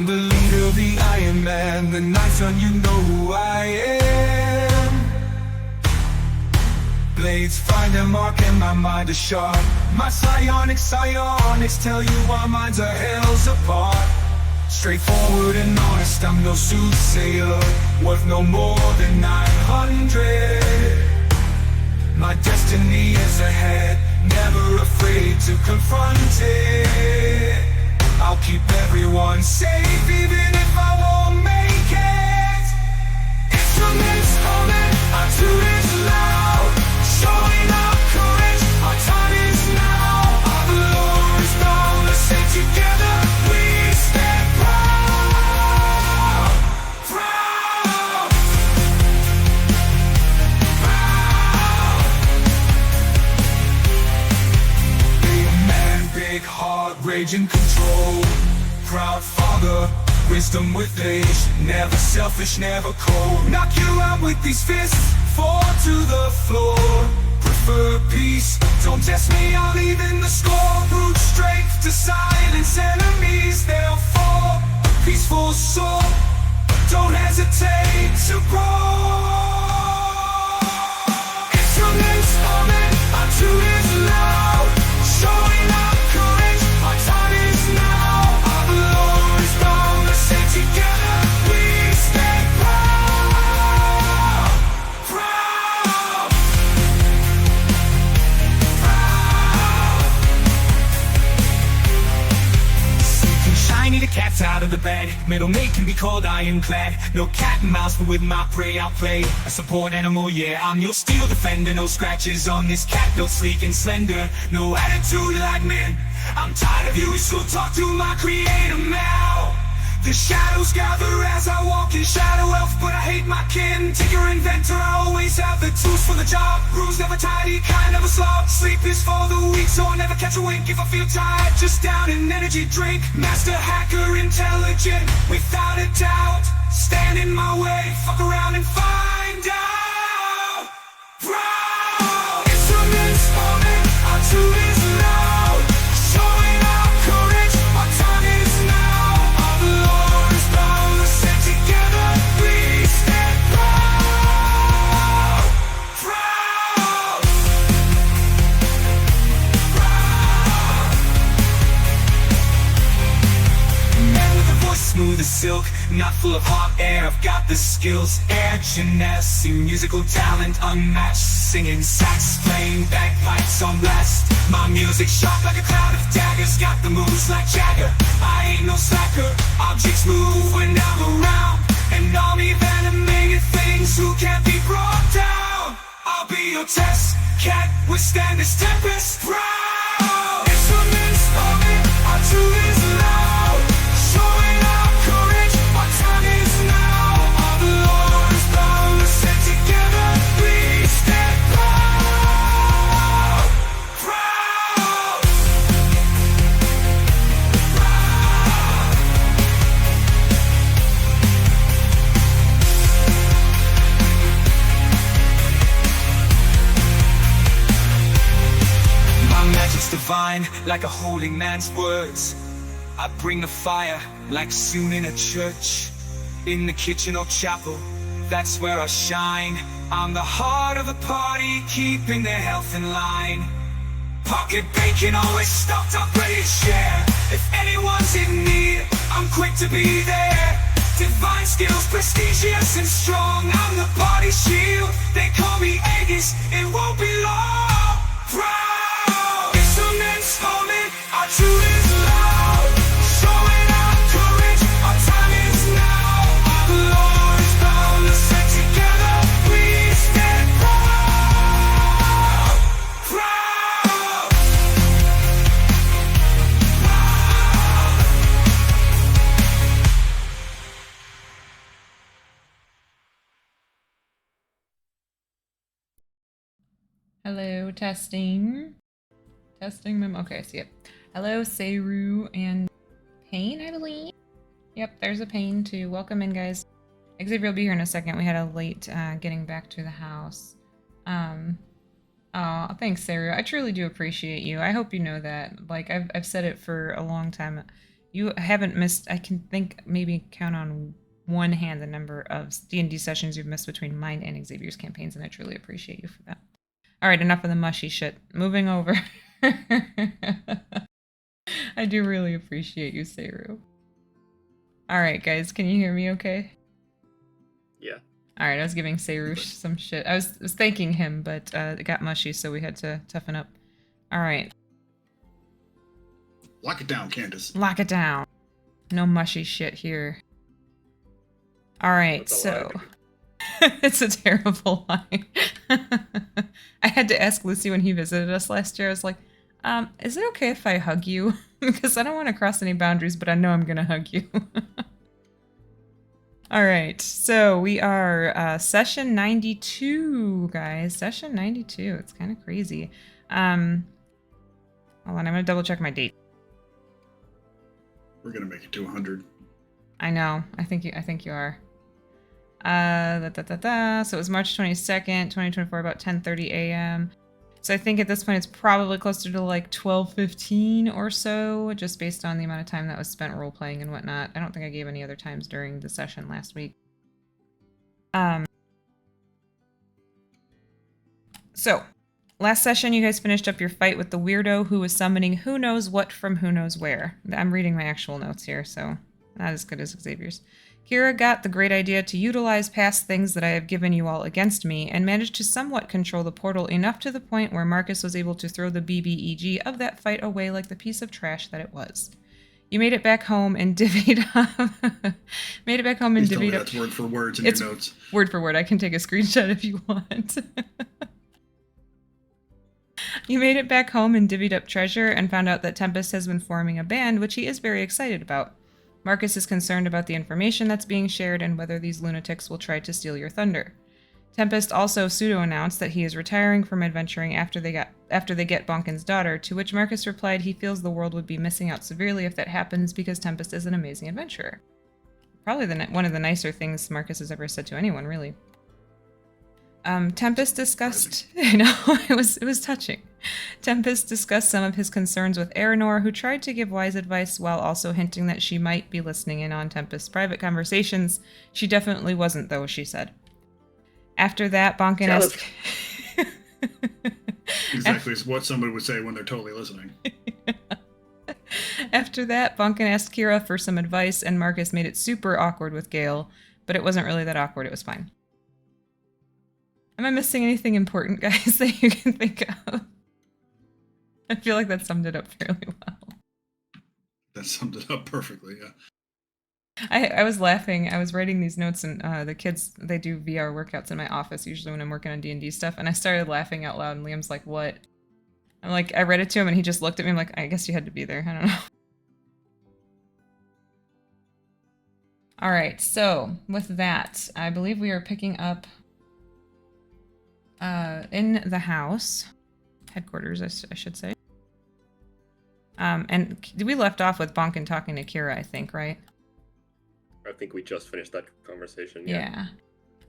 I'm the leader, the Iron Man. The night's done, you know who I am. Blades find their mark and my mind is sharp. My psionics tell you our minds are hells apart. Straightforward and honest, I'm no soothsayer, worth no more than 900. My destiny is ahead, never afraid to confront it. I'll keep everyone safe even if I won't make it. Instruments humming, our tune is loud, showing our courage, our time is now. Our Lord is boundless and together we stand proud. Proud. Proud. Big man, big heart, rage and control. Proud father, wisdom with age, never selfish, never cold. Knock you out with these fists, fall to the floor. Prefer peace, don't test me, I'll even the score. Brute strength to silence enemies, they'll fall. A peaceful soul, don't hesitate to brawl. Instruments humming, our tune is loud, showing our courage, our time is now. Our Lord is boundless and together we stand proud. Proud. Proud. Sleeping shiny, the cat's out of the bed. Middle mate can be called ironclad. No cat and mouse, but with my prey I'll play a support animal, yeah. I'm your steel defender, no scratches on this cat, built sleek and slender. No attitude like men, I'm tired of you, so talk to my creator now. The shadows gather as I walk in shadow elf, but I hate my kin. Tinker inventor, I always have the tools for the job. Rules never tidy, kind of a slob. Sleep is for the weak, so I'll never catch a wink. If I feel tired, just down an energy drink. Master hacker, intelligent, without a doubt. Stand in my way, fuck around and find out. Proud. Instruments humming, our tune is loud, showing our courage, our time is now. Our Lord is boundless and together we stand proud. Proud. Proud. Man with a voice smooth as silk, not full of hot air. I've got the skills, air genesi, musical talent unmatched. Singing sax, playing bagpipes on blast. My music sharp like a cloud of daggers, got the moves like Jagger. I ain't no slacker, objects move when I'm around. An army of animated things who can't be brought down. I'll be your test, can't withstand this tempest. Proud. Instruments humming, our tune is loud, showing our courage, our time is now. Our Lord is boundless and together we stand proud. Proud. Proud. My magic's divine, like a holy man's words. I bring the fire, like soon in a church. In the kitchen or chapel, that's where I shine. I'm the heart of the party, keeping their health in line. Pocket bacon always stocked up, ready to share. If anyone's in need, I'm quick to be there. Divine skills, prestigious and strong, I'm the body shield. They call me Aegis, it won't be long. Proud. Instruments humming, our tune is loud, showing our courage, our time is now. Our Lord is boundless and together we stand proud. Proud. Proud. Hello, testing. Testing them. Okay, I see it. Hello, Seru and Pain, I believe. Yep, there's a Pain too. Welcome in, guys. Xavier will be here in a second. We had a late getting back to the house. Oh, thanks, Sarah. I truly do appreciate you. I hope you know that. Like, I've said it for a long time. You haven't missed, I can think, maybe count on one hand the number of D&D sessions you've missed between mine and Xavier's campaigns, and I truly appreciate you for that. All right, enough of the mushy shit. Moving over. I do really appreciate you, Seru. All right, guys, can you hear me okay? Yeah. All right, I was giving Seru some shit. I was thanking him, but it got mushy, so we had to toughen up. All right. Lock it down, Candace. Lock it down. No mushy shit here. All right, so it's a terrible line. I had to ask Lucy when he visited us last year. I was like, is it okay if I hug you? Because I don't want to cross any boundaries, but I know I'm going to hug you. All right, so we are session 92, guys. Session 92. It's kind of crazy. Hold on, I'm going to double check my date. We're gonna make it to 100. I know. I think you are. So it was March 22nd, 2024, about 10:30 a.m. So I think at this point it's probably closer to like 12:15 or so, just based on the amount of time that was spent role playing and whatnot. I don't think I gave any other times during the session last week. So last session you guys finished up your fight with the weirdo who was summoning who knows what from who knows where. I'm reading my actual notes here, so not as good as Xavier's. Kira got the great idea to utilize past things that I have given you all against me, and managed to somewhat control the portal enough to the point where Marcus was able to throw the BBEG of that fight away like the piece of trash that it was. You made it back home and divvied up... made it back home and divvied up... That's word for words in your notes. Word for word. I can take a screenshot if you want. You made it back home and divvied up treasure and found out that Tempest has been forming a band, which he is very excited about. Marcus is concerned about the information that's being shared and whether these lunatics will try to steal your thunder. Tempest also pseudo-announced that he is retiring from adventuring after they get Bonkin's daughter, to which Marcus replied he feels the world would be missing out severely if that happens because Tempest is an amazing adventurer. Probably one of the nicer things Marcus has ever said to anyone, really. Tempest discussed... I know, it was touching. Tempest discussed some of his concerns with Aranor, who tried to give wise advice while also hinting that she might be listening in on Tempest's private conversations. She definitely wasn't, though, she said. After that, Bonkin asked... Exactly what somebody would say when they're totally listening. After that, Bonkin asked Kira for some advice, and Marcus made it super awkward with Gale, but it wasn't really that awkward, it was fine. Am I missing anything important, guys, that you can think of? I feel like that summed it up fairly well. That summed it up perfectly, yeah. I was laughing. I was writing these notes, and the kids, they do VR workouts in my office, usually when I'm working on D&D stuff, and I started laughing out loud, and Liam's like, what? I'm like, I read it to him, and he just looked at me. I'm like, I guess you had to be there. I don't know. All right, so with that, I believe we are picking up in the house. Headquarters, I should say. And we left off with Bonkin talking to Kira, I think, right? I think we just finished that conversation. Yeah.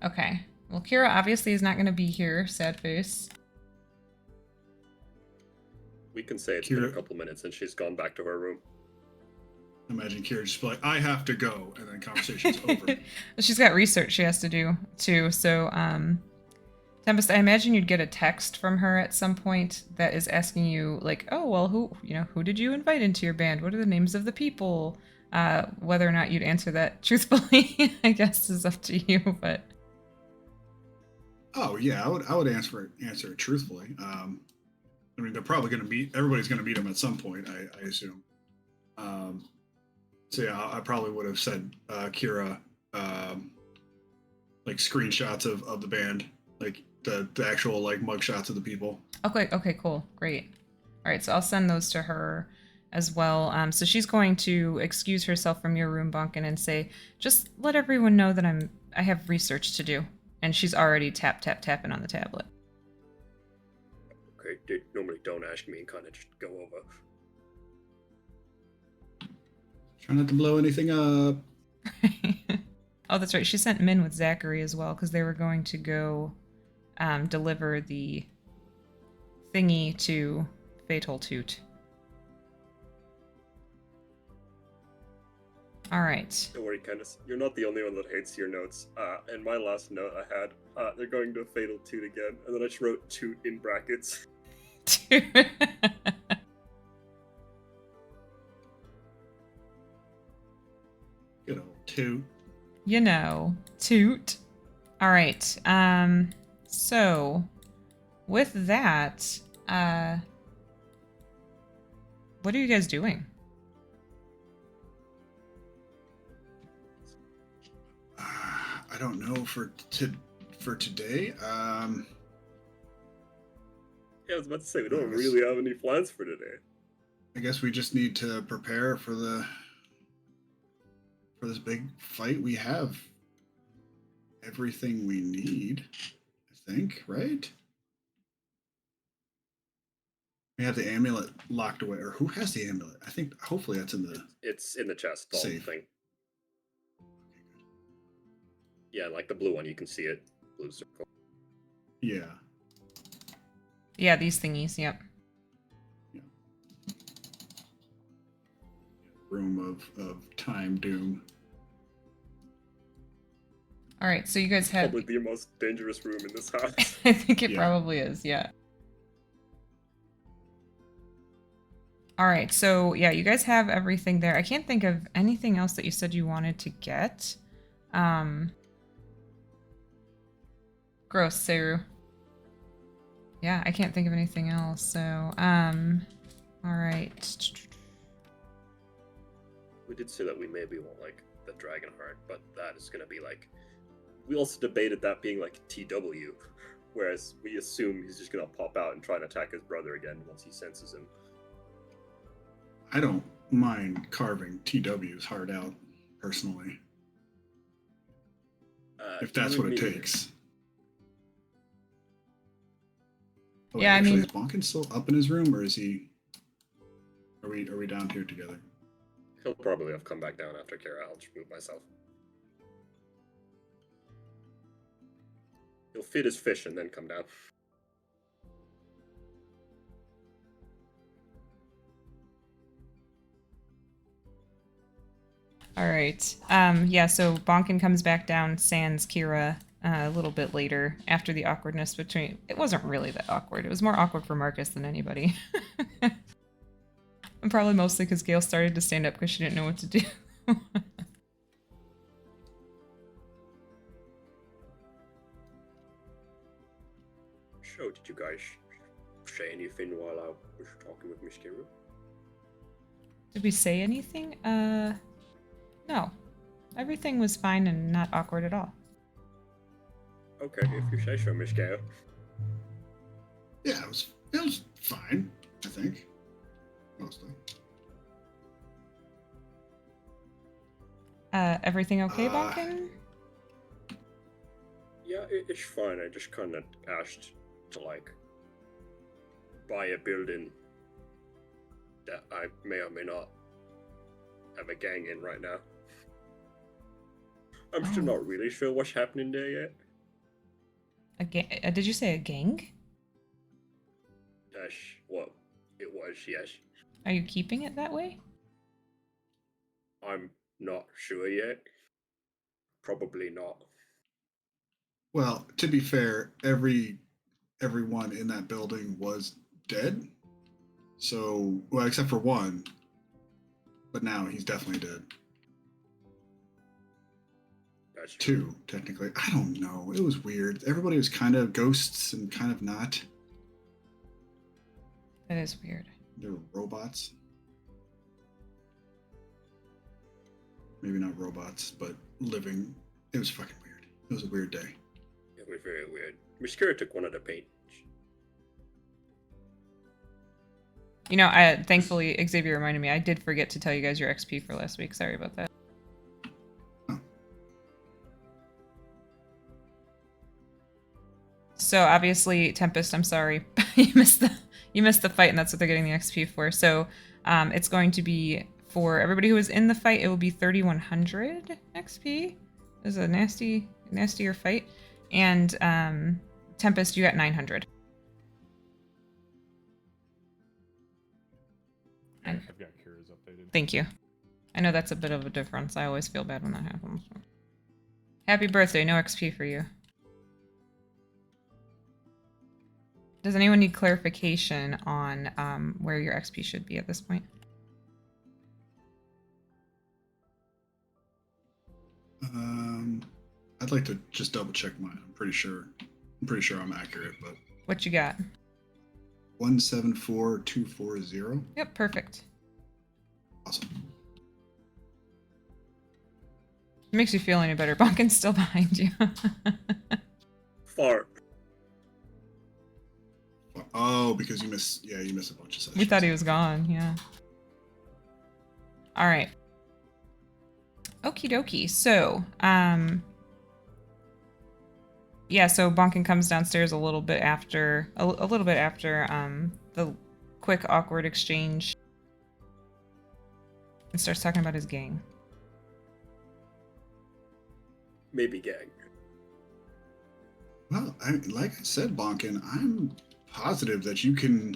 Okay. Well, Kira obviously is not going to be here. Sad face. We can say it's been a couple minutes and she's gone back to her room. Imagine Kira just be like, I have to go, and then conversation's over. She's got research she has to do, too. So, Tempest, I imagine you'd get a text from her at some point that is asking you, like, oh, well, who did you invite into your band? What are the names of the people? Whether or not you'd answer that truthfully, I guess, is up to you, but... Oh, yeah, I would answer it truthfully. I mean, they're probably going to meet, everybody's going to meet them at some point, I assume. So, yeah, I probably would have said, Kira, like, screenshots of the band, like, the actual, like, mugshots of the people. Okay, cool. Great. All right, so I'll send those to her as well. So she's going to excuse herself from your room, Bonkin, and say, just let everyone know that I have research to do. And she's already tapping on the tablet. Okay, dude, normally don't ask me and kind of just go over. Try not to blow anything up. Oh, that's right. She sent Min with Zachary as well, because they were going to go deliver the thingy to Fatal Toot. All right. Don't worry, Candace. You're not the only one that hates your notes. And my last note I had, they're going to a fatal toot again. And then I just wrote toot in brackets. Good old two. You know, toot. All right. So with that, what are you guys doing? I don't know for today. Yeah, I was about to say, we don't I guess- really have any plans for today. I guess we just need to prepare for this big fight. We have everything we need, I think, right? We have the amulet locked away, or who has the amulet? I think hopefully that's in the It's in the chest, the safe. thing. Yeah, like the blue one, you can see it. Blue circle. Yeah. Yeah, these thingies. Yep. Room of time doom. All right. So you guys have. Probably the most dangerous room in this house. I think it Yeah. probably is. Yeah. All right. So yeah, you guys have everything there. I can't think of anything else that you said you wanted to get. Gross, Seru. Yeah, I can't think of anything else. So, all right. We did say that we maybe want like the dragon heart, but that is gonna be like. We also debated that being like TW, whereas we assume he's just gonna pop out and try and attack his brother again once he senses him. I don't mind carving TW's heart out personally, if that's what it takes. Oh, Yeah, I actually, mean- is Bonkin still up in his room, or is he? Are we down here together? He'll probably have come back down after Kara. I'll just move myself. He'll feed his fish and then come down. All right. Yeah, so Bonkin comes back down, sans Kira a little bit later after the awkwardness between. It wasn't really that awkward. It was more awkward for Marcus than anybody. And probably mostly because Gail started to stand up because she didn't know what to do. So, did you guys say anything while I was talking with Miss Kira? Did we say anything? No. Everything was fine and not awkward at all. Okay, if you say so, Miss Kira. Yeah, it was fine. I think mostly. Everything okay, Bonkin? Yeah, it's fine. I just kind of asked to like buy a building that I may or may not have a gang in right now. I'm still not really sure what's happening there yet. Did you say a gang? That's what it was, yes. Are you keeping it that way? I'm not sure yet. Probably not. Well, to be fair, everyone in that building was dead. So, well, except for one, but now he's definitely dead. That's Two, technically. I don't know. It was weird. Everybody was kind of ghosts and kind of not. That is weird. They were robots. Maybe not robots, but living. It was fucking weird. It was a weird day. It was very weird. Miss Kira took one of the paints. You know, thankfully Xavier reminded me. I did forget to tell you guys your XP for last week. Sorry about that. Oh. So obviously, Tempest, I'm sorry, you missed the fight, and that's what they're getting the XP for. So it's going to be for everybody who was in the fight. It will be 3,100 XP. It was a nastier fight, and Tempest, you got 900. I've got Kira's updated. Thank you. I know that's a bit of a difference. I always feel bad when that happens. Happy birthday, no XP for you. Does anyone need clarification on where your XP should be at this point? I'd like to just double check mine. I'm pretty sure I'm accurate, but What you got? 174240. Yep, perfect. Awesome. It makes you feel any better. Bonkin's still behind you. Far. Oh, because you missed a bunch of sessions. We thought he was gone, yeah. Alright. Okie dokie. So, yeah, so Bonkin comes downstairs a little bit after the quick awkward exchange and starts talking about his gang. Maybe gang. Well, like I said, Bonkin, I'm positive that you can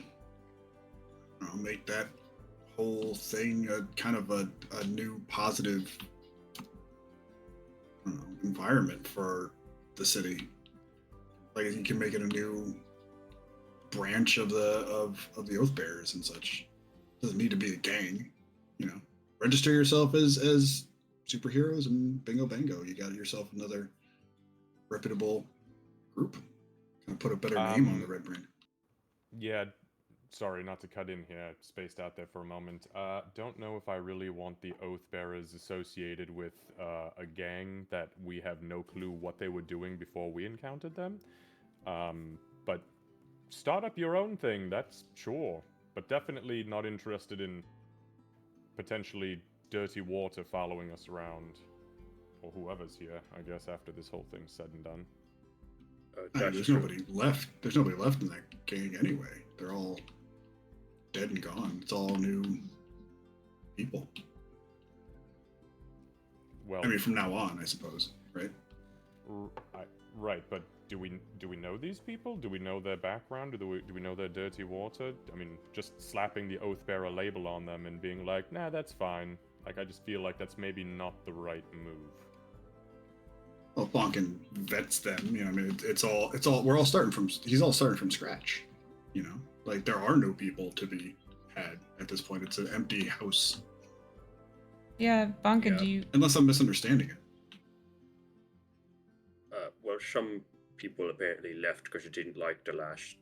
make that whole thing a kind of a new positive environment for the city. Like you can make it a new branch of the Oath Bearers and such. Doesn't need to be a gang, Register yourself as superheroes and bingo bango. You got yourself another reputable group. Kind of put a better name on the Red Brand. Yeah, sorry, not to cut in here, spaced out there for a moment. Don't know if I really want the Oath Bearers associated with a gang that we have no clue what they were doing before we encountered them. But start up your own thing, that's sure. But definitely not interested in potentially dirty water following us around. Or whoever's here, I guess, after this whole thing's said and done. There's nobody left. There's nobody left in that gang anyway. They're all dead and gone. It's all new people. Well, I mean, from now on, I suppose, right? Right, but do we know these people? Do we know their background? Do we know their dirty water? I mean, just slapping the Oathbearer label on them and being like, nah, that's fine. Like, I just feel like that's maybe not the right move. Well, Bonkin vets them. I mean, it's all. We're all starting from. He's all starting from scratch. Like there are no people to be had at this point. It's an empty house. Yeah, Bonkin, Yeah. do you... Unless I'm misunderstanding it. Well, some people apparently left because they didn't like the last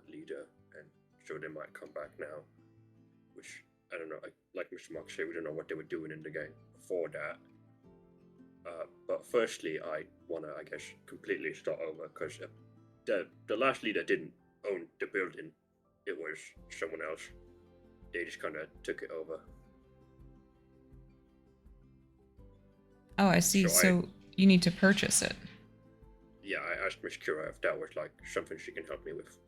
leader, and so they might come back now. Which, I don't know, like Mr. Mark said, we don't know what they were doing in the game before that. But firstly, I want to, I guess, completely start over, because the last leader didn't own the building. It was someone else. They just kind of took it over. Oh, I see. So you need to purchase it. Yeah, I asked Miss Kira if that was like something she can help me with.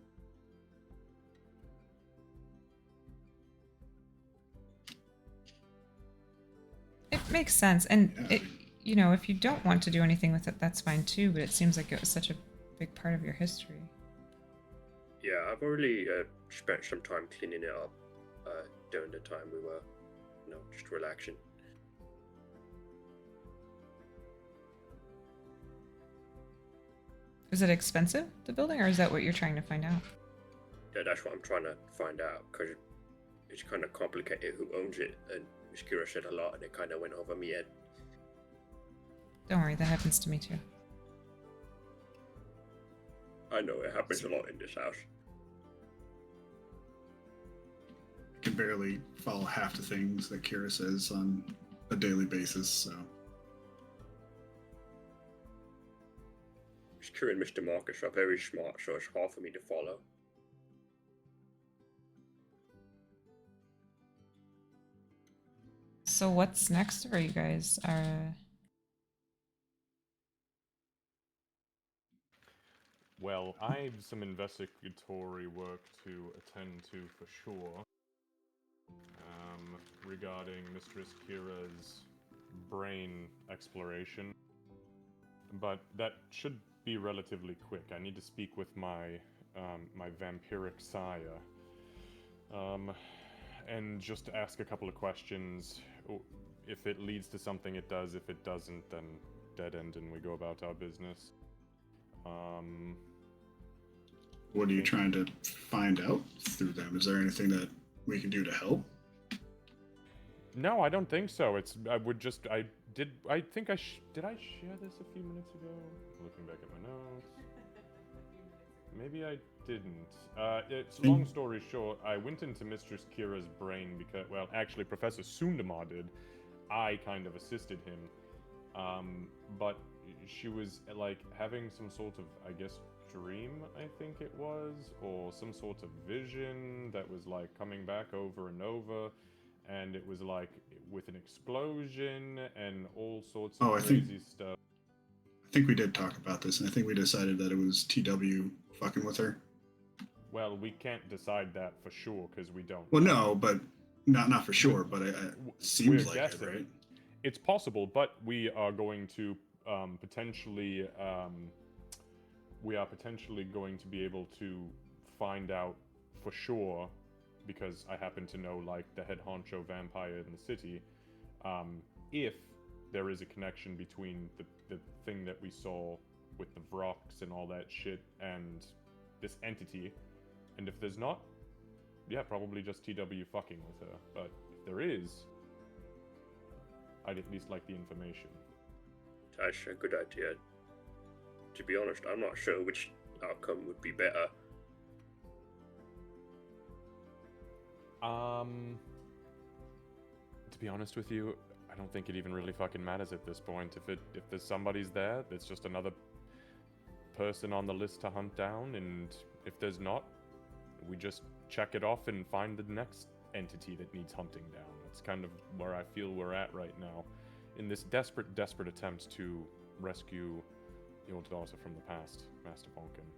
It makes sense. And it, if you don't want to do anything with it, that's fine too, but it seems like it was such a big part of your history. Yeah, I've already spent some time cleaning it up during the time we were, just relaxing. Is it expensive, the building, or is that what you're trying to find out? Yeah, that's what I'm trying to find out, because it's kind of complicated who owns it, and Miss Kira said a lot, and it kind of went over my head. Don't worry, that happens to me too. I know, it happens a lot in this house. I can barely follow half the things that Kira says on a daily basis, so. Miss Kira and Mr. Marcus are very smart, so it's hard for me to follow. So what's next for you guys? Well, I have some investigatory work to attend to for sure. Regarding Mistress Kira's brain exploration. But that should be relatively quick. I need to speak with my vampiric sire. And just to ask a couple of questions if it leads to something, it does. If it doesn't, then dead end and we go about our business. What are you trying to find out through them? Is there anything that we can do to help? No, I don't think so. I did I share this a few minutes ago? Looking back at my notes. Maybe I didn't. It's long story short, I went into Mistress Kira's brain because, well, actually Professor Sundamar did. I kind of assisted him. But she was like having some sort of, I guess, dream, I think it was, or some sort of vision that was like coming back over and over, and it was like with an explosion and all sorts of crazy stuff. I think we did talk about this, and I think we decided that it was TW fucking with her. Well, we can't decide that for sure because we don't. Well, no, but not for sure. But it seems like guessing. it, right? It's possible, but we are going to potentially. We are potentially going to be able to find out for sure, because I happen to know like the head honcho vampire in the city, if there is a connection between the thing that we saw with the Vrox and all that shit and this entity, and if there's not, yeah, probably just TW fucking with her, but if there is, I'd at least like the information. That's a good idea. To be honest, I'm not sure which outcome would be better. To be honest with you, I don't think it even really fucking matters at this point. If there's somebody's there, it's just another person on the list to hunt down, and if there's not, we just check it off and find the next entity that needs hunting down. That's kind of where I feel we're at right now, in this desperate attempt to rescue your daughter from the past, Master Bonkin.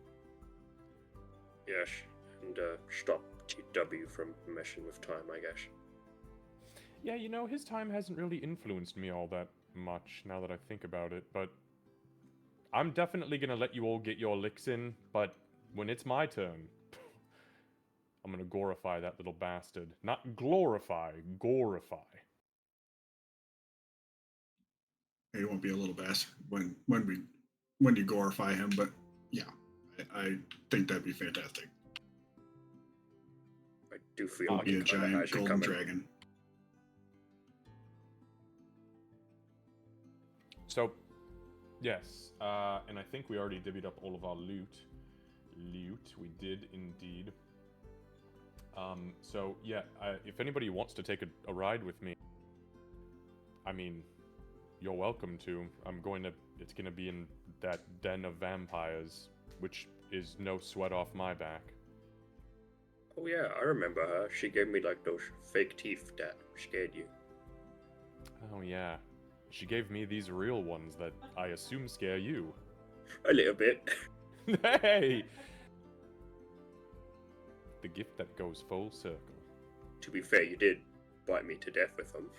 Yes, and stop TW from messing with time, I guess. Yeah, you know, his time hasn't really influenced me all that much, now that I think about it, but I'm definitely gonna let you all get your licks in, but when it's my turn, I'm gonna gorify that little bastard. Not glorify, gorify. He won't be a little bastard when you glorify him, but yeah, I think that'd be fantastic. I do feel He'll be a giant golden dragon. So, yes, and I think we already divvied up all of our loot. We did indeed. So yeah, if anybody wants to take a ride with me, I mean, you're welcome to. It's gonna be in that den of vampires, which is no sweat off my back. Oh yeah, I remember her. She gave me like those fake teeth that scared you. Oh yeah. She gave me these real ones that I assume scare you. A little bit. Hey! The gift that goes full circle. To be fair, you did bite me to death with them.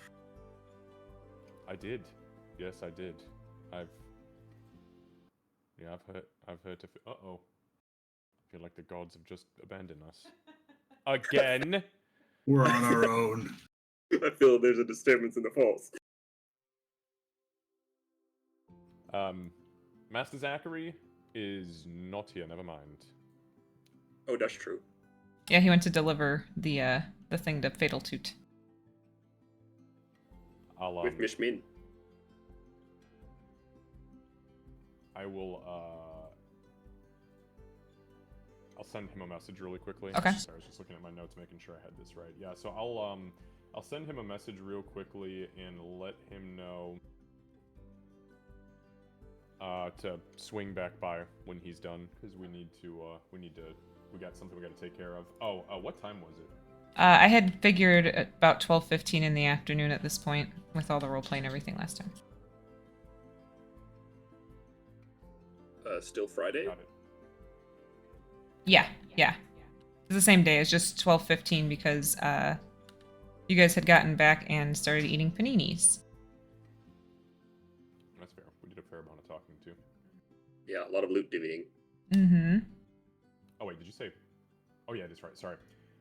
I did. Yes, I did. I've heard to. Uh-oh. I feel like the gods have just abandoned us. Again? We're on our own. I feel there's a disturbance in the force. Master Zachary is not here, never mind. Oh, that's true. Yeah, he went to deliver the thing to Fatal Toot. With Miss Min. I will, I'll send him a message really quickly. Okay. Sorry, I was just looking at my notes, making sure I had this right. Yeah, so I'll send him a message real quickly and let him know to swing back by when he's done, because we got something we got to take care of. Oh, what time was it? I had figured about 12:15 in the afternoon at this point, with all the roleplay and everything last time. Still Friday? Got it. Yeah. It's the same day. It's just 12:15 because you guys had gotten back and started eating paninis. That's fair. We did a fair amount of talking too. Yeah, a lot of loot divvying. Mm-hmm. Oh wait, did you say? Oh yeah, that's right. Sorry.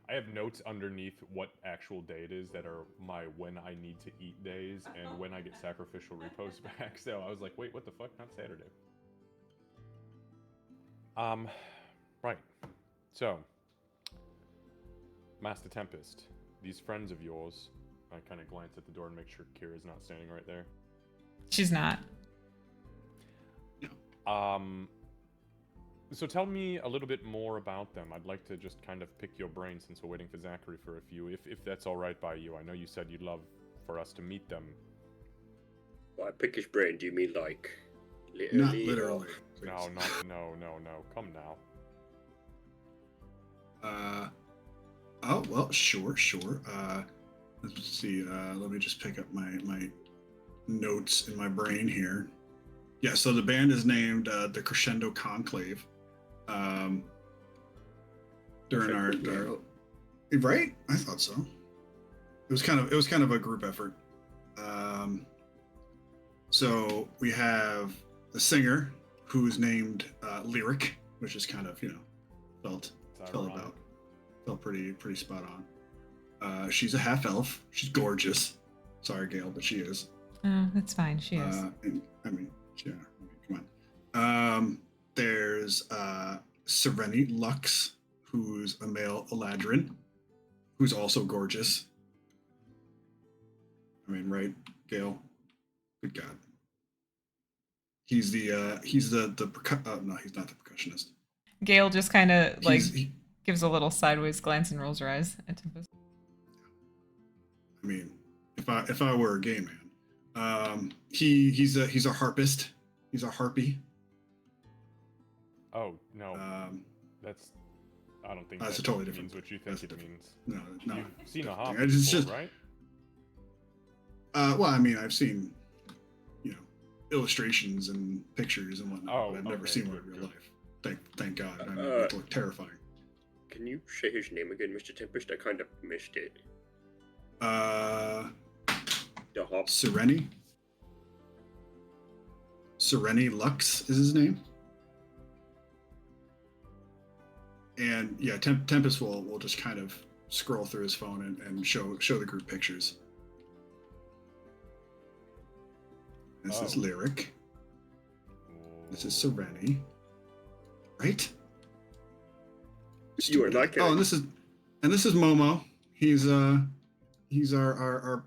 I have notes underneath what actual day it is that are my when I need to eat days and when I get sacrificial repos back. So I was like, wait, what the fuck? Not Saturday. Right. So, Master Tempest, these friends of yours, I kind of glance at the door and make sure Kira's not standing right there. She's not. So tell me a little bit more about them. I'd like to just kind of pick your brain since we're waiting for Zachary for a few, if that's all right by you. I know you said you'd love for us to meet them. By pick his brain, do you mean like Not literally? literally. No, no. Come now. Oh well, sure. Let's see. Let me just pick up my notes in my brain here. Yeah. So the band is named the Crescendo Conclave. During our right, I thought so. It was kind of a group effort. So we have the singer who's named Lyric, which is kind of felt pretty spot on. She's a half elf. She's gorgeous. Sorry, Gail, but she is. Oh, that's fine. She is. Come on. There's Sereni Lux, who's a male Eladrin, who's also gorgeous. I mean, right, Gail? Good God. He's the no, he's not the percussionist. Gail just kind of gives a little sideways glance and rolls her eyes at Tempest. I mean, if I were a gay man, he's a harpist. He's a harpy. Oh no, that's. I don't think that's that a totally means different. what you think it means. No. You've seen a harp It's before, just, right? Well, I mean, I've seen, illustrations and pictures and whatnot, but I've never seen one in real life. Thank God. I mean, it looked terrifying. Can you say his name again, Mr. Tempest? I kind of missed it. The hop. Sereni Lux is his name. And yeah, Tempest will just kind of scroll through his phone and show the group pictures. This is Lyric. This is Sereni. Right? You are not kidding. Oh, and this is Momo. He's our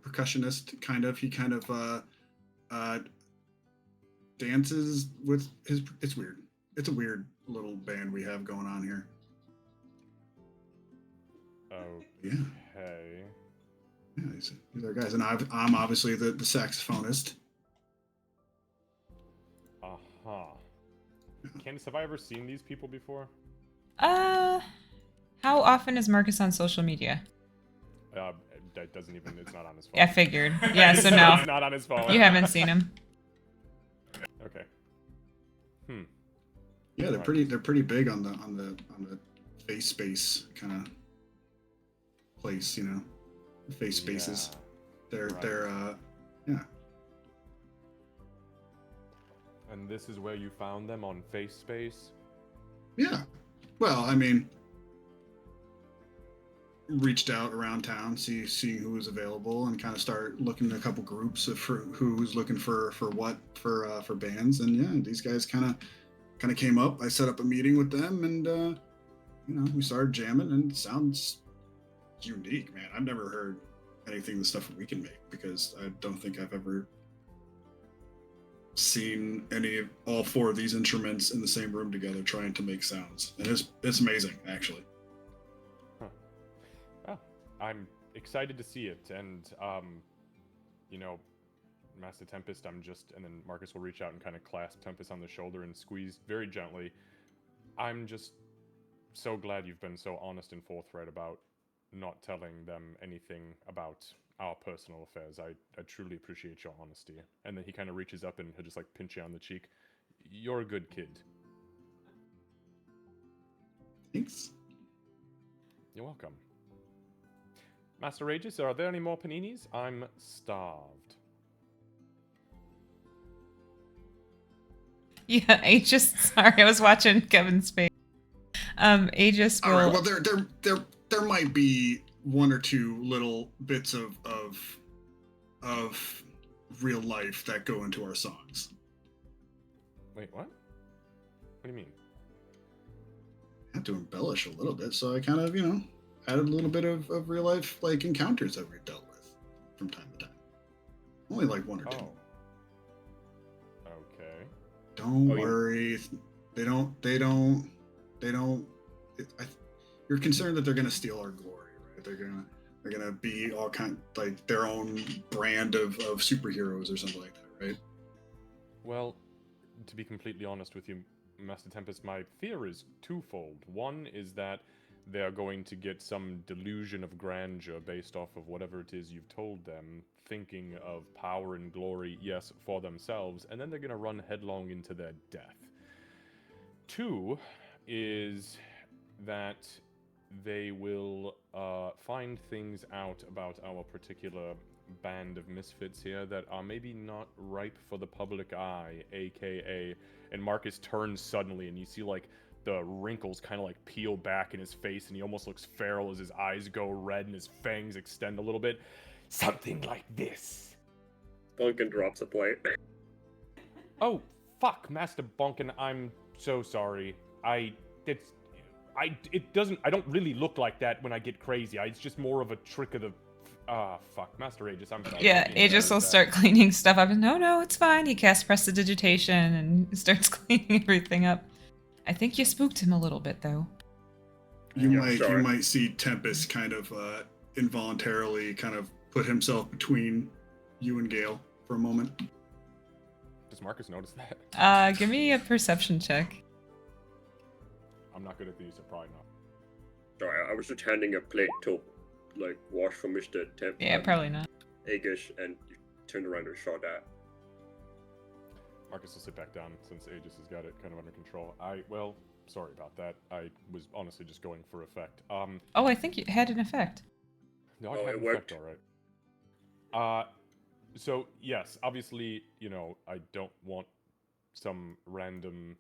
percussionist, kind of. He kind of dances with his. It's weird. It's a weird little band we have going on here. Oh yeah. Yeah, these are guys, and I'm obviously the saxophonist. Candace, have I ever seen these people before? How often is Marcus on social media? That doesn't even. It's not on his phone. Yeah, figured. Yeah, so no. It's not on his phone. You haven't seen him. Okay. Yeah, they're pretty big on the face space kind of place, face spaces. Yeah, They're yeah. And this is where you found them, on Face Space? Yeah. Well, I mean, reached out around town, seeing who was available, and kind of start looking at a couple groups of who's looking for bands, and yeah, these guys kind of came up. I set up a meeting with them, and we started jamming, and it sounds unique, man. I've never heard anything the stuff that we can make, because I don't think I've ever seen all four of these instruments in the same room together trying to make sounds, and it's amazing, actually. Well, I'm excited to see it, and Master Tempest, and then Marcus will reach out and kind of clasp Tempest on the shoulder and squeeze very gently. I'm just so glad you've been so honest and forthright about not telling them anything about our personal affairs. I truly appreciate your honesty. And then he kind of reaches up and he'll just pinch you on the cheek. You're a good kid. Thanks. You're welcome. Master Aegis, are there any more paninis? I'm starved. Yeah, Aegis. Sorry, I was watching Kevin's face. Aegis will. All right, well, they're there might be one or two little bits of real life that go into our songs. Wait, what? What do you mean? I have to embellish a little bit, so I kind of, added a little bit of real life like encounters that we've dealt with from time to time. Only like one or two. Oh. Okay. Don't Oh, worry. They don't. You're concerned that they're gonna steal our glory, right? They're gonna be all kind like their own brand of superheroes or something like that, right? Well, to be completely honest with you, Master Tempest, my fear is twofold. One is that they are going to get some delusion of grandeur based off of whatever it is you've told them, thinking of power and glory, yes, for themselves, and then they're going to run headlong into their death. Two is that they will find things out about our particular band of misfits here that are maybe not ripe for the public eye, aka, and Marcus turns suddenly and you see like the wrinkles kind of like peel back in his face and he almost looks feral as his eyes go red and his fangs extend a little bit. Something like this. Duncan drops a plate. Oh, fuck, Master Bonkin, I'm so sorry. I don't really look like that when I get crazy. It's just more of a trick of the fuck. Master Aegis, I'm sorry. Yeah, Aegis will start cleaning stuff up. No, it's fine. He casts prestidigitation and starts cleaning everything up. I think you spooked him a little bit, though. You Yeah, might see Tempest kind of involuntarily kind of put himself between you and Gale for a moment. Does Marcus notice that? Give me a perception check. I'm not good at these, so probably not. Sorry, I was just handing a plate to, like, wash for Mr. Temp. Yeah, probably not. Aegis, and you turned around and shot at. Marcus will sit back down since Aegis has got it kind of under control. Sorry about that. I was honestly just going for effect. Oh, I think it had an effect. No, Oh, I had it an worked. effect, all right. So yes, obviously, I don't want some random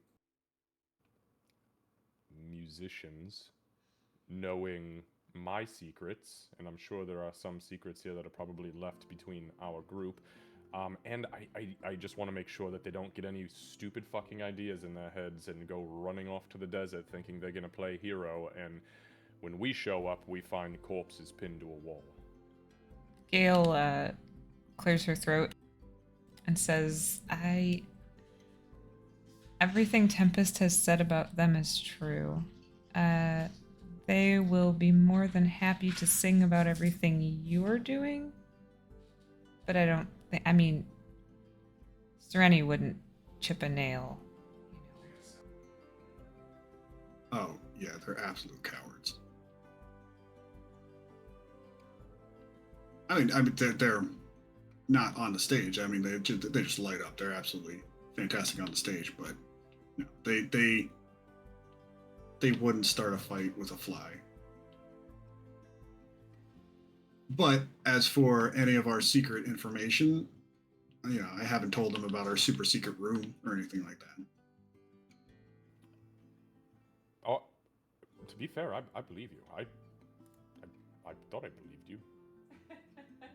musicians knowing my secrets, and I'm sure there are some secrets here that are probably left between our group. And I just want to make sure that they don't get any stupid fucking ideas in their heads and go running off to the desert thinking they're gonna play hero, and when we show up, we find corpses pinned to a wall. Gale clears her throat and says, Everything Tempest has said about them is true. They will be more than happy to sing about everything you're doing. But I don't think, Sereni wouldn't chip a nail. Oh, yeah, they're absolute cowards. I mean, they're not on the stage. I mean, they just light up. They're absolutely fantastic on the stage, but they wouldn't start a fight with a fly. But as for any of our secret information, I haven't told them about our super secret room or anything like that. Oh, to be fair, I believe you. I thought I believed you.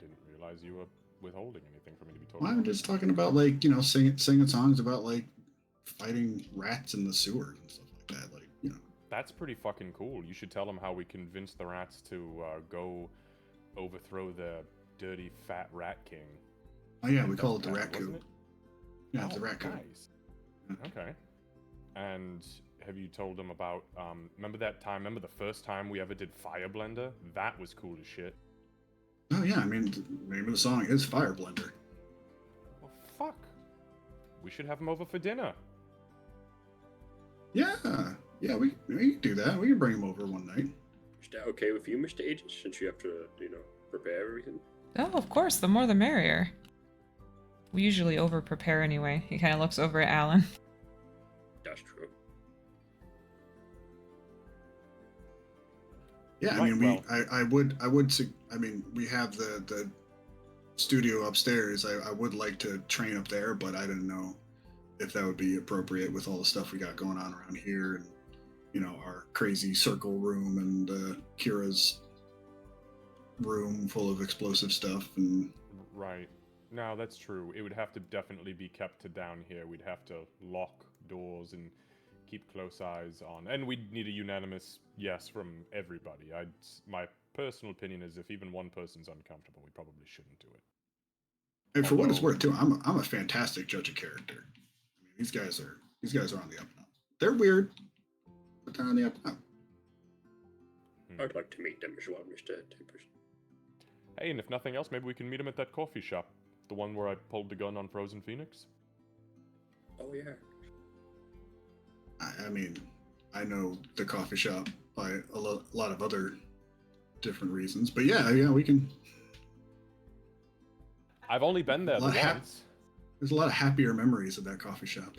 Didn't realize you were withholding anything from me to be told. Well, I'm just talking about singing songs about fighting rats in the sewers and stuff like that. That's pretty fucking cool. You should tell them how we convinced the rats to go overthrow the dirty fat rat king. Oh yeah, we call it the rat coup. Wasn't it? Yeah, it's the rat coup. Nice. Okay. And have you told them about, remember the first time we ever did Fire Blender? That was cool as shit. Oh yeah, the name of the song is Fire Blender. Well, fuck. We should have them over for dinner. Yeah, we can do that. We can bring them over one night. Is that okay with you, Mr. Aegis, since you have to, prepare everything? Oh, of course, the more the merrier. We usually over-prepare anyway. He kind of looks over at Alan. That's true. Yeah, Right, we have the studio upstairs. I would like to train up there, but I didn't know if that would be appropriate with all the stuff we got going on around here and our crazy circle room and Kira's room full of explosive stuff. And Right. No, that's true. It would have to definitely be kept to down here. We'd have to lock doors and keep close eyes on. And we'd need a unanimous yes from everybody. My personal opinion is if even one person's uncomfortable, we probably shouldn't do it. and for what it's Although- worth, too, I'm a fantastic judge of character. I mean, these guys are on the up and up. They're weird, but they're on the up and up. I'd like to meet them as well, Mr. Timbers. Hey, and if nothing else, maybe we can meet him at that coffee shop. The one where I pulled the gun on Frozen Phoenix? Oh, yeah. I mean, I know the coffee shop by a lot of other different reasons, but yeah, we can. I've only been there Well, once. There's a lot of happier memories of that coffee shop.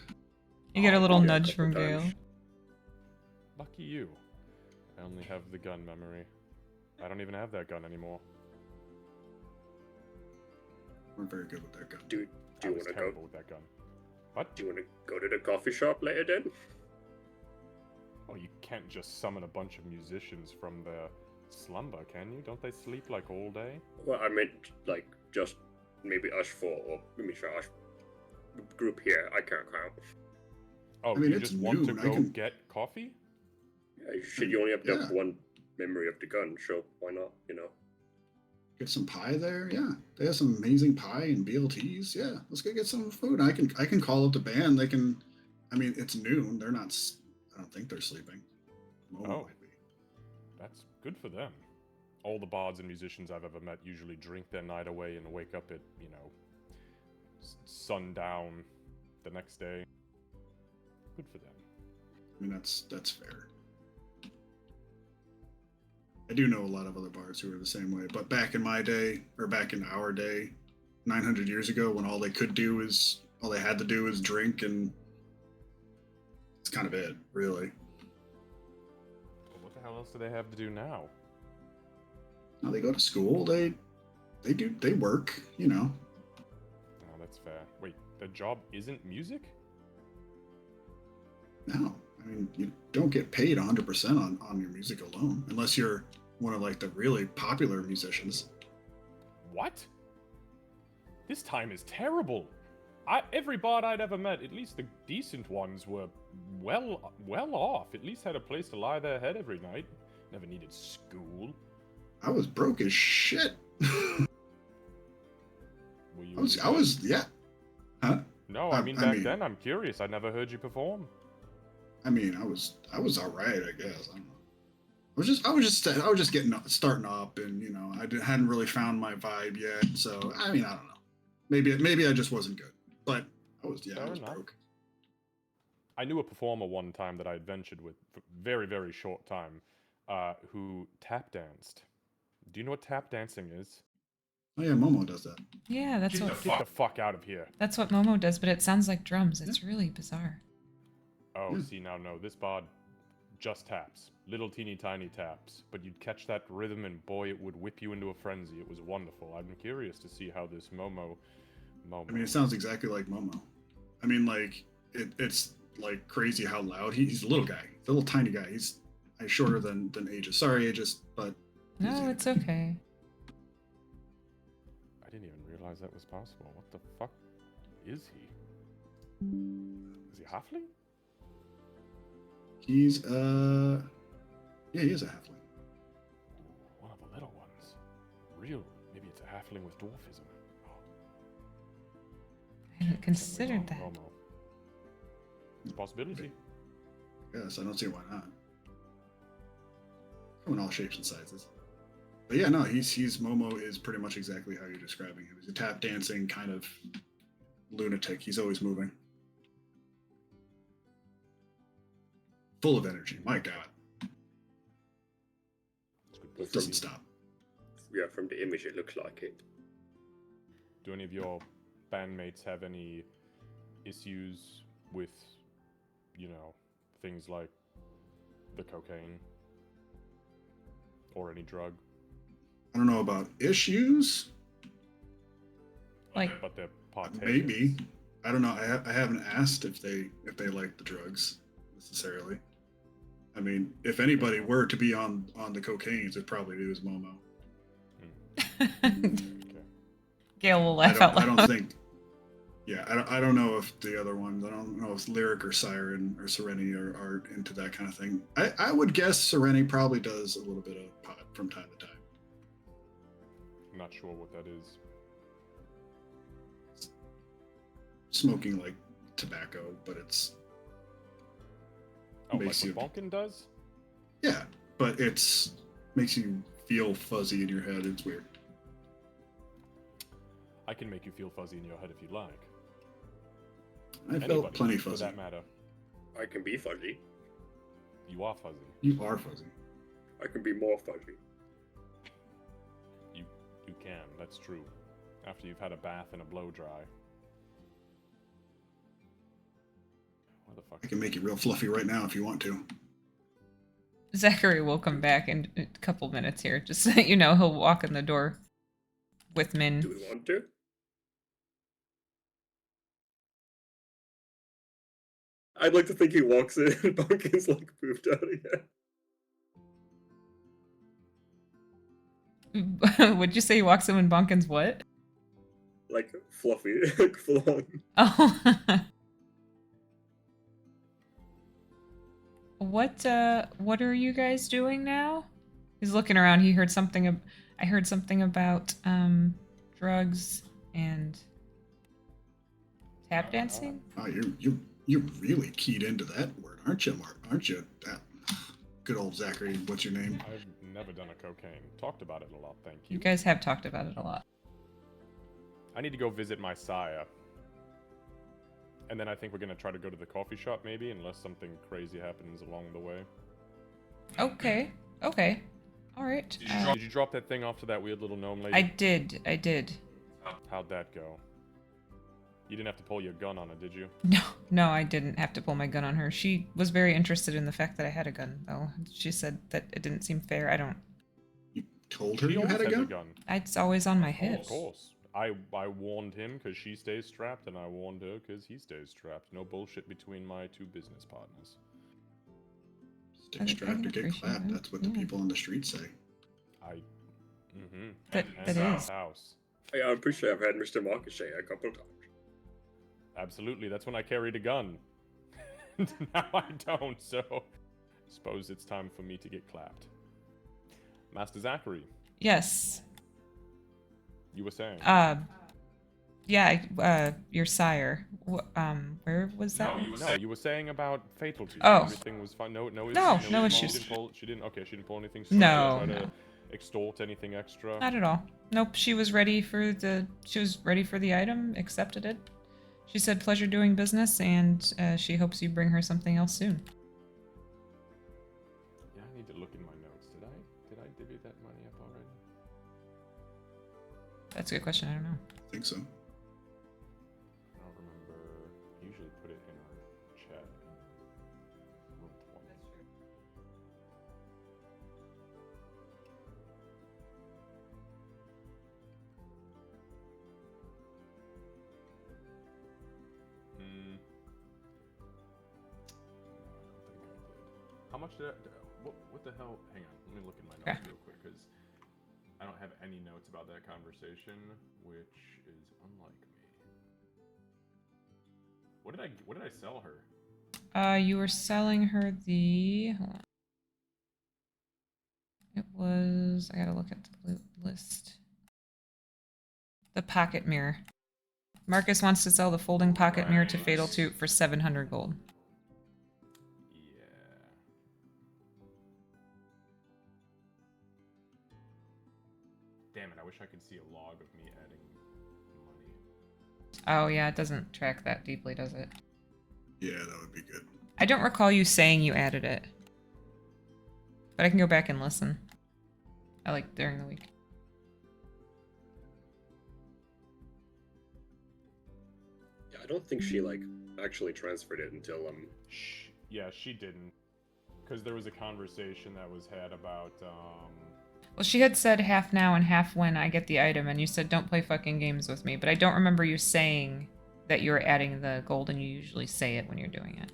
You get a little Yeah, nudge couple from Gale. times. Lucky you. I only have the gun memory. I don't even have that gun anymore. We're very good with that gun. Do I you was want to terrible go? with that gun. What? Do you want to go to the coffee shop later then? Oh, you can't just summon a bunch of musicians from their slumber, can you? Don't they sleep like all day? Well, I meant like just maybe us four, or maybe sure us group here. I can't count. Oh, I mean, you it's just want to noon, I go can- get coffee? Yeah, you should. You only have to have Yeah. one memory of the gun, so why not? Get some pie there. Yeah, they have some amazing pie and BLTs. Yeah, let's go get some food. I can call up the band. They can. I mean, it's noon. They're not. I don't think they're sleeping. Momo Oh. might be. That's good for them. All the bards and musicians I've ever met usually drink their night away and wake up at, sundown the next day. Good for them. I mean, that's fair. I do know a lot of other bards who are the same way, but back in my day, or back in our day, 900 years ago, when all they had to do is drink, and it's kind of it, really. Well, what the hell else do they have to do now? Now they go to school, they work, Oh, that's fair. Wait, their job isn't music? No, I mean, you don't get paid 100% on your music alone, unless you're one of like the really popular musicians. What? This time is terrible. Every bard I'd ever met, at least the decent ones, were well off. At least had a place to lie their head every night. Never needed school. I was broke as shit. Were you? I was, yeah. Huh? No, I I mean I back mean- then. I'm curious. I never heard you perform. I mean, I was all right, I guess. I don't know. I was just starting up, and hadn't really found my vibe yet. So I mean, I don't know. Maybe I just wasn't good, but I was Fair enough. broke. I knew a performer one time that I had ventured with for very, very short time, who tap danced. Do you know what tap dancing is? Oh yeah, Momo does that. Yeah, that's Get what the fuck out of here. that's what Momo does, but it sounds like drums. It's really bizarre. Oh, Yeah. see now, no, this bard just taps, little teeny tiny taps, but you'd catch that rhythm and boy, it would whip you into a frenzy. It was wonderful. I'm curious to see how this Momo. I mean, it sounds exactly like Momo. I mean, like it's like crazy how loud he's a little guy, he's a little tiny guy. He's shorter than Aegis. Sorry, Aegis, but No, it's okay. I didn't even realize that was possible. What the fuck is he? Is he halfling? he's yeah, he is a halfling. Ooh, one of the little ones. Real. Maybe it's a halfling with dwarfism. I hadn't considered that. Momo. It's a possibility. Yes, I don't see why not. Come in all shapes and sizes. But yeah, no, he's Momo is pretty much exactly how you're describing him. He's a tap dancing kind of lunatic. He's always moving. Full of energy. My God. It's a good place to Doesn't be. stop. Yeah, from the image, it looks like it. Do any of your bandmates have any issues with, things like the cocaine or any drug? I don't know about issues. Like- but they're partakers. Maybe. I don't know. I haven't asked if they like the drugs necessarily. I mean, if anybody were to be on the cocaine, it'd probably be Momo. Okay. Gail will laugh out I loud. don't think. Yeah, I don't know if the other ones. I don't know if Lyric or Siren or Serenity are into that kind of thing. I would guess Serenity probably does a little bit of pot from time to time. I'm not sure what that is. Smoking like tobacco, but it's Oh, like makes what you Bonkin does? yeah, but it's makes you feel fuzzy in your head. It's weird. I can make you feel fuzzy in your head if you like. I felt Anybody, plenty for fuzzy. that matter. I can be fuzzy. You are fuzzy. You are fuzzy. I can be more fuzzy. You can. That's true. After you've had a bath and a blow dry. What the fuck? I can make you real fluffy right now if you want to. Zachary will come back in a couple minutes here. Just so you know, he'll walk in the door with Min. Do we want to? I'd like to think he walks in and Pumpkin's like moved out again. Would you say he walks in when Bonkin's what? Like fluffy, like full on. Oh. What are you guys doing now? He's looking around. He heard something. I heard something about drugs and tap dancing. Oh, you're really keyed into that word, aren't you, Mark? Aren't you? Good old Zachary. What's your name? I've never done a cocaine. Talked about it a lot, thank you. You guys have talked about it a lot. I need to go visit my sire. And then I think we're gonna try to go to the coffee shop maybe, unless something crazy happens along the way. Okay. Okay. All right. Did you drop that thing off to that weird little gnome lady? I did. I did. How'd that go? You didn't have to pull your gun on it, did you? No, I didn't have to pull my gun on her. She was very interested in the fact that I had a gun, though. She said that it didn't seem fair. I don't. You told her She you always had a has gun? It's always on my Of hips. course. I warned him because she stays strapped, and I warned her because he stays strapped. No bullshit between my two business partners. Stick strapped or get appreciate clapped. that. That's what the Yeah. people on the street say. That is. House. Yeah, I'm pretty sure I've had Mr. Marcus say a couple times. Absolutely, that's when I carried a gun. Now I don't, so suppose it's time for me to get clapped. Master Zachary, Yes. you were saying? Yeah. Your sire. Where was that? No, you were saying about fatal to you. Oh. Everything was fine. No issues. She didn't. Okay, she didn't pull anything. No, Try no. to extort anything extra. Not at all. Nope. She was ready for the. She was ready for the item. Accepted it. She said, "Pleasure doing business," and she hopes you bring her something else soon. Yeah, I need to look in my notes. Did I divvy that money up already? That's a good question. I don't know. I think so. I don't remember. I usually put it in our chat. Room 20. Hmm. No, I don't think I did. How much did I... What the hell? Hang on. Let me look in my notes real quick, because I don't have any notes about that conversation, which is unlike me. What did I sell her? You were selling her the. Hold on. It was. I gotta look at the loot list. The pocket mirror. Marcus wants to sell the folding pocket mirror to Fatal Toot for 700 gold. Yeah. Damn it, I wish I could see a log of me adding money. Oh yeah, it doesn't track that deeply, does it? Yeah, that would be good. I don't recall you saying you added it. But I can go back and listen. I like during the week. Yeah, I don't think she like actually transferred it until Yeah, she didn't. Because there was a conversation that was had about, Well, she had said half now and half when I get the item, and you said don't play fucking games with me, but I don't remember you saying that you were adding the gold, and you usually say it when you're doing it.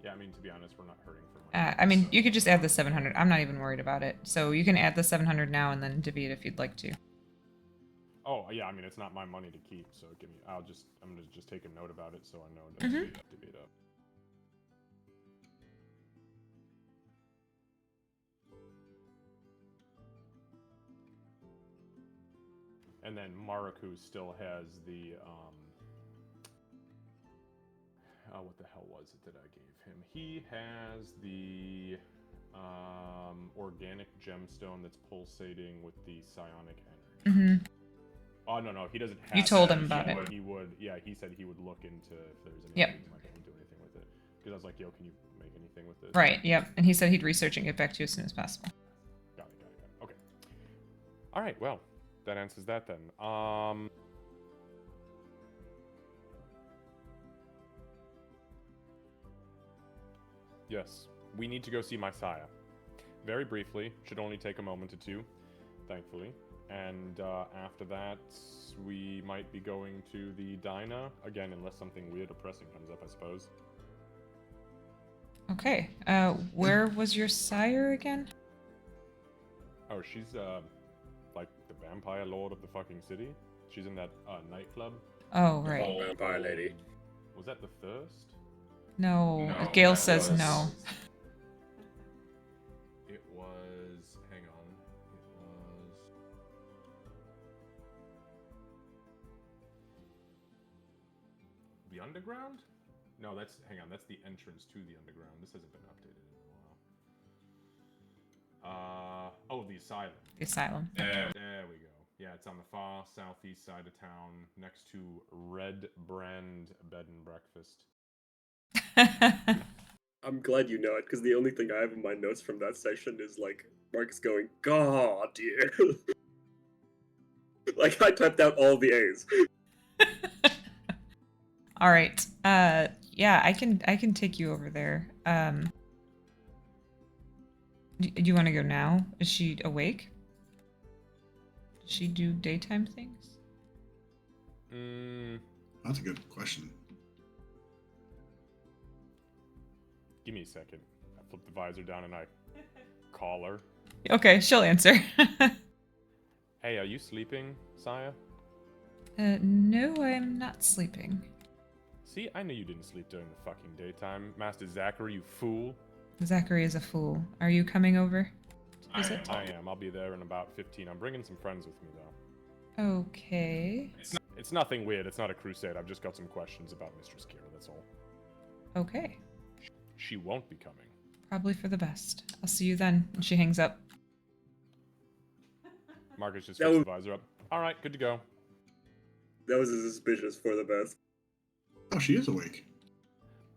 Yeah, I mean, to be honest, we're not hurting for money. I mean, you could just add the 700. I'm not even worried about it. So you can add the 700 now and then divvy it if you'd like to. Oh, yeah, I mean, it's not my money to keep, so give me. I'm gonna just take a note about it so I know to divvy it up. And then Mariku still has the what the hell was it that I gave him? He has the organic gemstone that's pulsating with the psionic energy. Oh no, he doesn't have. You told that. him about it. He would. Yeah, he said he would look into if there's anything. Yep. He might be able to do anything with it. Because I was like, yo, can you make anything with this? Right, yep. And he said he'd research and get back to you as soon as possible. Got it. Okay. All right. Well, that answers that then. Yes, we need to go see Messiah. Very briefly, should only take a moment or two, thankfully. And after that, we might be going to the diner again, unless something weird or pressing comes up, I suppose. Okay. Where was your sire again? Oh, she's like the vampire lord of the fucking city. She's in that nightclub. Oh, right. Oh, vampire lady. Was that the Thirst? No. No, Gale that says was- no. It was. Hang on. It was. The Underground? No, that's. Hang on. That's the entrance to the Underground. This hasn't been updated in a while. Oh, the Asylum. The asylum. There we go. Yeah, it's on the far southeast side of town, next to Red Brand Bed and Breakfast. I'm glad you know it, because the only thing I have in my notes from that session is like Marcus going, "God, dear." Like I typed out all the A's. All right. Yeah, I can take you over there. Do you want to go now? Is she awake? Does she do daytime things? That's a good question. Give me a second. I flip the visor down and I call her. Okay, she'll answer. Hey, are you sleeping, Saya? No, I'm not sleeping. See, I knew you didn't sleep during the fucking daytime. Master Zachary, you fool. Zachary is a fool. Are you coming over to visit? I am. I'll be there in about 15. I'm bringing some friends with me, though. Okay. It's nothing weird. It's not a crusade. I've just got some questions about Mistress Kira, that's all. Okay. She won't be coming. Probably for the best. I'll see you then. And she hangs up. Marcus just That flips was- the visor up. All right, good to go. That was a suspicious for the best. Oh, she is awake.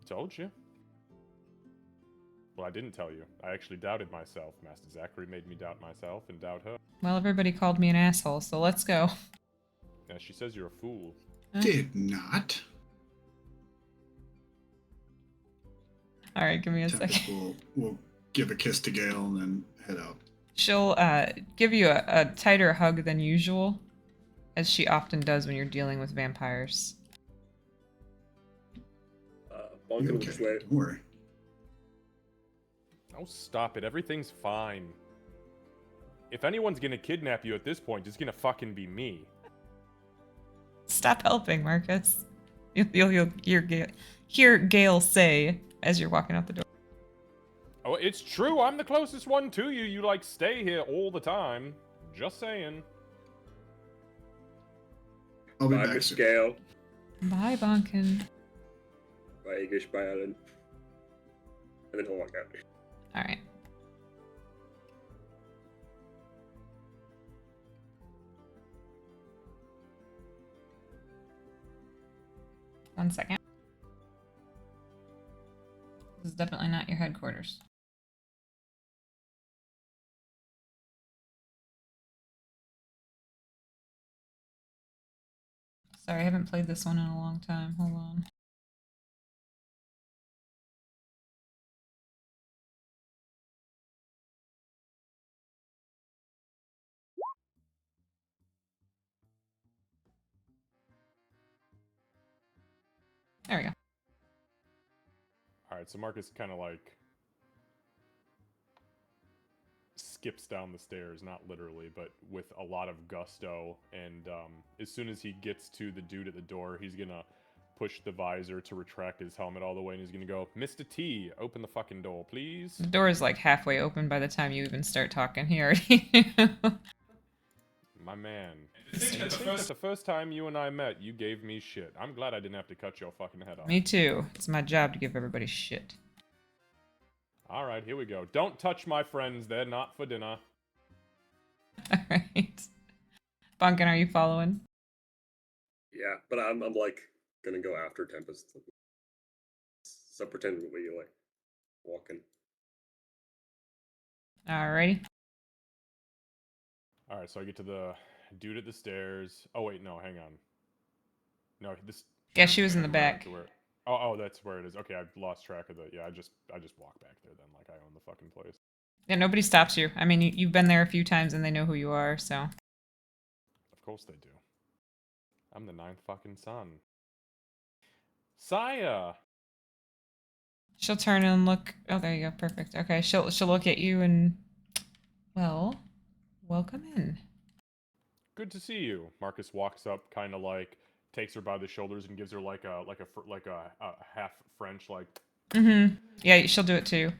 Told you. Well, I didn't tell you. I actually doubted myself. Master Zachary made me doubt myself and doubt her. Well, everybody called me an asshole, so let's go. Yeah, she says you're a fool. Did not. All right, give me a Tempest second. will give a kiss to Gale and then head out. She'll give you a tighter hug than usual, as she often does when you're dealing with vampires. You're Bonkin okay. looks late. Don't worry. Oh, stop it. Everything's fine. If anyone's gonna kidnap you at this point, it's gonna fucking be me. Stop helping, Marcus. You'll hear Gale say as you're walking out the door. Oh, it's true. I'm the closest one to you. You, like, stay here all the time. Just saying. I'll be Bye, back Miss soon. Gale. Bye, Bonkin. Bye, English. Bye, Alan. And then he'll walk out. All right. One second. This is definitely not your headquarters. Sorry, I haven't played this one in a long time. Hold on. There we go. Alright, so Marcus kind of like skips down the stairs, not literally, but with a lot of gusto. And as soon as he gets to the dude at the door, he's gonna push the visor to retract his helmet all the way, and he's gonna go, Mr. T, open the fucking door, please. The door is like halfway open by the time you even start talking. He already My man. I think that the first time you and I met, you gave me shit. I'm glad I didn't have to cut your fucking head off. Me too. It's my job to give everybody shit. Alright, here we go. Don't touch my friends, they're not for dinner. Alright. Bunkin, are you following? Yeah, but I'm like gonna go after Tempest. So pretend we like walking. Alrighty. Alright, so I get to the dude at the stairs. Oh wait, no, hang on. No, this. Yeah, she was in the back. Oh, that's where it is. Okay, I've lost track of the. Yeah, I just walk back there then, like I own the fucking place. Yeah, nobody stops you. I mean, you've been there a few times and they know who you are, so. Of course they do. I'm the 9th fucking son. Saya! She'll turn and look. Oh, there you go. Perfect. Okay, she'll look at you and, well, welcome in. Good to see you. Marcus walks up, kind of like takes her by the shoulders and gives her like a half French like. Mm-hmm. Yeah, she'll do it too.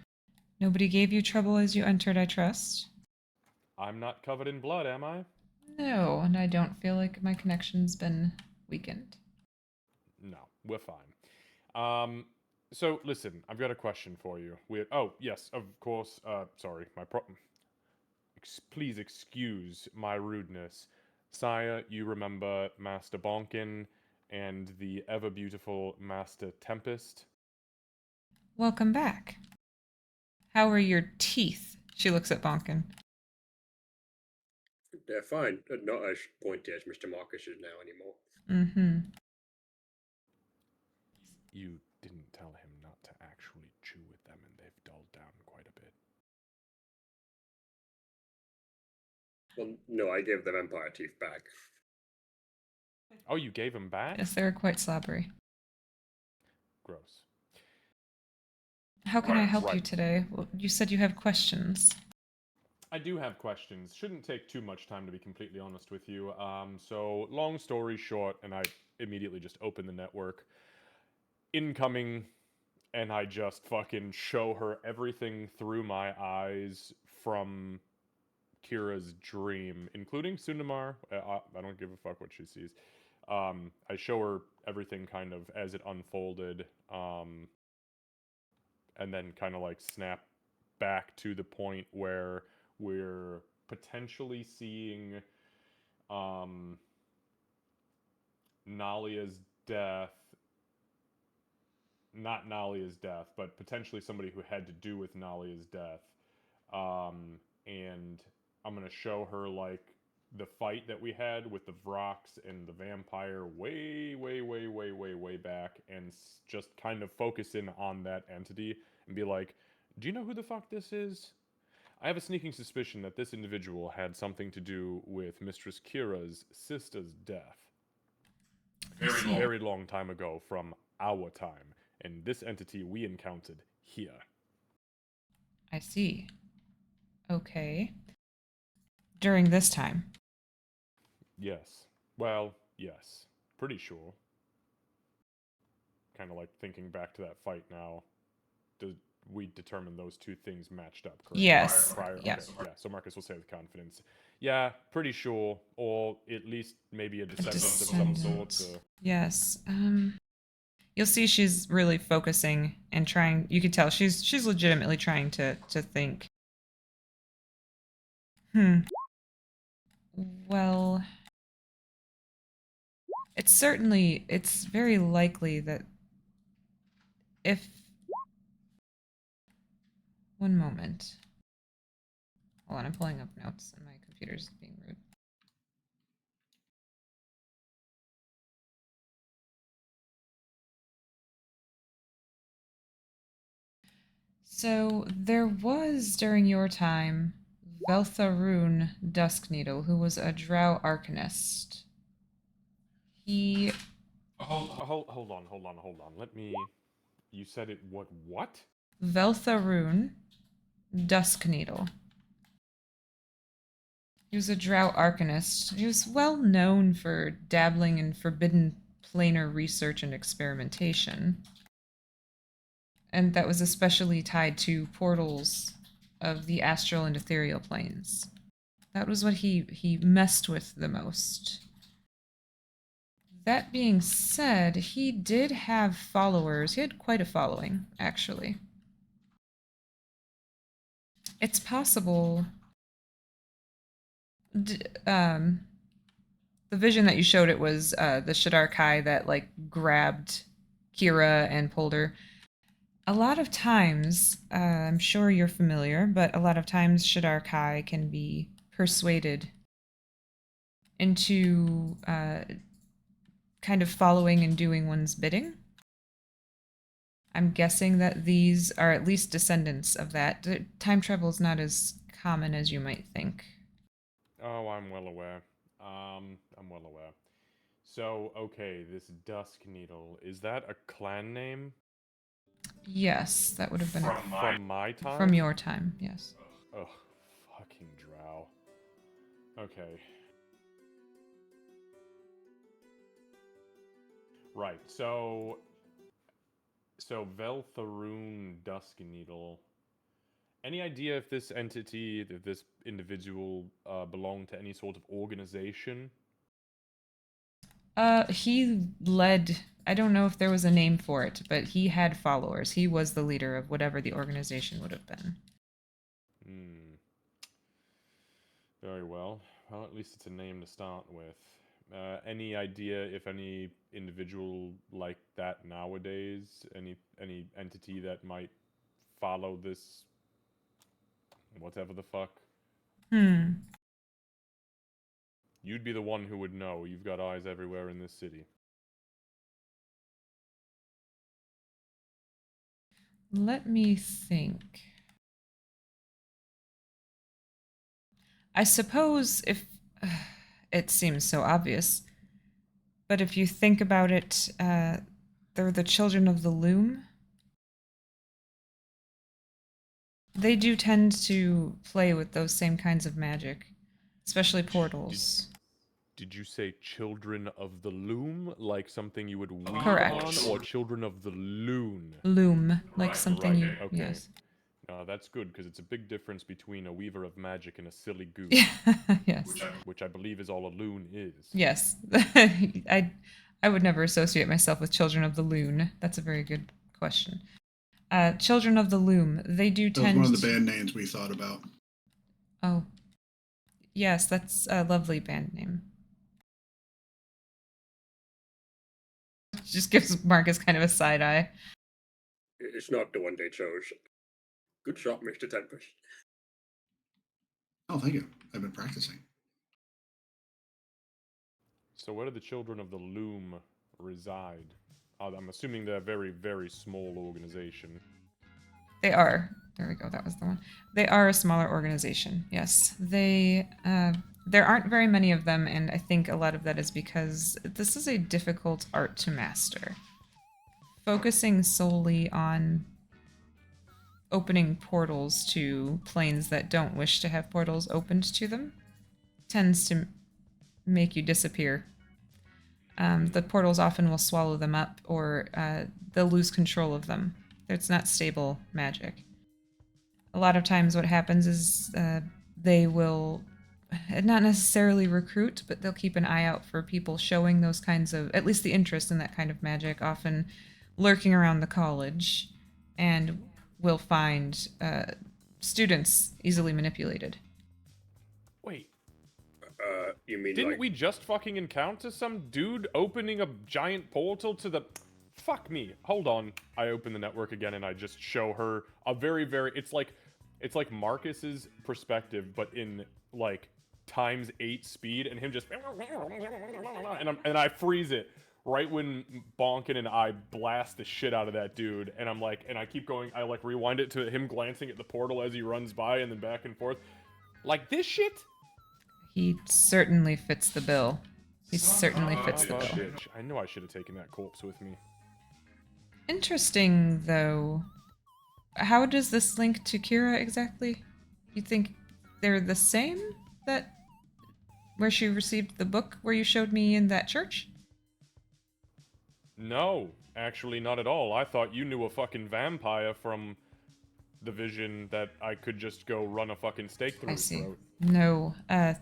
Nobody gave you trouble as you entered, I trust. I'm not covered in blood, am I? No, and I don't feel like my connection's been weakened. No, we're fine. So listen, I've got a question for you. Oh yes, of course. Sorry, please excuse my rudeness. Saya, you remember Master Bonkin and the ever beautiful Master Tempest? Welcome back. How are your teeth? She looks at Bonkin. They're fine. Not as pointy as Mr. Marcus is now anymore. Mm-hmm. You didn't tell him not to actually chew with them, and they've dulled down quite a bit. Well, no, I gave the vampire teeth back. Oh, you gave him back? Yes, they're quite slobbery. Gross. How can I help you Right. today? Well, you said you have questions. I do have questions. Shouldn't take too much time, to be completely honest with you. So long story short, and I immediately just open the network. Incoming, and I just fucking show her everything through my eyes from Kira's dream, including Sundamar. I don't give a fuck what she sees. I show her everything kind of as it unfolded, and then kind of like snap back to the point where we're potentially seeing Nalia's death. Not Nalia's death, but potentially somebody who had to do with Nalia's death. And I'm going to show her like the fight that we had with the Vrox and the vampire way back, and just kind of focus in on that entity and be like, do you know who the fuck this is? I have a sneaking suspicion that this individual had something to do with Mistress Kira's sister's death. Very long time ago from our time, and this entity we encountered here. I see. Okay. During this time. Yes. Well, yes. Pretty sure. Kind of like thinking back to that fight now. We determined those two things matched up, correct? Yes. Prior? Yeah. Okay. Yeah, so Marcus will say with confidence. Yeah, pretty sure. Or at least maybe a descendant of some sort. Yes. You'll see she's really focusing and trying. You can tell she's legitimately trying to think. Well, it's very likely that if... One moment. Hold on, I'm pulling up notes and my computer's being rude. So there was, during your time, Veltharun Duskneedle, who was a drow arcanist. He... Hold on. Let me You said it. What? Veltharoon Dusk Needle. He was a Drow Arcanist. He was well known for dabbling in forbidden planar research and experimentation. And that was especially tied to portals of the astral and ethereal planes. That was what he messed with the most. That being said, he did have followers. He had quite a following, actually. It's possible. The vision that you showed, it was the Shadar Kai that like grabbed Kira and pulled her. A lot of times, I'm sure you're familiar, but a lot of times Shadar Kai can be persuaded into kind of following and doing one's bidding. I'm guessing that these are at least descendants of that. Time travel is not as common as you might think. Oh, I'm well aware. I'm well aware. So, okay, this Dusk Needle, is that a clan name? Yes, that would have been From my time? from your time, yes. Ugh, fucking drow. Okay. Right, so Veltharoon Dusk Needle. Any idea if this entity, if this individual, belonged to any sort of organization? He led, I don't know if there was a name for it, but he had followers. He was the leader of whatever the organization would have been. Very well. Well, at least it's a name to start with. Any idea if any individual like that nowadays, any entity that might follow this, whatever the fuck? You'd be the one who would know. You've got eyes everywhere in this city. Let me think. I suppose if it seems so obvious, but if you think about it, they're the children of the loom. They do tend to play with those same kinds of magic, especially portals. Did you say children of the loom, like something you would weave Correct. on, or children of the loon? Loom, like something Right, you... okay. Yes. That's good, because it's a big difference between a weaver of magic and a silly goose. Yes. Which I believe is all a loon is. Yes. I would never associate myself with children of the loon. That's a very good question. Children of the loom, they do That was tend one of the band names we thought about. Oh. Yes, that's a lovely band name. Just gives Marcus kind of a side eye. It's not the one they chose. Good shot, Mr. Tempest. Oh, thank you. I've been practicing. So where do the children of the loom reside? I'm assuming they're a very, very small organization. They are. There we go. That was the one. They are a smaller organization. Yes. They there aren't very many of them, and I think a lot of that is because this is a difficult art to master. Focusing solely on opening portals to planes that don't wish to have portals opened to them tends to make you disappear. The portals often will swallow them up, or they'll lose control of them. It's not stable magic. A lot of times what happens is they will not necessarily recruit, but they'll keep an eye out for people showing those kinds of, at least the interest in that kind of magic, often lurking around the college, and will find students easily manipulated. Wait, You mean didn't like... we just fucking encounter some dude opening a giant portal to the... Fuck me. Hold on. I open the network again and I just show her a very, very... It's like Marcus's perspective, but in, like, times 8 speed, and him just... And I freeze it right when Bonkin and I blast the shit out of that dude, and I'm like... And I keep going... I, like, rewind it to him glancing at the portal as he runs by, and then back and forth. Like, this shit? He certainly fits the bill. He certainly fits the bill. Bitch. I knew I should have taken that corpse with me. Interesting, though. How does this link to Kira exactly? You think they're the same? That where she received the book where you showed me in that church? No, actually not at all. I thought you knew a fucking vampire from the vision that I could just go run a fucking stake through I his see. throat. No.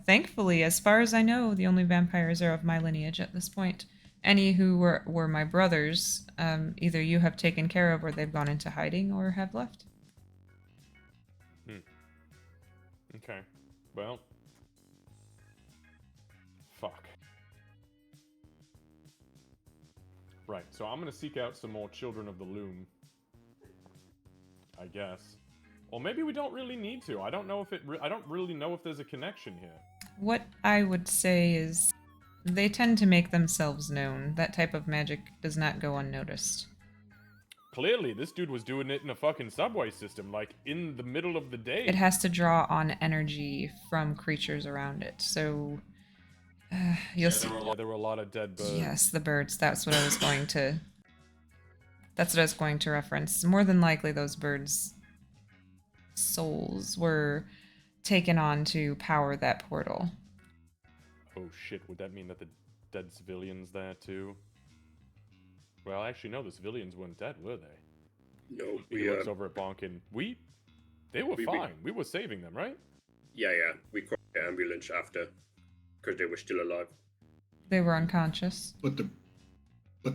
Thankfully, as far as I know, the only vampires are of my lineage at this point. Any who were my brothers, either you have taken care of or they've gone into hiding or have left. Okay. Well. Fuck. Right, so I'm gonna seek out some more Children of the Loom. I guess. Or maybe we don't really need to. I don't know if I don't really know if there's a connection here. What I would say is they tend to make themselves known. That type of magic does not go unnoticed. Clearly, this dude was doing it in a fucking subway system, like in the middle of the day. It has to draw on energy from creatures around it. So you'll see. Yeah, there were a lot of dead birds. Yes, the birds. That's what I was going to. That's what I was going to reference. More than likely, those birds' souls were taken on to power that portal. Oh shit, would that mean that the dead civilians there too? Well, actually, no, the civilians weren't dead, were they? No, He looks over at Bonkin. They were fine. We were saving them, right? Yeah, we called the ambulance after, because they were still alive. They were unconscious. But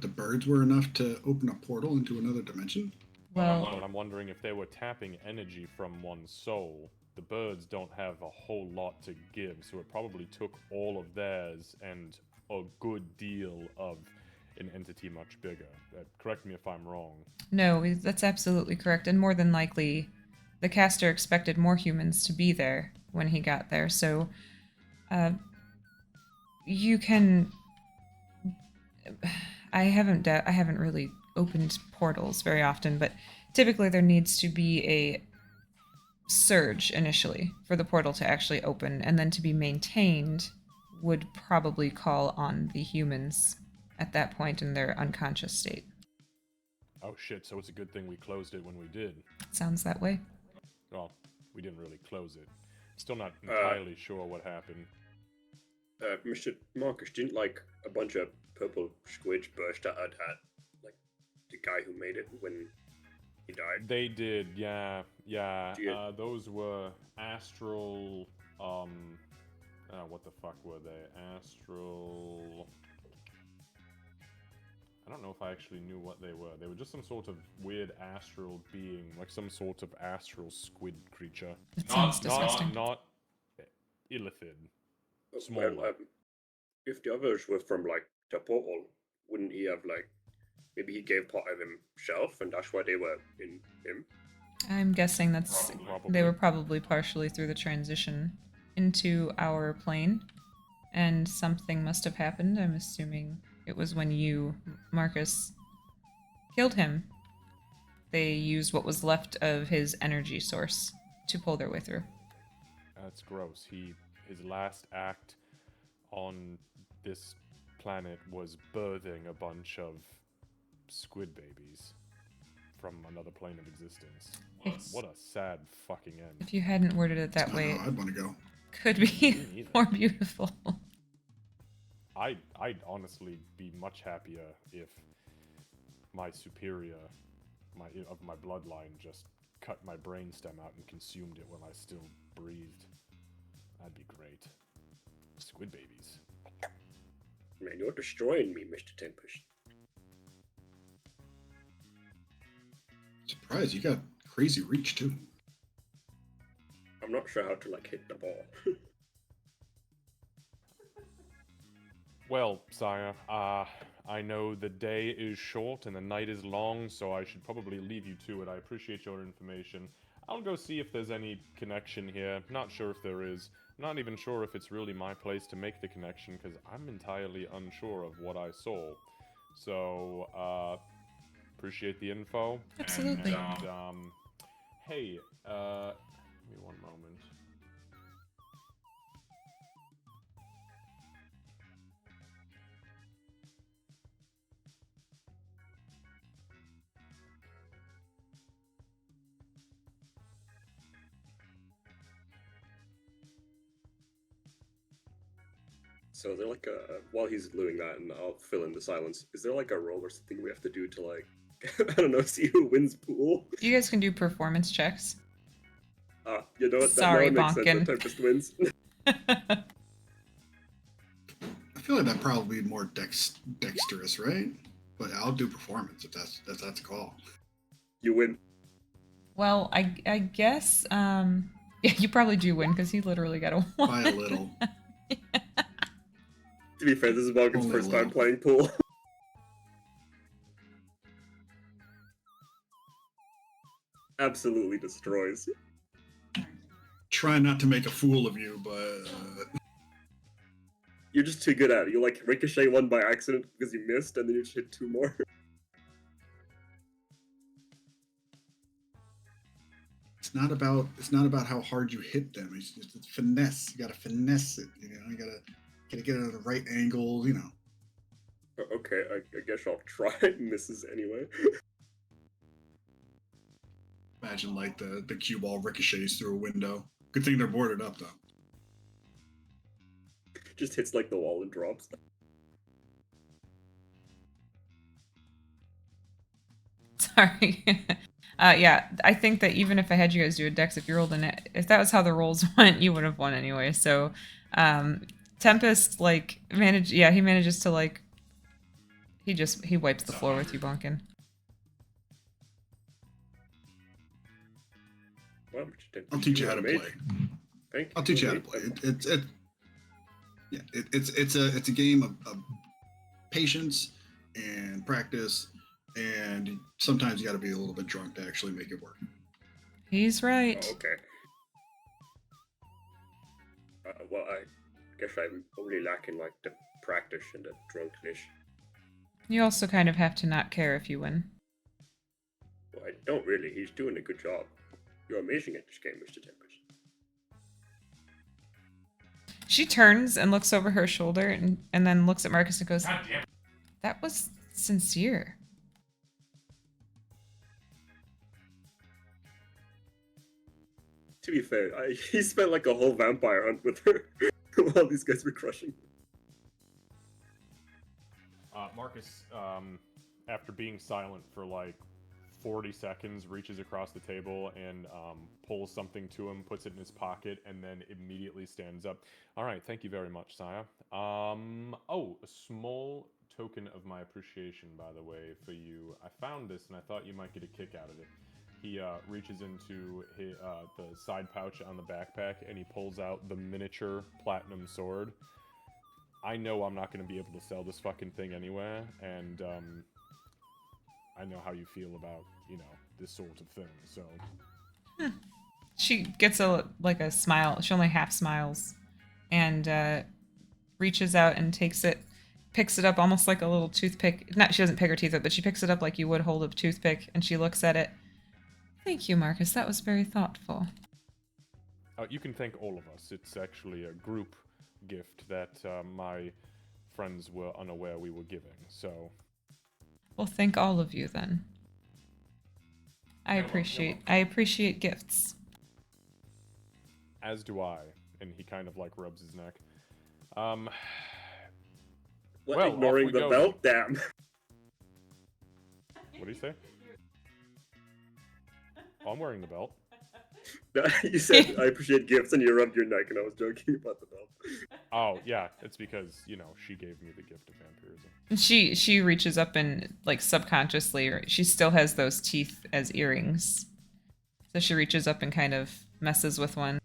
the birds were enough to open a portal into another dimension? Well, I'm wondering if they were tapping energy from one's soul. The birds don't have a whole lot to give, so it probably took all of theirs and a good deal of an entity much bigger. Correct me if I'm wrong. no, that's absolutely correct. And more than likely, the caster expected more humans to be there when he got there. So, you can. I haven't really opened portals very often, but typically there needs to be a surge initially for the portal to actually open, and then to be maintained would probably call on the humans at that point in their unconscious state. Oh shit, so it's a good thing we closed it when we did. Sounds that way. Well, we didn't really close it. Still not entirely sure what happened. Mr. Marcus, didn't like a bunch of purple squids burst out at like the guy who made it when he died? They did, yeah. Yeah. Those were astral, what the fuck were they? Astral... I don't know if I actually knew what they were. They were just some sort of weird astral being, like some sort of astral squid creature. It sounds disgusting. Not illithid. Small. Well, if the others were from like the portal, wouldn't he have like maybe he gave part of himself and that's why they were in him? I'm guessing that's Probably. they were probably partially through the transition into our plane, and something must have happened. I'm assuming it was when you, Marcus, killed him. They used what was left of his energy source to pull their way through. That's gross. His last act on this planet was birthing a bunch of squid babies from another plane of existence. What a sad fucking end. If you hadn't worded it that way, I'd want to go. could be more beautiful. I'd honestly be much happier if my superior of my bloodline just cut my brainstem out and consumed it while I still breathed. That'd be great. Squid babies. Man, you're destroying me, Mr. Tempest. Surprise, you got crazy reach too. I'm not sure how to like hit the ball. Well, sire, I know the day is short and the night is long, so I should probably leave you to it. I appreciate your information. I'll go see if there's any connection here. Not sure if there is. Not even sure if it's really my place to make the connection, because I'm entirely unsure of what I saw. So, appreciate the info. Absolutely. And, hey, give me one moment. So is there like a while he's doing that, and I'll fill in the silence. Is there like a roll or something we have to do to like I don't know, see who wins pool? You guys can do performance checks. You know what? That now Sorry, it makes sense. Bonkin. That Tempest wins. I feel like that'd probably be more dexterous, right? But I'll do performance if that's a call. You win. Well, I guess yeah, you probably do win because he literally got a 1. By a little. To be fair, this is Bonkin's Only a first time little. playing pool. Absolutely destroys. Try not to make a fool of you, but You're just too good at it. You like ricochet one by accident because you missed, and then you just hit 2 more. it's not about how hard you hit them. It's finesse. You gotta finesse it. You know, you gotta get it at the right angle. You know. Okay, I guess I'll try. Misses anyway. Imagine like the cue ball ricochets through a window. Good thing they're boarded up though. Just hits like the wall and drops. Sorry. Yeah, I think that even if I had you guys do a dex, if you rolled if that was how the rolls went, you would have won anyway. So, Tempest like he manages to like he wipes the floor with you, Bonkin. Well, I'll teach you how to play. Thank I'll teach you how to play. It's a game of patience and practice, and sometimes you got to be a little bit drunk to actually make it work. He's right. Oh, okay. Well, I guess I'm only lacking like the practice and the drunkenness. You also kind of have to not care if you win. Well, I don't really. He's doing a good job. You're amazing at this game, Mr. Tempest. She turns and looks over her shoulder and then looks at Marcus and goes, God damn. "That was sincere." To be fair, he spent like a whole vampire hunt with her while these guys were crushing. Marcus, after being silent for like 40 seconds, reaches across the table and pulls something to him, puts it in his pocket, and then immediately stands up. All right, thank you very much, Sire. Oh, a small token of my appreciation, by the way, for you. I found this and I thought you might get a kick out of it. He reaches into the side pouch on the backpack and he pulls out the miniature platinum sword. I know I'm not going to be able to sell this fucking thing anywhere, and I know how you feel about, this sort of thing, so... She gets a smile. She only half smiles and reaches out and picks it up almost like a little toothpick. She doesn't pick her teeth up, but she picks it up like you would hold a toothpick, and she looks at it. Thank you, Marcus. That was very thoughtful. You can thank all of us. It's actually a group gift that my friends were unaware we were giving, so... Well, thank all of you, then. I appreciate gifts. As do I. And he kind of, rubs his neck. Well, ignoring the belt? Damn. What do you say? Oh, I'm wearing the belt. No, you said, I appreciate gifts, and you rubbed your neck, and I was joking about the belt. Oh, yeah. It's because, she gave me the gift of vampirism. She reaches up and, subconsciously, she still has those teeth as earrings. So she reaches up and kind of messes with one.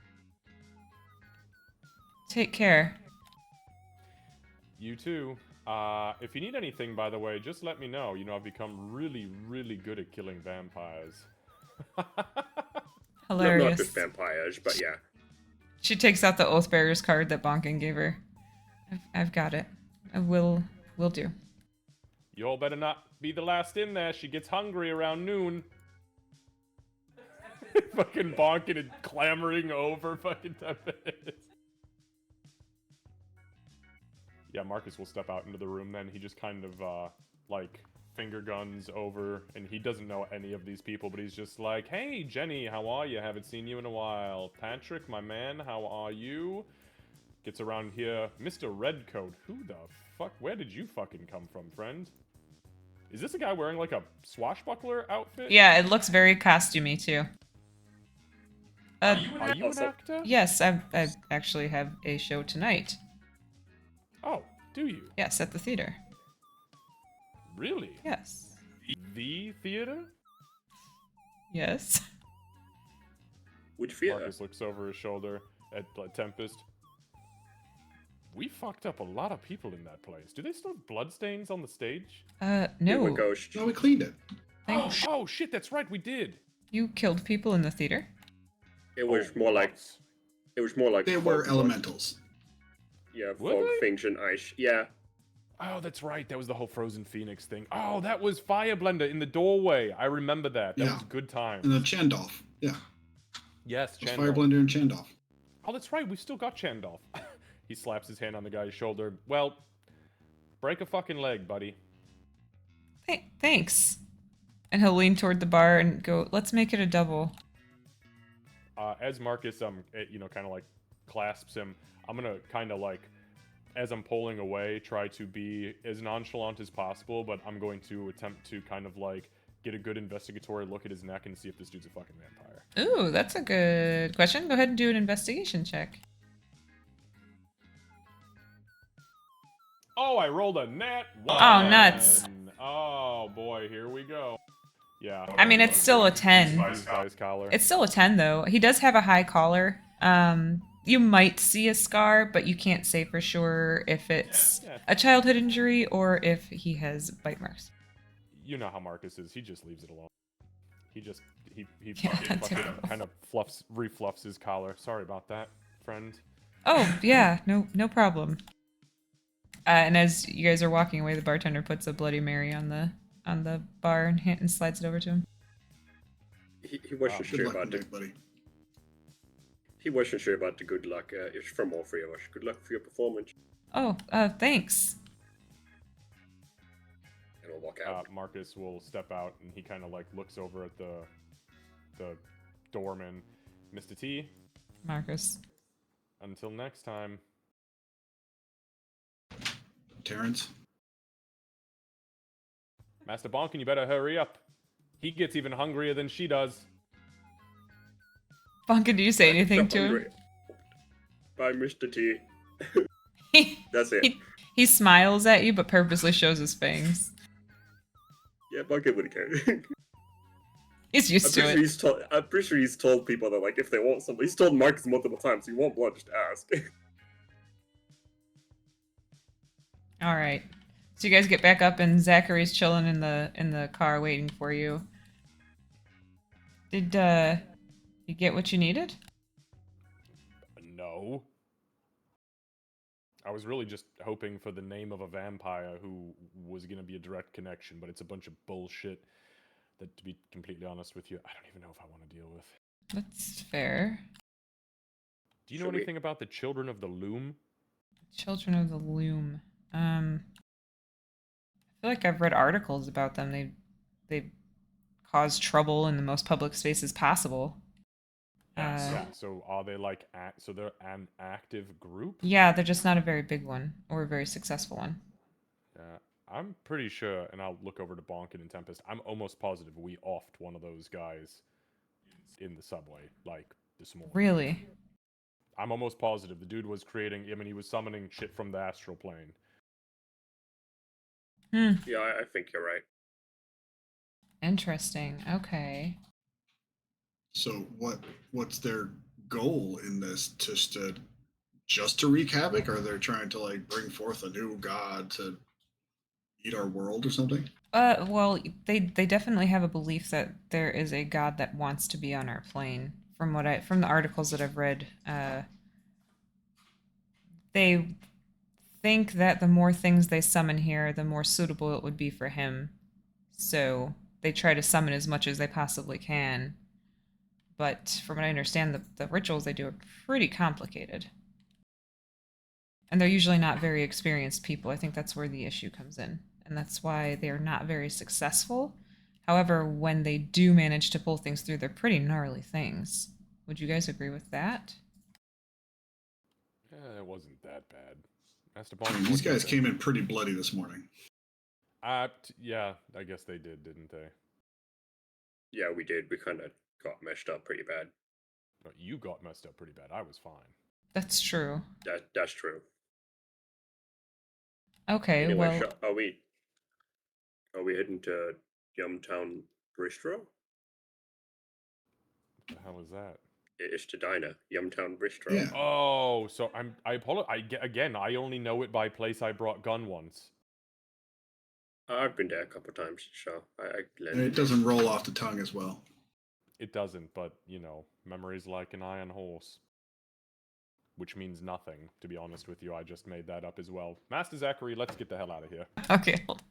Take care. You too. If you need anything, by the way, just let me know. I've become really, really good at killing vampires. Hilarious. No, not just vampires, but yeah. She takes out the Oathbearer's card that Bonkin gave her. I've got it. I will do. You all better not be the last in there. She gets hungry around noon. Fucking Bonkin and clamoring over fucking 10 minutes. Yeah, Marcus will step out into the room then. He just kind of, finger guns over, and he doesn't know any of these people, but he's just like, hey, Jenny, how are you? Haven't seen you in a while. Patrick, my man, how are you? gets around here. Mr. Redcoat, who the fuck? Where did you fucking come from, friend? Is this a guy wearing like a swashbuckler outfit? Yeah, it looks very costumey too. Are you an Also- actor? Yes, I actually have a show tonight. Oh, do you? Yes, at the theater. Really? Yes. The theater? Yes. Which theater? Marcus looks over his shoulder at Tempest. We fucked up a lot of people in that place. Do they still have bloodstains on the stage? Yeah, No. we're ghost. No, we cleaned it. Oh shit, that's right, we did. You killed people in the theater? It was Oh, more like once. it was more like They were fog- elementals. Yeah, Were fog they? things and ice. Yeah. Oh, that's right. That was the whole Frozen Phoenix thing. Oh, that was Fireblender in the doorway. I remember that. That Yeah. was good time. And the Chandolph. Yeah. Yes, It was Chandler. Fireblender and Chandolph. Oh, that's right. We've still got Chandolph. He slaps his hand on the guy's shoulder. Well, break a fucking leg, buddy. Thanks. And he'll lean toward the bar and go, let's make it a double. As Marcus, kind of like clasps him, I'm gonna kind of like, as I'm pulling away, try to be as nonchalant as possible, but I'm going to attempt to kind of like get a good investigatory look at his neck and see if this dude's a fucking vampire. Ooh, that's a good question. Go ahead and do an investigation check. Oh, I rolled a nat one. Oh, nuts. Oh boy, here we go. Yeah. I mean, it's still a 10. Spice collar. It's still a 10, though. He does have a high collar. You might see a scar, but you can't say for sure if it's Yeah. a childhood injury or if he has bite marks. You know how Marcus is. He just leaves it alone. He Yeah, that's fucking right. kind of refluffs his collar. Sorry about that, friend. Oh, yeah, no problem. And as you guys are walking away, the bartender puts a Bloody Mary on the bar and slides it over to him. He wasn't Good sure luck about with the it, buddy. he wasn't sure about the good luck. It's from all three of us. Good luck for your performance. Oh, thanks. And we'll walk out. Marcus will step out and he kind of like looks over at the doorman. Mr. T, Marcus. until next time. Terrence. Master Bonkin, you better hurry up. He gets even hungrier than she does. Funkin, do you say anything Not to him? hungry. Bye, Mr. T. He, That's it. he smiles at you, but purposely shows his fangs. Yeah, Bucket would care. He's used to it. I'm pretty sure he's told people that like if they want something, he's told Marcus multiple times. You want blood, just ask. All right. So you guys get back up, and Zachary's chilling in the car waiting for you. Did you get what you needed? No. I was really just hoping for the name of a vampire who was going to be a direct connection, but it's a bunch of bullshit that, to be completely honest with you, I don't even know if I want to deal with. That's fair. Do you know Should we- anything about the Children of the Loom? Children of the Loom. I feel like I've read articles about them. They cause trouble in the most public spaces possible. Yeah, so are they like, so they're an active group? Yeah, they're just not a very big one or a very successful one. I'm pretty sure, and I'll look over to Bonkin and Tempest, I'm almost positive we offed one of those guys in the subway, like, this morning. Really? I'm almost positive the dude was creating, he was summoning shit from the astral plane. Yeah, I think you're right. Interesting. Okay. So what's their goal in this? Just to wreak havoc, or they're trying to like bring forth a new god to eat our world or something? Well, they definitely have a belief that there is a god that wants to be on our plane. From the articles that I've read, they think that the more things they summon here, the more suitable it would be for him. So they try to summon as much as they possibly can. But from what I understand, the rituals they do are pretty complicated. And they're usually not very experienced people. I think that's where the issue comes in. And that's why they're not very successful. However, when they do manage to pull things through, they're pretty gnarly things. Would you guys agree with that? It wasn't that bad. Master I Bond. mean, these guys came in pretty bloody this morning. Yeah, I guess they didn't they? Yeah, we did. We kind of got meshed up pretty bad. No, you got messed up pretty bad. I was fine. That's true. That's true. Okay, Anyway, well, are we heading to Yumtown Bistro? What the hell is that? It's to Dinah, Yumtown Bistro. Yeah. Oh, so I apologize. Again, I only know it by place I brought gun once. I've been there a couple times, so I And blend it in. doesn't roll off the tongue as well. It doesn't, but you know, memory's like an iron horse. Which means nothing, to be honest with you. I just made that up as well. Master Zachary, let's get the hell out of here. okay, hold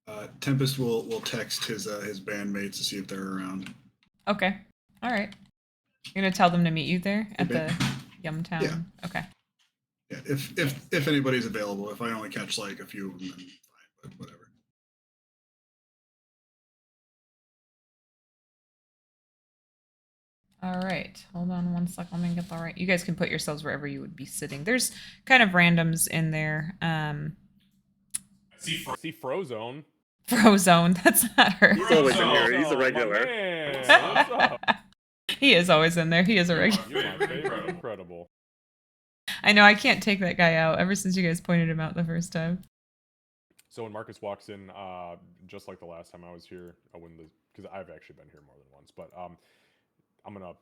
on. Tempest will text his bandmates to see if they're around. Okay, all right. You're gonna tell them to meet you there at Okay. the Yumtown. Yeah. Okay. Yeah, if anybody's available. If I only catch like a few of them, then fine. But whatever. All right, hold on one sec. Let me get the right. You guys can put yourselves wherever you would be sitting. There's kind of randoms in there. I see Frozone. Frozone. That's not her. He's always in here. He's a Frozone, my regular. man, what's up? He is always in there. He is a regular. You're my favorite. Incredible. I know. I can't take that guy out. Ever since you guys pointed him out the first time. So when Marcus walks in, just like the last time I was here, because I've actually been here more than once, but I'm gonna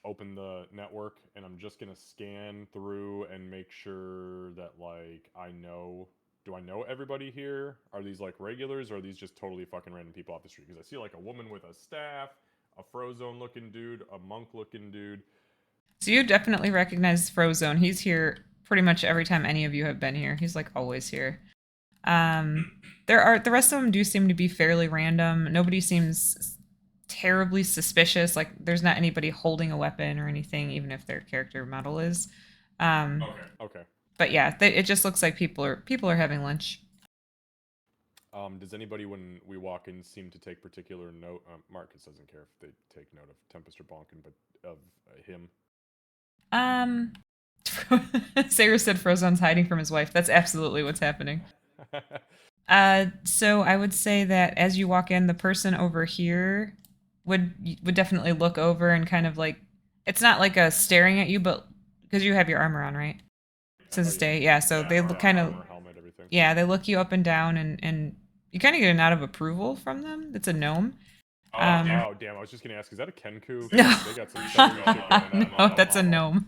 open the network and I'm just gonna scan through and make sure that like do I know everybody here? Are these like regulars or are these just totally fucking random people off the street? Because I see like a woman with a staff, a Frozone looking dude, a monk looking dude. So you definitely recognize Frozone. He's here pretty much every time any of you have been here. He's like always here. The rest of them do seem to be fairly random. Nobody seems terribly suspicious. Like there's not anybody holding a weapon or anything, even if their character model is. Okay. But yeah, it just looks like people are having lunch. Does anybody, when we walk in, seem to take particular note? Marcus doesn't care if they take note of Tempest or Bonkin, but of him. Sarah said Frozone's hiding from his wife. That's absolutely what's happening. So I would say that as you walk in, the person over here would definitely look over and kind of like, it's not like a staring at you, but because you have your armor on, right? Says stay. Yeah, so they look kind of, Armor, helmet, everything. yeah, they look you up and down and you kind of get a nod of approval from them. It's a gnome. Oh, damn. I was just going to ask, is that a Kenku? No. They got some shit going on. No, that's a gnome.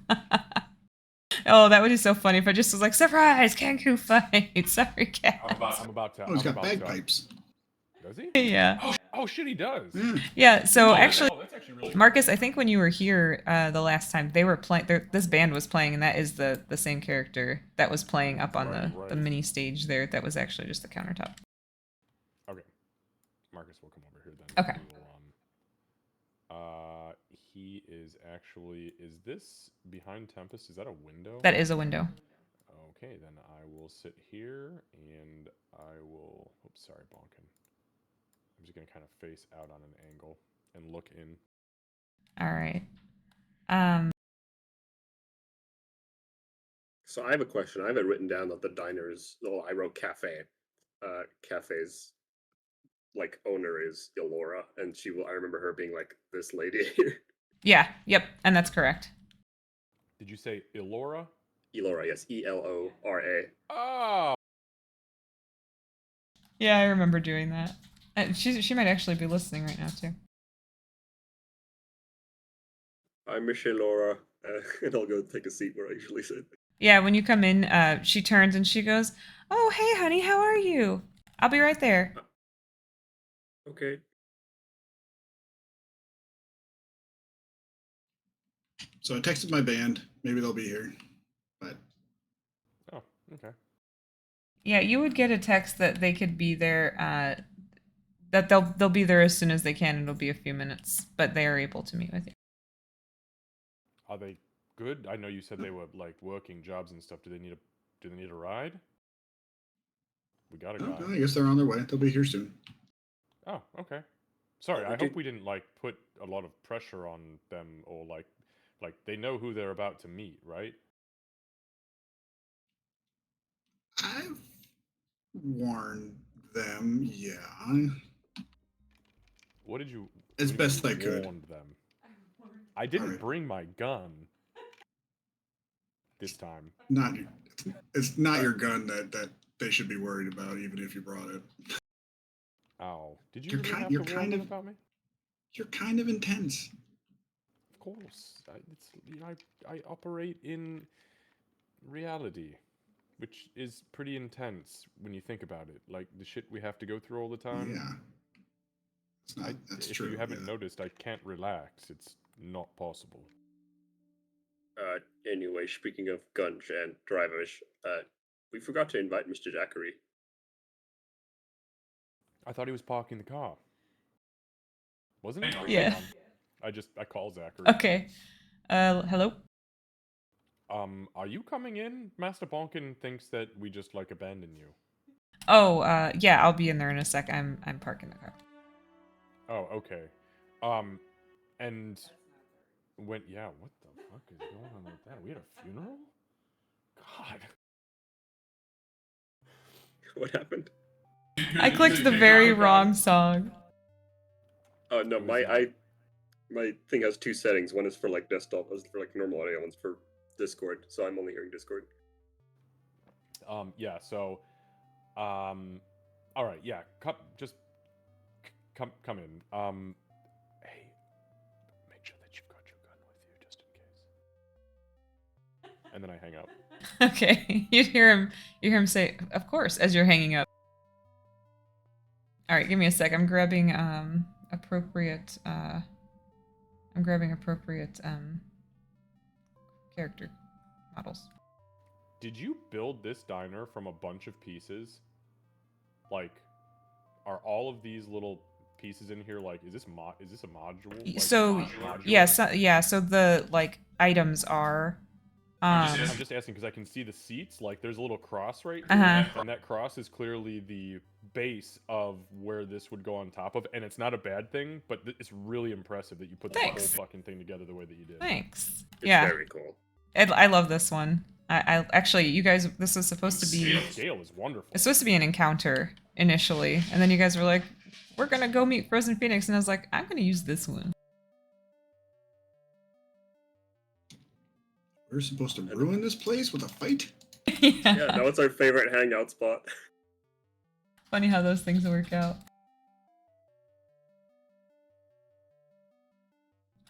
Oh, that would be so funny if I just was like, surprise, Kenku fight. Sorry, cat. I'm about to. Oh, he's I'm got about to- bagpipes. Does he? Yeah. Oh, shit, he does. Yeah. Yeah, so actually, that's actually really Marcus, I think when you were here the last time, they were playing. This band was playing, and that is the same character that was playing up on the Right. mini stage there. That was actually just the countertop. Okay. Marcus will come over here then. Okay. We will, he is actually. Is this behind Tempest? Is that a window? That is a window. Okay, then I will sit here and I will. Oops, sorry, Bonkin. I'm just gonna kind of face out on an angle and look in. All right. So I have a question. I have it written down that the diner's. Well, I wrote cafe. Cafe's like owner is Elora, and I remember her being like this lady here. Yeah. Yep. And that's correct. Did you say Elora? Elora, yes, Elora. Oh. Yeah, I remember doing that. She might actually be listening right now too. I miss Elora, and I'll go take a seat where I usually sit. Yeah, when you come in, she turns and she goes, "Oh, hey, honey, how are you? I'll be right there." Okay. So I texted my band. Maybe they'll be here. But Oh, okay. Yeah, you would get a text that they could be there. That they'll be there as soon as they can. It'll be a few minutes, but they are able to meet with you. Are they good? I know you said they were like working jobs and stuff. Do they need a ride? We got a guy. I guess they're on their way. They'll be here soon. Oh, okay. Sorry, we I did- hope we didn't like put a lot of pressure on them or like they know who they're about to meet, right? I've warned them, yeah. What did you? As what do you best mean I could. Warned them. I didn't Alright. bring my gun this time. Not it's not your gun that they should be worried about, even if you brought it. Oh, did you You're really kind- have you're to warn kind them of- about me? You're kind of intense. Of course, I operate in reality, which is pretty intense when you think about it. Like the shit we have to go through all the time. Yeah. It's not, that's if true. you haven't yeah. noticed, I can't relax. It's not possible. Anyway, speaking of guns and drivers, we forgot to invite Mr. Zachary. I thought he was parking the car. Wasn't he? Yeah. Hang on. I call Zachary. Okay. Hello? Are you coming in? Master Bonkin thinks that we just like abandoned you. Oh, yeah, I'll be in there in a sec. I'm parking the car. Oh, okay. And what the fuck is going on with that? We had a funeral? God. What happened? I clicked the very wrong song. Oh no, It was, my thing has two settings. One is for like desktop, one's for like normal audio, one's for Discord. So I'm only hearing Discord. Yeah, so all right, yeah, come in. Hey, make sure that you've got your gun with you just in case. And then I hang up. Okay. You hear him say, "Of course," as you're hanging up. All right, give me a sec. I'm grabbing appropriate character models. Did you build this diner from a bunch of pieces? Like, are all of these little pieces in here like is this a module? Like, So modular? yeah, so the like items are I'm just asking because I can see the seats. Like, there's a little cross right here, Uh-huh. and that cross is clearly the base of where this would go on top of. And it's not a bad thing, but it's really impressive that you put the whole Thanks. fucking thing together the way that you did. Thanks. It's Yeah. very cool. I love this one. I actually, you guys, this was supposed to be, The scale is wonderful. it's supposed to be an encounter initially, and then you guys were like, "We're gonna go meet Frozen Phoenix," and I was like, "I'm gonna use this one." We're supposed to ruin this place with a fight? Yeah, now it's our favorite hangout spot. Funny how those things work out.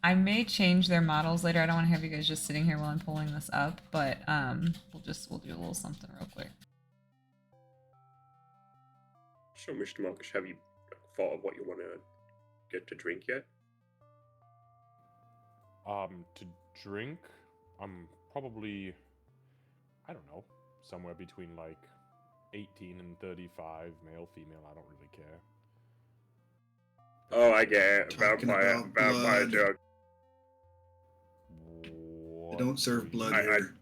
I may change their models later. I don't want to have you guys just sitting here while I'm pulling this up, but we'll do a little something real quick. So, Mr. Monkish, have you thought of what you want to get to drink yet? To drink, I'm probably, I don't know, somewhere between like 18 and 35, male, female. I don't really care. Oh, I get it. Talking Vampire about blood. joke. They don't serve blood I- here.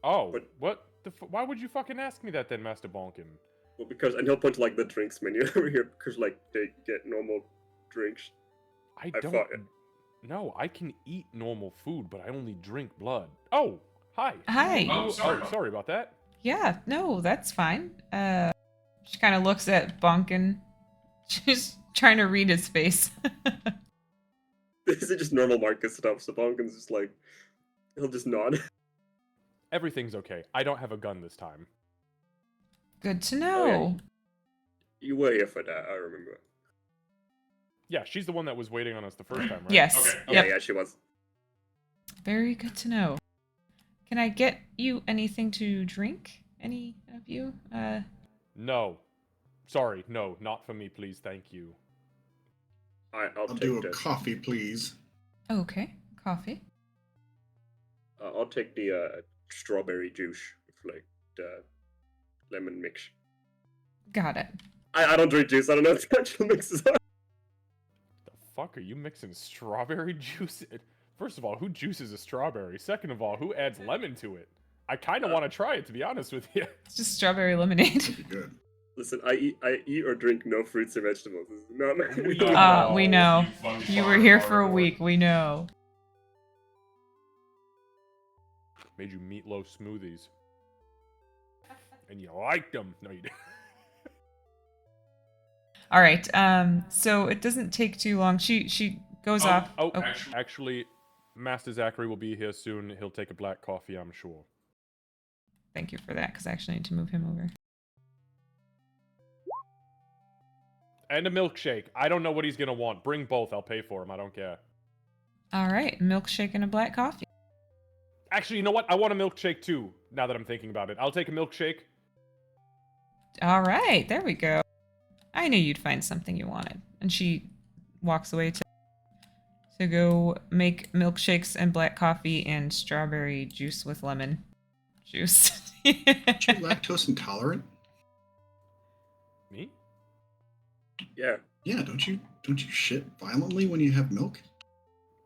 Oh, But- what the? Why would you fucking ask me that then, Master Bonkin? Well, because and he'll point to like the drinks menu over here because like they get normal drinks. I I don't. thought it. No, I can eat normal food, but I only drink blood. Oh, hi. Hi. Oh, sorry about that. Yeah, no, that's fine. She kind of looks at Bonkin. She's trying to read his face. This is just normal Marcus stuff. So Bonkin's just like he'll just nod. Everything's okay. I don't have a gun this time. Good to know. You were here for that, I remember. Yeah, she's the one that was waiting on us the first time, right? Yes. Yeah, Yep. yeah, she was. Very good to know. Can I get you anything to drink? Any of you? No. Sorry, no, not for me, please. Thank you. I'll I'll take do a this. coffee, please. Okay. Coffee. I'll take the strawberry juice with like the lemon mix. Got it. I don't drink juice. I don't know what the actual mixes are. The fuck are you mixing strawberry juice in? First of all, who juices a strawberry? Second of all, who adds lemon to it? I kind of want to try it, to be honest with you. It's just strawberry lemonade. That'd be good. Listen, I eat or drink no fruits or vegetables. This is not my We know. You were here for a week. We know. Made you meatloaf smoothies. and you liked them. No, you didn't. All right. So it doesn't take too long. She goes off. Oh, actually, Master Zachary will be here soon. He'll take a black coffee, I'm sure. Thank you for that, because I actually need to move him over. And a milkshake. I don't know what he's gonna want. Bring both. I'll pay for him. I don't care. All right, milkshake and a black coffee. Actually, you know what? I want a milkshake too. Now that I'm thinking about it, I'll take a milkshake. All right, there we go. I knew you'd find something you wanted. And she walks away to go make milkshakes and black coffee and strawberry juice with lemon juice. Aren't you lactose intolerant? Me? Yeah. Yeah, don't you shit violently when you have milk?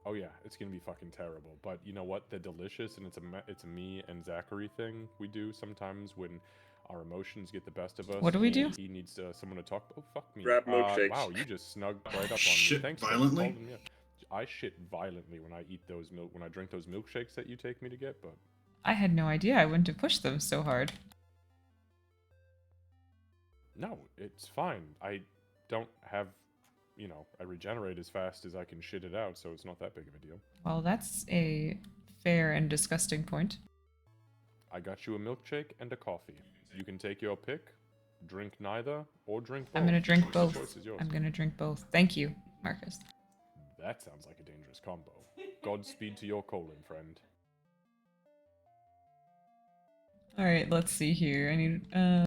Oh yeah, it's gonna be fucking terrible. But you know what? They're delicious, and it's a me and Zachary thing we do sometimes when our emotions get the best of us. What do we do? He needs someone to talk. Oh fuck me. Grab milkshakes. Wow, you just snugged right up on Shit me. Thanks. violently? For calling me up. I shit violently when I eat those when I drink those milkshakes that you take me to get. But I had no idea I wouldn't have pushed them so hard. no, it's fine. I don't have. I regenerate as fast as I can shit it out, so it's not that big of a deal. Well, that's a fair and disgusting point. I got you a milkshake and a coffee. You can take your pick, drink neither, or drink both. I'm gonna drink The both. choice is yours. I'm gonna drink both. Thank you, Marcus. That sounds like a dangerous combo. Godspeed to your colon, friend. All right, let's see here. I need.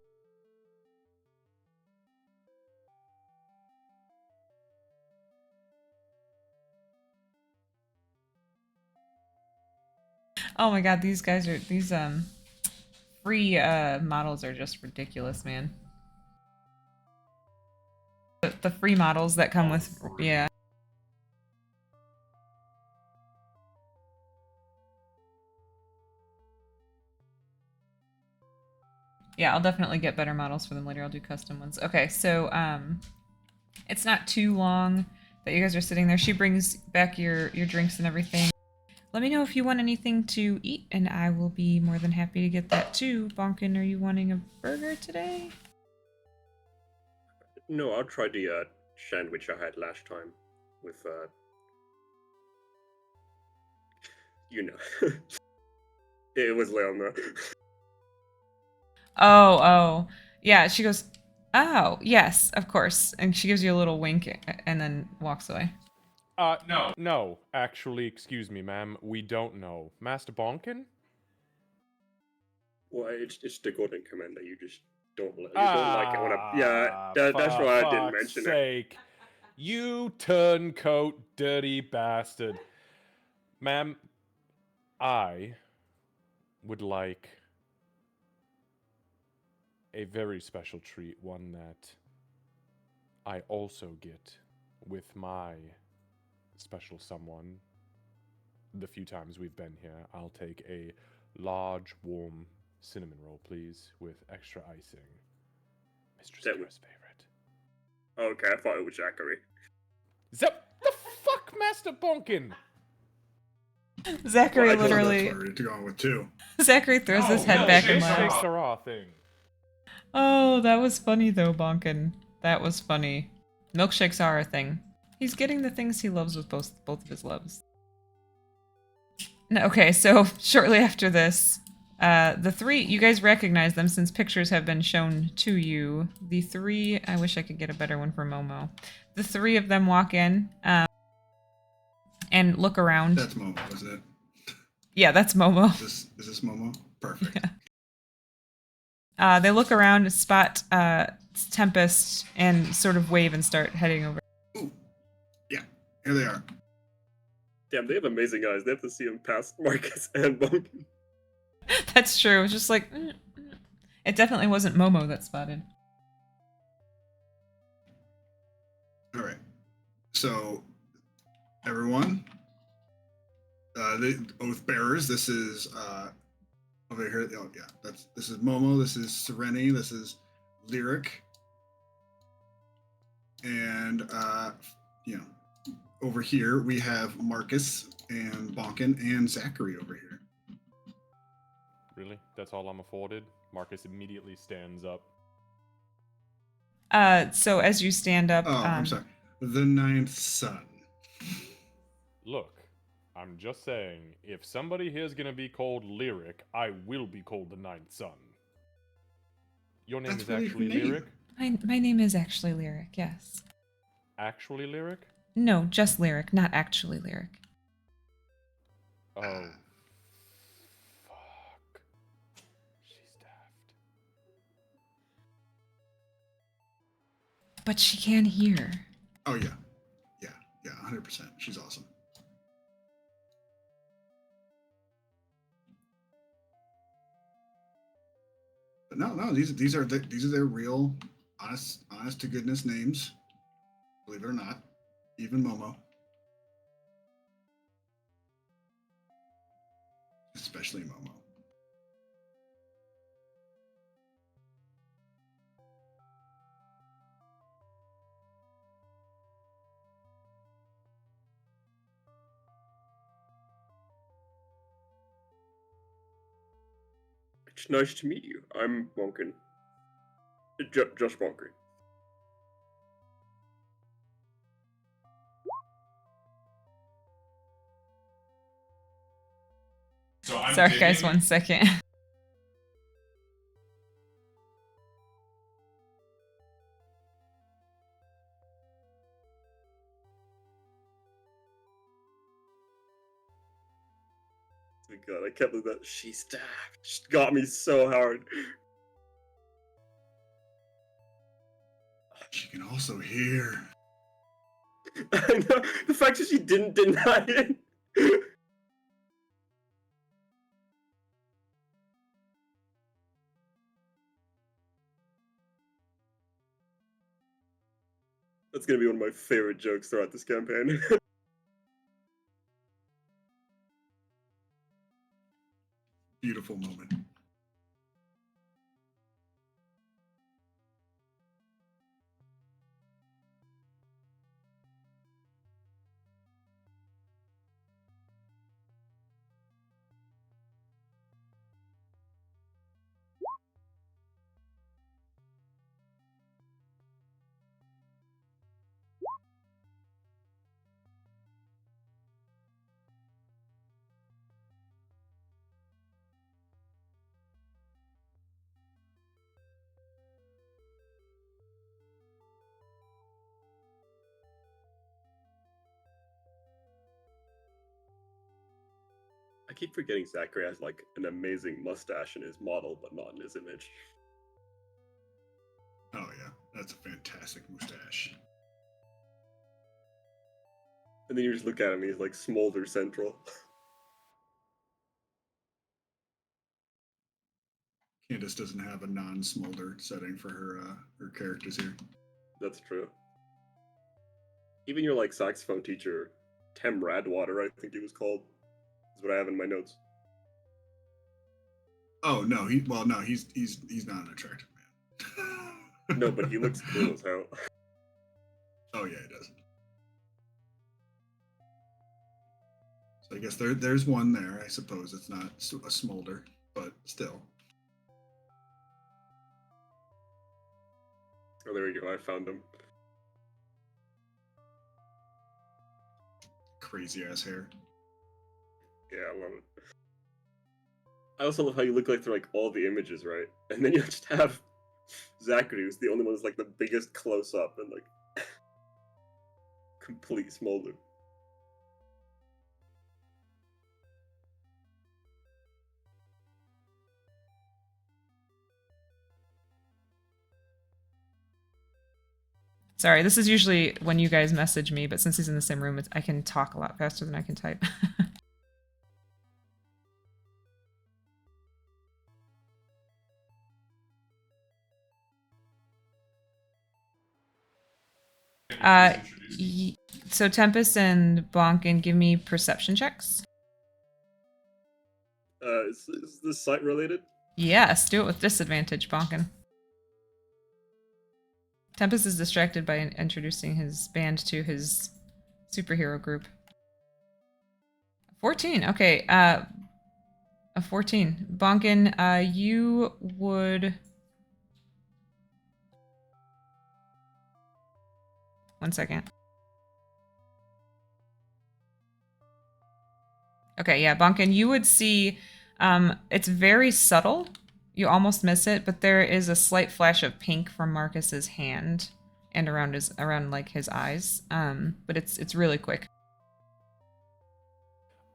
Oh my god, these free models are just ridiculous, man. The free models that come with, yeah. Yeah, I'll definitely get better models for them later. I'll do custom ones. Okay, so it's not too long that you guys are sitting there. She brings back your drinks and everything. Let me know if you want anything to eat, and I will be more than happy to get that too. Bonkin, are you wanting a burger today? No, I'll try the sandwich I had last time with it was Leona. Oh, yeah. She goes, oh, yes, of course, and she gives you a little wink and then walks away. No. Actually, excuse me, ma'am. We don't know. Master Bonkin? Well, it's the Golden Commander. You just don't like it when that's why I didn't mention it. You turncoat dirty bastard. Ma'am, I would like a very special treat, one that I also get with my special someone. The few times we've been here, I'll take a large, warm cinnamon roll, please, with extra icing. Mistress Kara's favorite. Okay, I thought it was Zachary. The fuck, Master Bonkin? Zachary Well, literally. that's what we're going with too. Zachary throws his head back and laughs. Milkshakes are our thing. Oh, that was funny though, Bonkin. That was funny. Milkshakes are a thing. He's getting the things he loves with both of his loves. Okay, so shortly after this, the three, you guys recognize them since pictures have been shown to you. The three, I wish I could get a better one for Momo. The three of them walk in and look around. That's Momo, isn't it? Yeah, that's Momo. Is this Momo? Perfect. Yeah. They look around, spot Tempest, and sort of wave and start heading over. Ooh. Yeah, here they are. Damn, they have amazing eyes. They have to see him past Marcus and Bonkin. That's true. It's just like it definitely wasn't Momo that spotted. All right. So, everyone, the oath bearers. This is over here. Oh yeah, this is Momo. This is Sereni. This is Lyric. And over here we have Marcus and Bonkin and Zachary over here. Really? That's all I'm afforded? Marcus immediately stands up. So as you stand up, Oh, I'm sorry. The ninth son. Look, I'm just saying, if somebody here's gonna be called Lyric, I will be called the Ninth Son. Your name That's is really her actually name. Lyric? my name is actually Lyric, yes. Actually Lyric? No, just Lyric, not actually Lyric. Oh. Fuck. She's daft. But she can hear. Oh yeah, yeah, 100%. She's awesome. But no, these are their real, honest to goodness names. Believe it or not, even Momo, especially Momo. It's nice to meet you. I'm Bonkin. Just Bonkin. Sorry, guys, 1 second. Oh my god, I can't believe that. She's daft. She got me so hard. She can also hear. I know. The fact that she didn't deny it. That's gonna be one of my favorite jokes throughout this campaign. Beautiful moment. I keep forgetting Zachary has like an amazing mustache in his model, but not in his image. Oh yeah, that's a fantastic mustache. And then you just look at him, he's like Smolder Central. Candace doesn't have a non-smolder setting for her characters here. That's true. Even your like saxophone teacher, Tem Radwater, I think he was called, is what I have in my notes. Oh no, he's not an attractive man. No, but he looks cool as hell. Oh yeah, he does. So I guess there's one there. I suppose it's not a smolder, but still. Oh, there we go. I found him. Crazy ass hair. Yeah, I love it. I also love how you look like through like all the images, right? And then you just have Zachary, who's the only one who's like the biggest close up and like complete smolder. Sorry, this is usually when you guys message me, but since he's in the same room, I can talk a lot faster than I can type. So Tempest and Bonkin, give me perception checks. Is this site related? Yes, do it with disadvantage, Bonkin. Tempest is distracted by introducing his band to his superhero group. 14. Okay. A 14. Bonkin, you would... One second. Okay, yeah, Bonkin, you would see... it's very subtle. You almost miss it, but there is a slight flash of pink from Marcus's hand and around like his eyes. But it's really quick.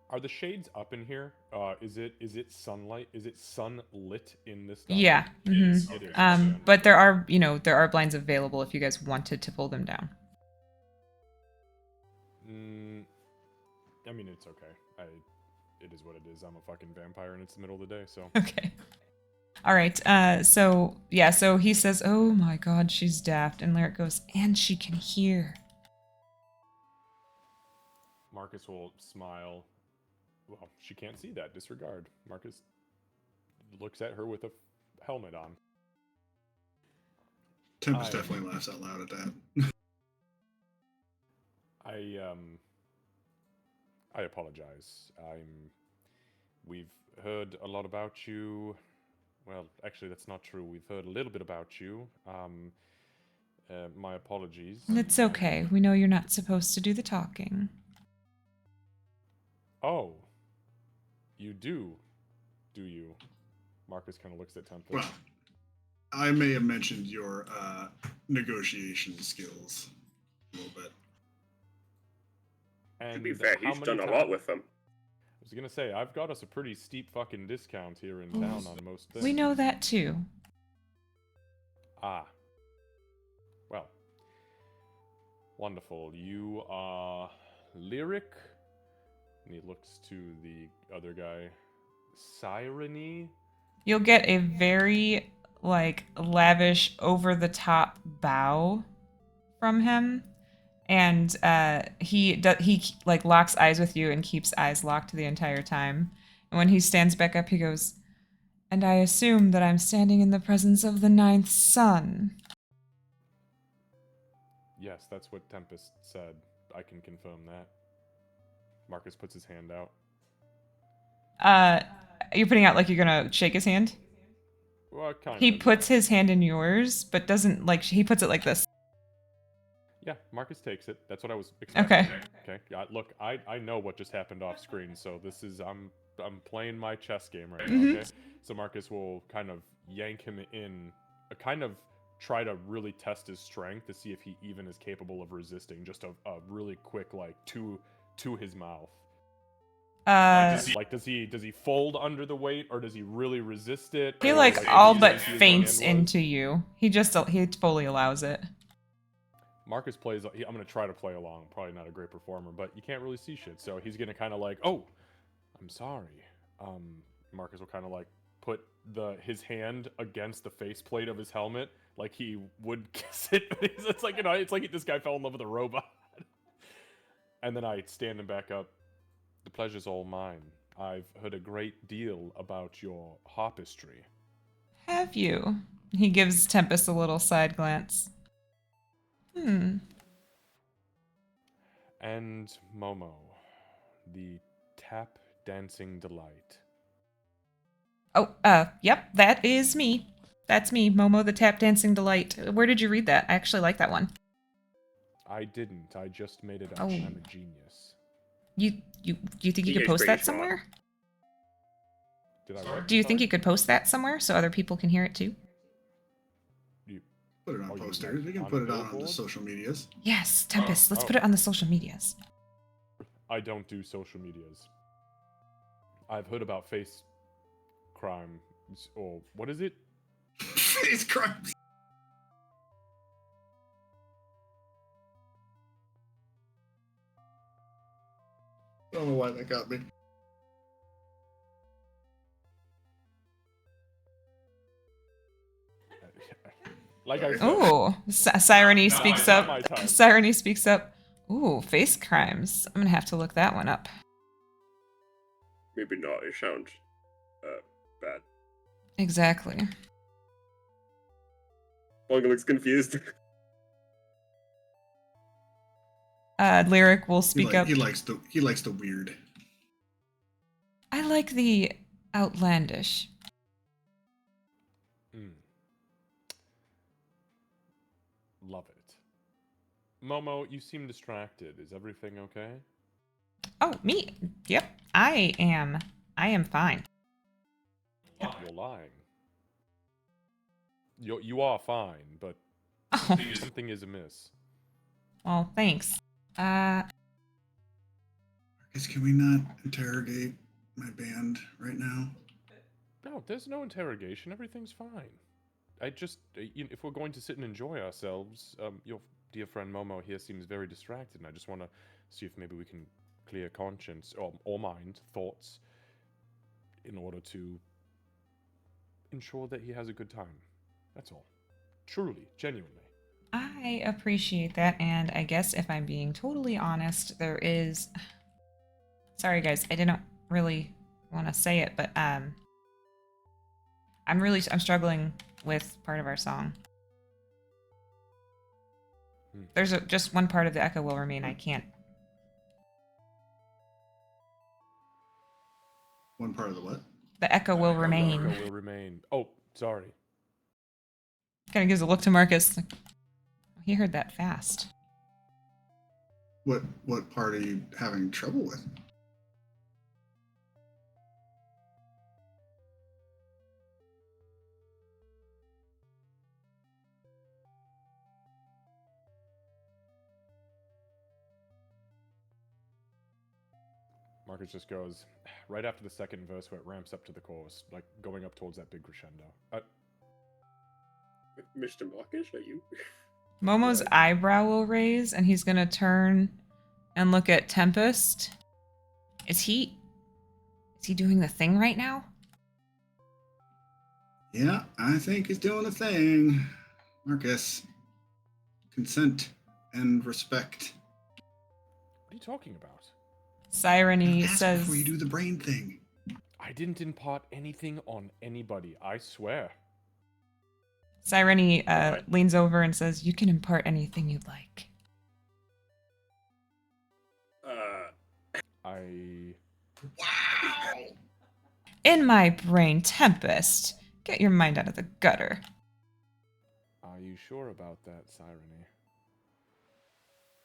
Are the shades up in here? Is it sunlight? Is it sunlit in this? Yeah. Dungeon? Mhm. It is. Okay. But there are blinds available if you guys wanted to pull them down. I mean, it's okay. It is what it is. I'm a fucking vampire, and it's the middle of the day, so. Okay. All right. So he says, "Oh my God, she's daft," and Lyric goes, "And she can hear." Marcus will smile. Well, she can't see that. Disregard. Marcus looks at her with a helmet on. Tempest definitely laughs out loud at that. I apologize. We've heard a lot about you. Well, actually, that's not true. We've heard a little bit about you. My apologies. It's okay. We know you're not supposed to do the talking. Oh. You do you? Marcus kind of looks at Tempest. Well, I may have mentioned your negotiation skills a little bit. And to be fair, how he's many done a lot with them. I was gonna say, I've got us a pretty steep fucking discount here in town on most things. We know that too. Ah. Well. Wonderful. You are Lyric. And he looks to the other guy. Sireny? You'll get a very lavish, over-the-top bow from him, and he locks eyes with you and keeps eyes locked the entire time. And when he stands back up, he goes, "And I assume that I'm standing in the presence of the ninth sun." Yes, that's what Tempest said. I can confirm that. Marcus puts his hand out. You're putting out like you're gonna shake his hand? Well, kind He of. puts his hand in yours, but doesn't he puts it like this. Yeah, Marcus takes it. That's what I was expecting. Okay. Okay. Yeah, look, I know what just happened off screen, so this is I'm playing my chess game right now. Okay. So Marcus will kind of yank him in, kind of try to really test his strength to see if he even is capable of resisting. Just a really quick to his mouth. Does he fold under the weight, or does he really resist it? He or, all does he but use his faints hand into you. He fully allows it. Marcus plays. I'm gonna try to play along. Probably not a great performer, but you can't really see shit. So he's gonna kind of oh, I'm sorry. Marcus will kind of put his hand against the faceplate of his helmet, like he would kiss it. It's like it's like this guy fell in love with a robot. And then I stand him back up. The pleasure's all mine. I've heard a great deal about your harpistry. Have you? He gives Tempest a little side glance. And Momo, the tap dancing delight. Oh, yep, that is me. That's me, Momo the Tap Dancing Delight. Where did you read that? I actually like that one. I didn't. I just made it up. Oh. I'm a genius. You think you could is post pretty that smart. somewhere? Did I write? Do you think you could post that somewhere so other people can hear it too? Put it on Oh, you posters. like We can on put a it out on the billboard? social medias. Yes, Tempest. Let's oh. put it on the social medias. I don't do social medias. I've heard about face crime, or what is it? Face crimes. I don't know why that got me. Like I said, Ooh, Sireny speaks not up. my type. Sireny speaks up. Ooh, face crimes. I'm gonna have to look that one up. Maybe not. It sounds bad. Exactly. Bonga looks confused. Lyric will speak up. He likes the weird. I like the outlandish. Mm. Love it. Momo, you seem distracted. Is everything okay? Oh, me? Yep. I am. I am fine. You're lying. You are fine, but Oh, something is amiss. well, thanks. Marcus, can we not interrogate my band right now? No, there's no interrogation. Everything's fine. I just, if we're going to sit and enjoy ourselves, your dear friend Momo here seems very distracted, and I just want to see if maybe we can clear conscience or mind, thoughts, in order to ensure that he has a good time. That's all. Truly, genuinely. I appreciate that, and I guess if I'm being totally honest, there is. Sorry, guys, I didn't really want to say it, but I'm struggling with part of our song. There's just one part of the echo will remain. I can't. One part of the what? The echo will remain. Echo will remain. Oh, sorry. Kind of gives a look to Marcus. Like, he heard that fast. What part are you having trouble with? Marcus just goes right after the second verse where it ramps up to the chorus, like going up towards that big crescendo. Mr. Marcus, are you? Momo's eyebrow will raise, and he's gonna turn and look at Tempest. Is he doing the thing right now? Yeah, I think he's doing a thing. Marcus, consent and respect. What are you talking about? Sireny Ask says. before you do the brain thing. I didn't impart anything on anybody, I swear. Sireny leans over and says, "You can impart anything you'd like." Wow! In my brain, Tempest. Get your mind out of the gutter. Are you sure about that, Sireny?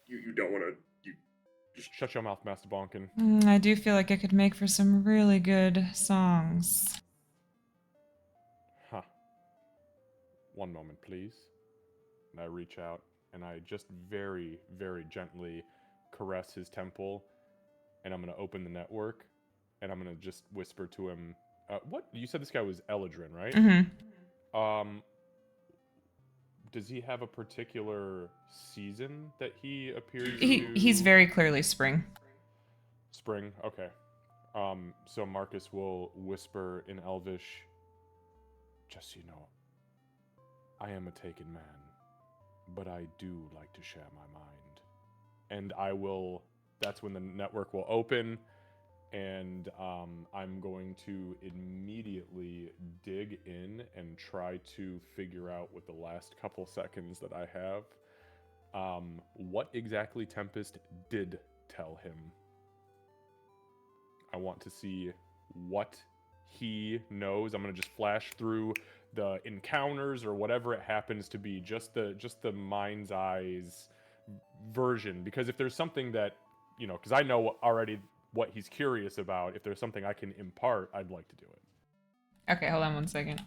You don't want to. You Just shut your mouth, Master Bonkin. I do feel like I could make for some really good songs. Huh. One moment, please. And I reach out and I just very, very gently caress his temple. And I'm going to open the network and I'm going to just whisper to him. What? You said this guy was Eladrin, right? Mm-hmm. Does he have a particular season that he appears He's very clearly spring. Spring, okay. So Marcus will whisper in Elvish, just so you know, I am a taken man, but I do like to share my mind. And that's when the network will open, and I'm going to immediately dig in and try to figure out with the last couple seconds that I have, what exactly Tempest did tell him. I want to see what he knows. I'm going to just flash through the encounters or whatever it happens to be, just the mind's eyes version, because if there's something that, because I know already what he's curious about, if there's something I can impart, I'd like to do it. Okay, hold on one second.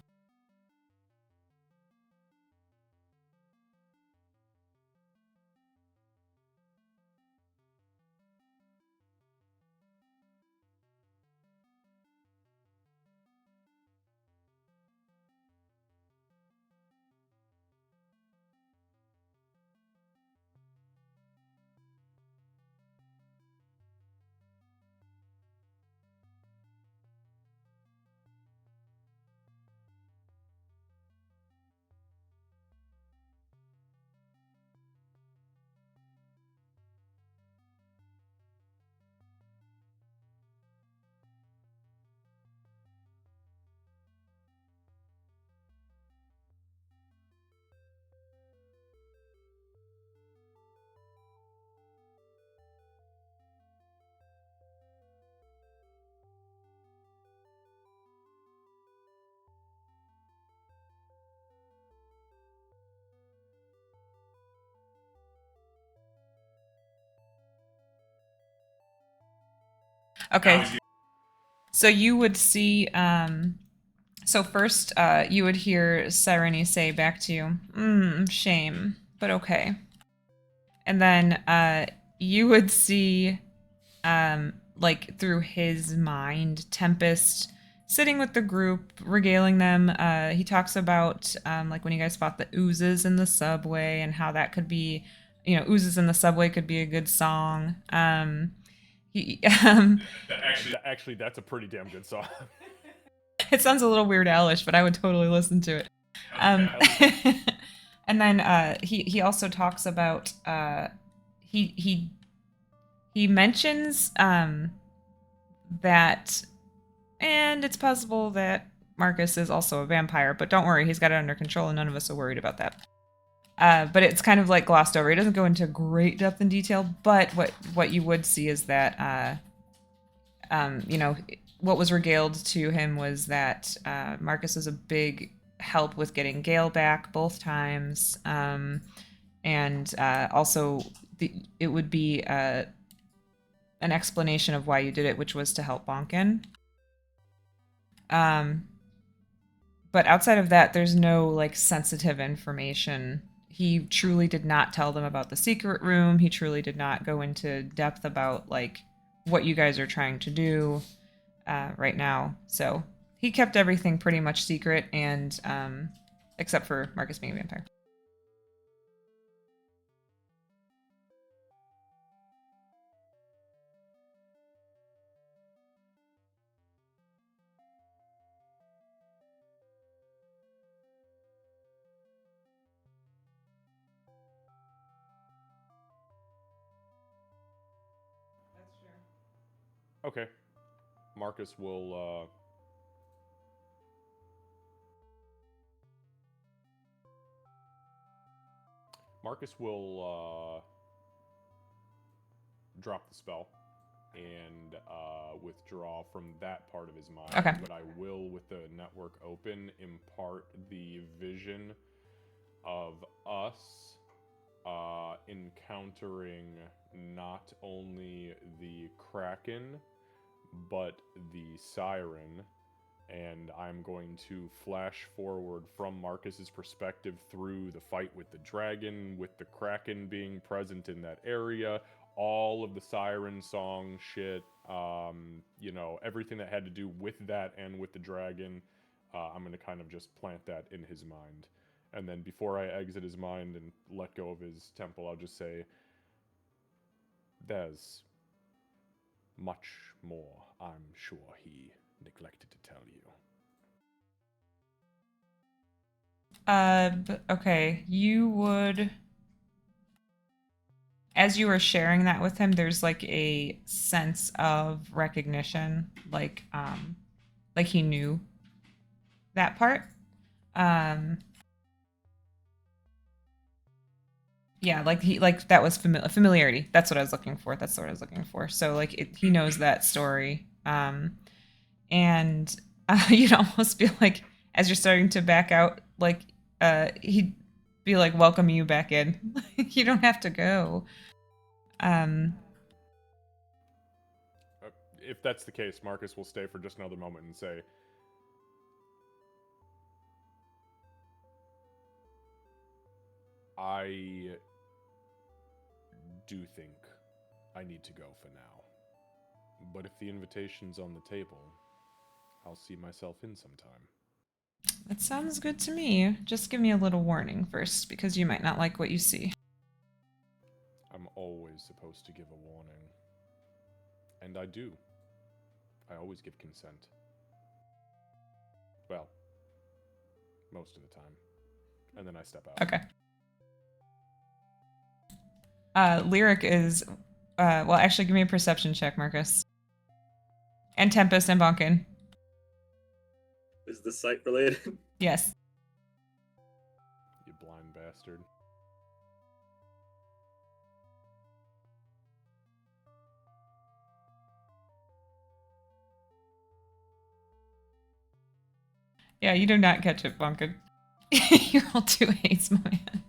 Okay. So you would see, so first, you would hear Sirene say back to you, shame, but okay. And then, you would see, like through his mind, Tempest sitting with the group, regaling them. He talks about, like when you guys fought the oozes in the subway and how that could be, oozes in the subway could be a good song. He, Actually, that's a pretty damn good song. it sounds a little Weird Alish, but I would totally listen to it. And then he also talks about he mentions that, and it's possible that Marcus is also a vampire, but don't worry, he's got it under control, and none of us are worried about that. But it's kind of like glossed over. He doesn't go into great depth and detail, but what you would see is that what was regaled to him was that Marcus was a big help with getting Gale back both times, and also it would be an explanation of why you did it, which was to help Bonkin. But outside of that, there's no like sensitive information. He truly did not tell them about the secret room. He truly did not go into depth about like what you guys are trying to do right now. So he kept everything pretty much secret, and except for Marcus being a vampire. Okay. Marcus will drop the spell and withdraw from that part of his mind. Okay. But I will, with the network open, impart the vision of us encountering not only the Kraken, but the Siren, and I'm going to flash forward from Marcus's perspective through the fight with the dragon, with the Kraken being present in that area, all of the Siren song shit, everything that had to do with that and with the dragon. I'm going to kind of just plant that in his mind. And then before I exit his mind and let go of his temple, I'll just say, there's much more I'm sure he neglected to tell you. Okay, you would, as you were sharing that with him, there's like a sense of recognition, like he knew that part. Yeah, like that was familiarity. That's what I was looking for. That's what I was looking for. So like he knows that story. And you'd almost feel like as you're starting to back out, like he'd be like, welcome you back in. You don't have to go. If that's the case, Marcus will stay for just another moment and say, I do think I need to go for now. But if the invitation's on the table, I'll see myself in sometime. That sounds good to me. Just give me a little warning first, because you might not like what you see. I'm always supposed to give a warning. And I do. I always give consent. Well, most of the time. And then I step out. Okay. Lyric is, well, actually, give me a perception check, Marcus. And Tempest and Bonkin. Is this site related? Yes. You blind bastard. Yeah, you do not catch it, Bonkin. You roll 2 8s, my man.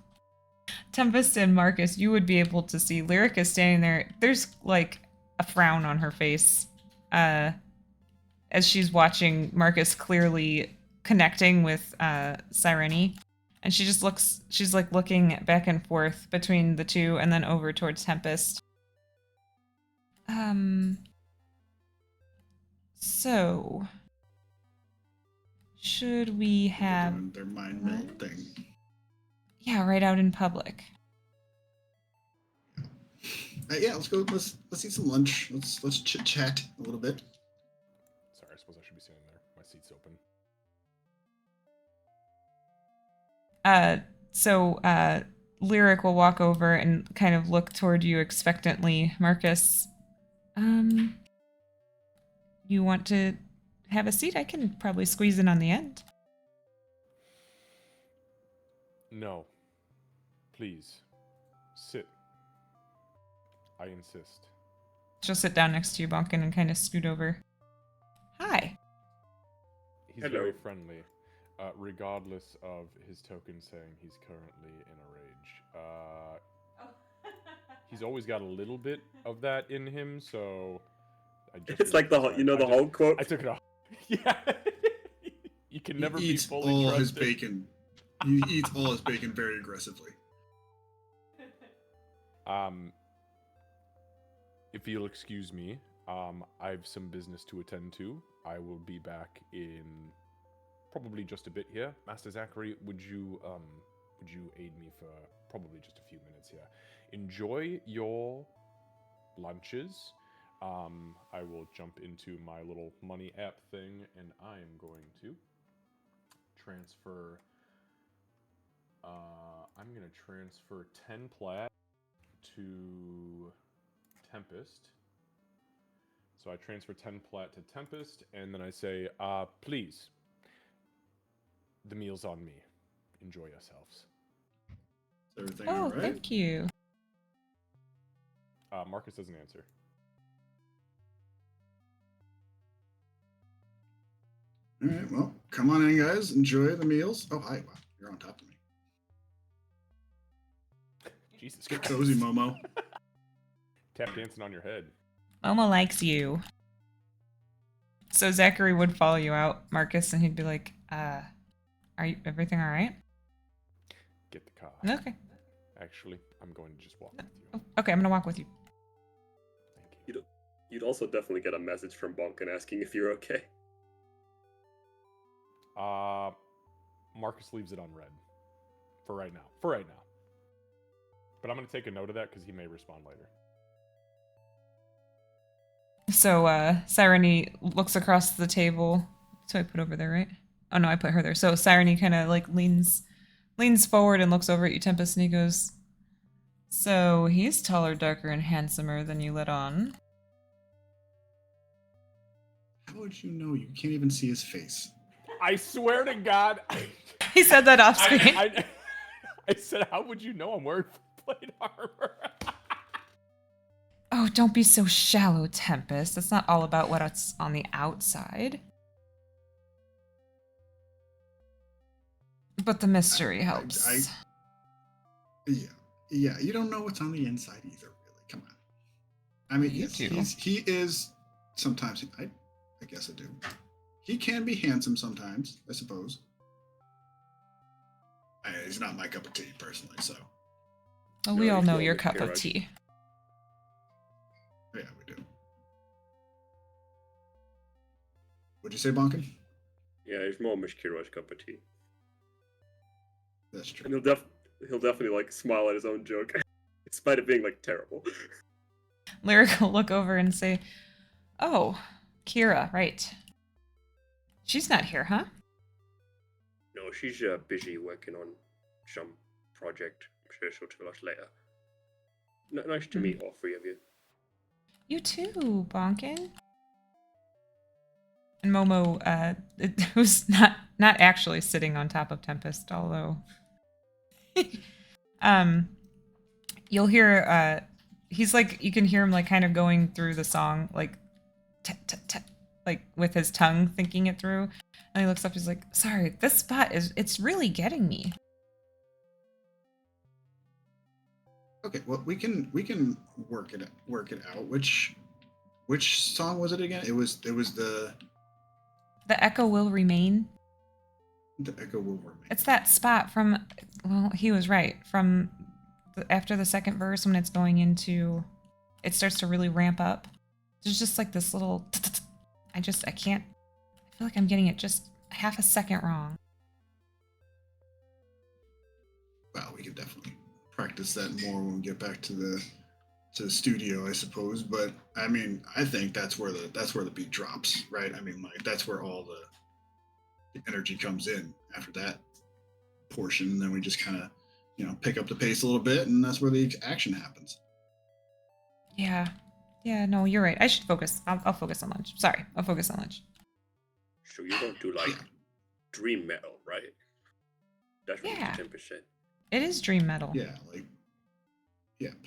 Tempest and Marcus, you would be able to see Lyric is standing there. There's like a frown on her face. as she's watching Marcus clearly connecting with Cyrene. And she just looks, she's like looking back and forth between the two and then over towards Tempest. So, should we have... They're doing their mind meld thing. Yeah, right out in public. Yeah, let's go. Let's eat some lunch. Let's chit chat a little bit. Sorry, I suppose I should be sitting there. My seat's open. So Lyric will walk over and kind of look toward you expectantly. Marcus, you want to have a seat? I can probably squeeze in on the end. No. Please. Sit. I insist. She'll sit down next to you, Bonkin, and kind of scoot over. Hi. He's Hello. very friendly, regardless of his token saying he's currently in a rage. He's always got a little bit of that in him, so I just It's like the the Hulk quote. I took it off. Yeah. You can never He be eats fully all trusted. his bacon. He eats all his bacon very aggressively. If you'll excuse me, I have some business to attend to. I will be back in probably just a bit here. Master Zachary, would you aid me for probably just a few minutes here? Enjoy your lunches. I will jump into my little money app thing, and I am going to transfer. I'm gonna transfer 10 plat to Tempest. So I transfer 10 plat to Tempest, and then I say, please, the meal's on me. Enjoy yourselves. Is everything Oh, all right? thank you. Marcus doesn't answer. All right. Well, come on in, guys. Enjoy the meals. Oh, hi. Wow, you're on top of me. Jesus Get Christ. cozy, Momo. Tap dancing on your head. Mama likes you. So Zachary would follow you out, Marcus, and he'd be like, are you everything all right? Get the car. Okay. Actually, I'm going to just walk with you. Okay, I'm gonna walk with you. Thank you. You'd also definitely get a message from Bonkin asking if you're okay. Marcus leaves it on red. For right now. For right now. But I'm going to take a note of that because he may respond later. So Cyrene looks across the table. So I put over there, right? Oh no, I put her there. So Cyrene kind of like leans forward and looks over at you, Tempest, and he goes, "So he's taller, darker, and handsomer than you let on." How would you know? You can't even see his face. I swear to God. He said that off screen. I said, how would you know I'm wearing plate armor? Oh, don't be so shallow, Tempest. It's not all about what's on the outside. But the mystery helps. Yeah. You don't know what's on the inside either, really. Come on. I mean, You yes, do. he is sometimes. I guess I do. He can be handsome sometimes, I suppose. He's not my cup of tea, personally. So. Well, we No, all he's know not your with cup of Kira. tea. Yeah, we do. What'd you say, Bonkin? Yeah, he's more Mishkiro's cup of tea. That's true. And he'll definitely like smile at his own joke, in spite of being like terrible. Lyric will look over and say, "Oh, Kira, right. She's not here, huh?" No, she's busy working on some project. I'm sure she'll tell us later. Nice to meet all three of you. You too, Bonkin. And Momo, who's not actually sitting on top of Tempest, although you'll hear he's like, you can hear him like kind of going through the song like like with his tongue thinking it through, and he looks up, he's like, "Sorry, this spot it's really getting me." Okay, well, we can work it out. Which song was it again? It was the Echo Will Remain. Echo Will Remain. It's that spot from, well, he was right. From after the second verse when it's going into, it starts to really ramp up. There's just like this little, I can't, I feel like I'm getting it just half a second wrong. Well, we could definitely practice that more when we get back to the studio, I suppose. But I mean, I think that's where the beat drops, right? I mean, like that's where all the energy comes in after that portion, and then we just kind of, pick up the pace a little bit, and that's where the action happens. Yeah. Yeah, no, you're right. I should focus. I'll focus on lunch. Sorry, I'll focus on lunch. So you don't do like dream metal, right? That's what Yeah. 10%. It is dream metal. Yeah,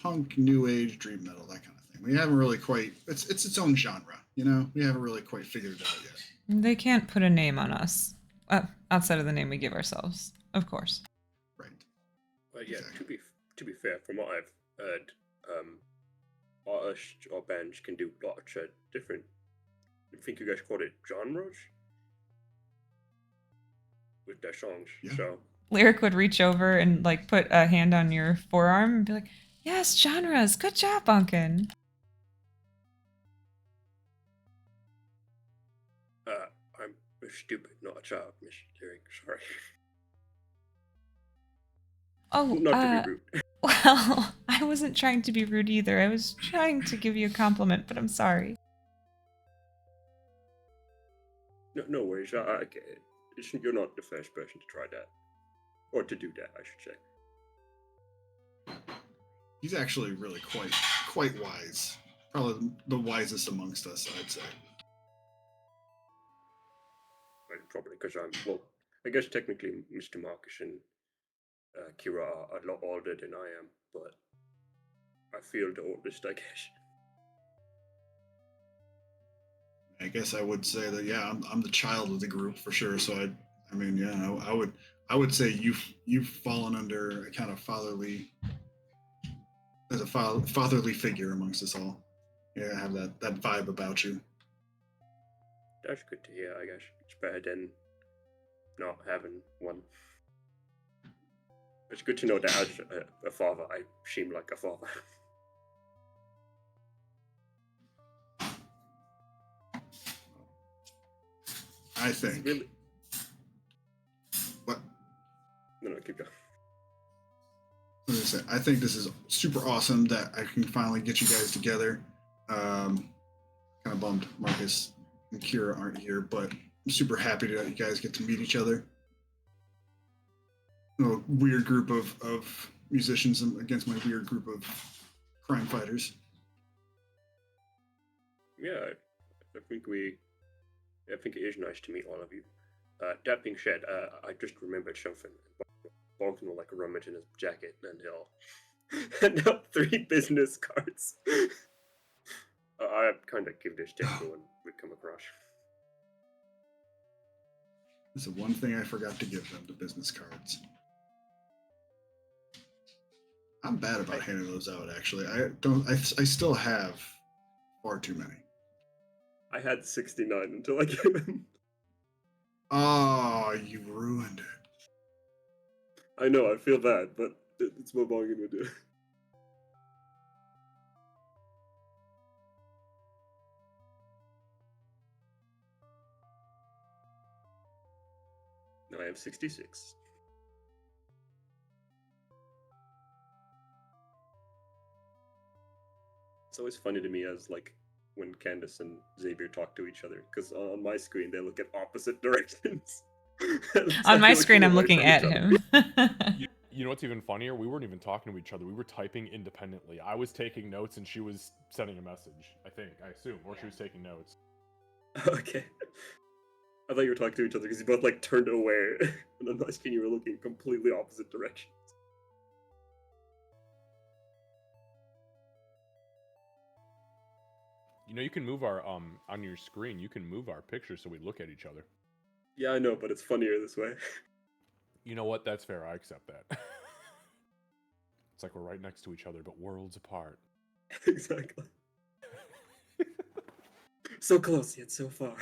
punk, new age, dream metal, that kind of thing. We haven't really quite. It's its own genre, We haven't really quite figured it out yet. They can't put a name on us outside of the name we give ourselves, of course. Right. Well, yeah. Exactly. To be fair, from what I've heard, artists or bands can do lots of different. I think you guys called it genres with their songs. Yeah. So Lyric would reach over and like put a hand on your forearm and be like, "Yes, genres. Good job, Bunkin." I'm stupid, not a child, Miss Lyric. Sorry. Oh, Not to be rude. well, I wasn't trying to be rude either. I was trying to give you a compliment, but I'm sorry. No worries. I get it. You're not the first person to try that. Or to do that, I should say. He's actually really quite wise. Probably the wisest amongst us, I'd say. Probably because I guess technically Mr. Marcus and Kira are a lot older than I am, but I feel the oldest, I guess. I guess I would say that I'm the child of the group for sure. So I would say you've fallen under a kind of fatherly figure amongst us all. Yeah, I have that vibe about you. That's good to hear, I guess. It's better than not having one. It's good to know that as a father, I seem like a father. I think. Really? What? No, keep going. I think this is super awesome that I can finally get you guys together. Kind of bummed Marcus and Kira aren't here, but I'm super happy that you guys get to meet each other. A weird group of musicians against my weird group of crime fighters. Yeah, I think it is nice to meet all of you. That being said, I just remembered something. Bonkin will like rummage in his jacket and he'll hand out 3 business cards. I kind of give this to everyone we come across. This is one thing I forgot to give them, the business cards. I'm bad about handing those out, actually. I still have far too many. I had 69 until I gave him. Oh, you ruined it. I know, I feel bad, but it's what Bonkin would do. Now I have 66. It's always funny to me as like when Candace and Xavier talk to each other, because on my screen they look at opposite directions. On my screen, I'm looking at him. You know what's even funnier? We weren't even talking to each other. We were typing independently. I was taking notes and she was sending a message, I assume, or she was taking notes. Okay. I thought you were talking to each other because you both like turned away, and on my screen you were looking completely opposite directions. You know, you can move our on your screen. You can move our pictures so we look at each other. Yeah, I know, but it's funnier this way. You know what? That's fair. I accept that. It's like we're right next to each other, but worlds apart. Exactly. So close yet so far.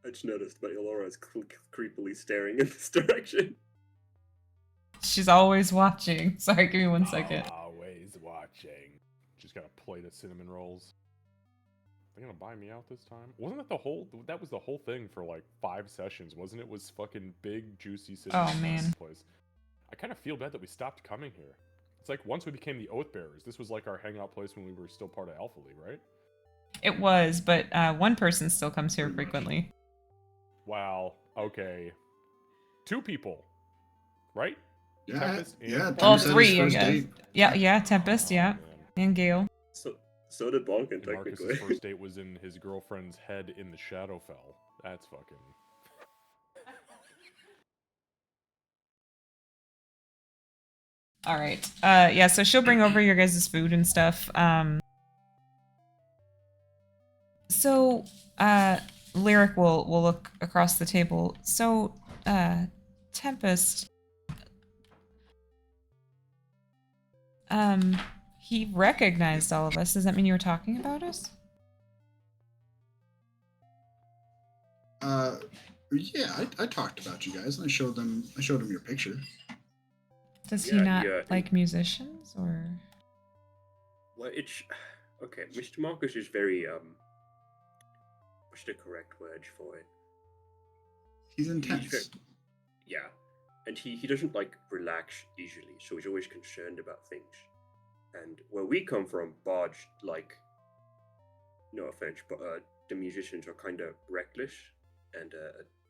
I just noticed my Elora is creepily staring in this direction. She's always watching. Sorry, give me 1 second. Always watching. She's got a plate of cinnamon rolls. They're gonna buy me out this time? Wasn't that the whole? That was the whole thing for like 5 sessions, wasn't it? Was fucking big juicy cinnamon Oh, man. place. I kind of feel bad that we stopped coming here. It's like once we became the Oath Bearers, this was like our hangout place when we were still part of Alpha League, right? It was, but one person still comes here frequently. Wow. Okay. 2 people, right? Yeah, Tempest and- yeah. Well, Tempest had his 3, I first guess. date. Yeah, Tempest, Oh, yeah. man. And Gale. So did Bonkin, And technically. Marcus's first date was in his girlfriend's head in the Shadowfell. That's fucking. All right. Yeah, so she'll bring over your guys' food and stuff. So, Lyric will look across the table. So, Tempest, he recognized all of us. Does that mean you were talking about us? Yeah, I talked about you guys, and I showed him your picture. Does he Yeah, not yeah. like musicians, or? Well, it's okay. Mr. Marcus is very what's the correct word for it? He's He's intense. very- yeah, and he doesn't like relax easily, so he's always concerned about things. And where we come from, Bodge, like, no offense, but the musicians are kind of reckless and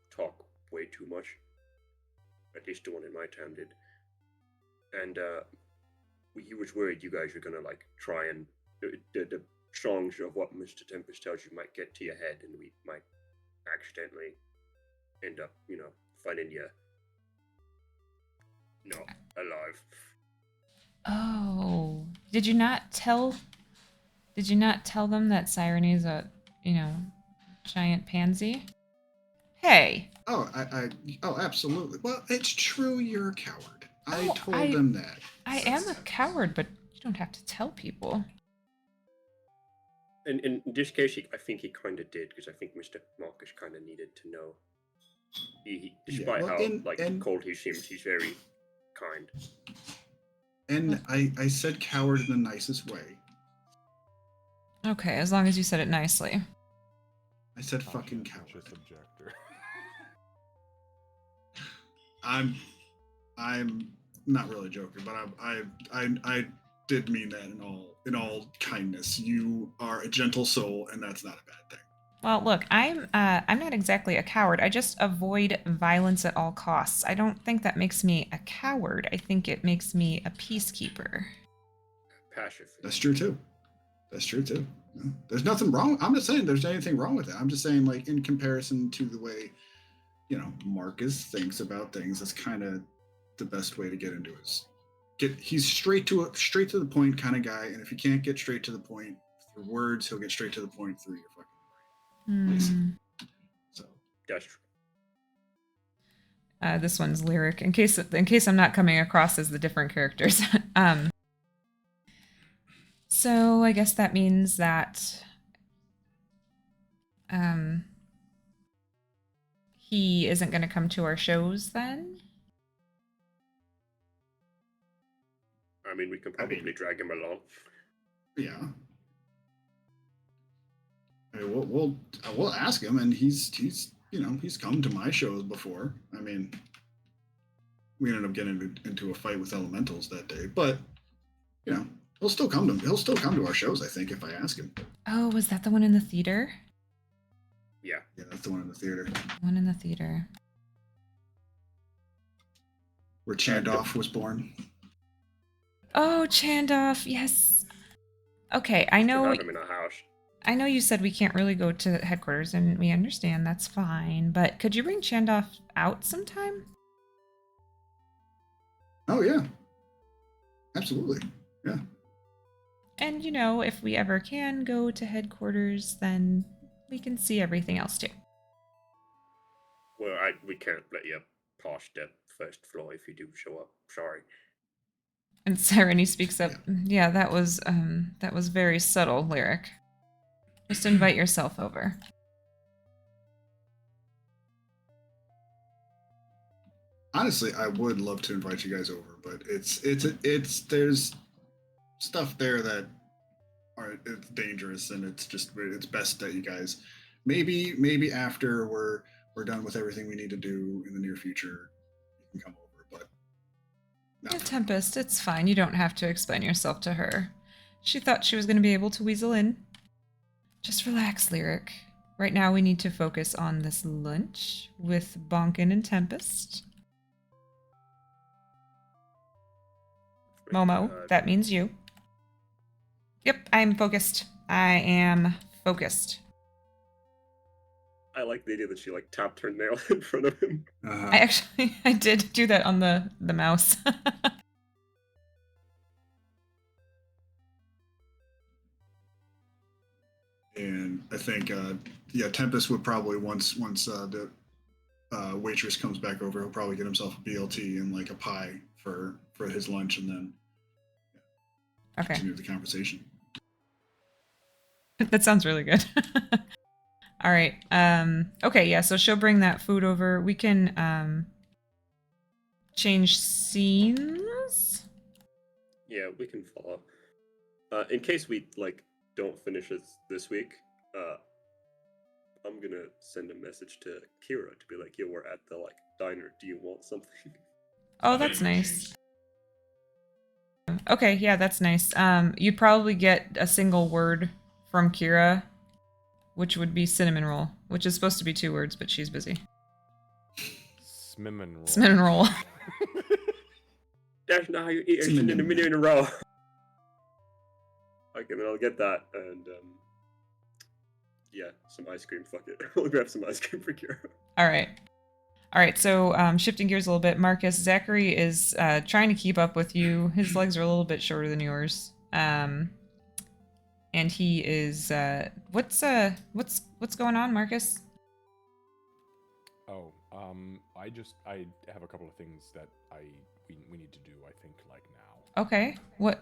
talk way too much. At least the one in my town did. And he was worried you guys were gonna like try and the songs of what Mr. Tempest tells you might get to your head, and we might accidentally end up, finding you not alive. Oh, did you not tell them that Sirene's a, giant pansy? Hey. Oh, oh, absolutely. Well, it's true. You're a coward. I Oh, told them that. I am a coward, but you don't have to tell people. In this case, I think he kind of did, because I think Mr. Marcus kind of needed to know. Despite well, how cold he seems, he's very kind. And I said coward in the nicest way. Okay, as long as you said it nicely. I said fucking coward. Just objector. I'm not really joking, but I did mean that in all kindness. You are a gentle soul, and that's not a bad thing. Well, look, I'm not exactly a coward. I just avoid violence at all costs. I don't think that makes me a coward. I think it makes me a peacekeeper. Pacifist. That's true too. Yeah. There's nothing wrong. I'm not saying there's anything wrong with it. I'm just saying, like, in comparison to the way, Marcus thinks about things, that's kind of the best way to get into his. He's straight to the point kind of guy, and if he can't get straight to the point through words, he'll get straight to the point through your fucking brain. So That's true. This one's Lyric. In case I'm not coming across as the different characters. So I guess that means that he isn't going to come to our shows then? I mean, we can probably drag him along. yeah. I mean, we'll ask him, and he's come to my shows before. I mean, we ended up getting into a fight with elementals that day, but he'll still come to our shows, I think, if I ask him. Oh, was that the one in the theater? Yeah. Yeah, that's the one in the theater One in the theater. where Chandoff was born. Oh, Chandoff, yes. Okay, I know. Have him in our house. I know you said we can't really go to headquarters, and we understand that's fine. But could you bring Chandoff out sometime? Oh yeah, absolutely. Yeah. And if we ever can go to headquarters, then we can see everything else too. Well, we can't let you past the first floor if you do show up. Sorry. And Serenity speaks up. Yeah, that was very subtle, Lyric. Just invite yourself over. Honestly, I would love to invite you guys over, but it's there's stuff there that it's dangerous, and it's best that you guys maybe after we're done with everything we need to do in the near future, you can come over. But no. Yeah, Tempest, it's fine. You don't have to explain yourself to her. She thought she was going to be able to weasel in. Just relax, Lyric. Right now we need to focus on this lunch with Bonkin and Tempest. Momo, that means you. Yep, I'm focused. I am focused. I like the idea that she like tapped her nail in front of him. I did do that on the mouse. And I think Tempest would probably once the waitress comes back over, he'll probably get himself a BLT and like a pie for his lunch, and then continue the conversation. That sounds really good. All right. Okay, yeah, so she'll bring that food over. We can change scenes. Yeah, we can follow. In case we like don't finish this week, I'm gonna send a message to Kira to be like, "Yo, we're at the like diner. Do you want something?" Oh, that's nice. Okay, yeah, that's nice. You'd probably get a single word from Kira, which would be cinnamon roll, which is supposed to be 2 words, but she's busy. Cinnamon roll. Cinnamon roll. That's not how you eat a cinnamon in a row. Okay, then I'll get that, and yeah, some ice cream. Fuck it, I'll grab some ice cream for Kira. All right. So shifting gears a little bit, Marcus, Zachary is trying to keep up with you. His legs are a little bit shorter than yours, and he is. What's going on, Marcus? Oh, I have a couple of things that we need to do. I think like now. Okay. What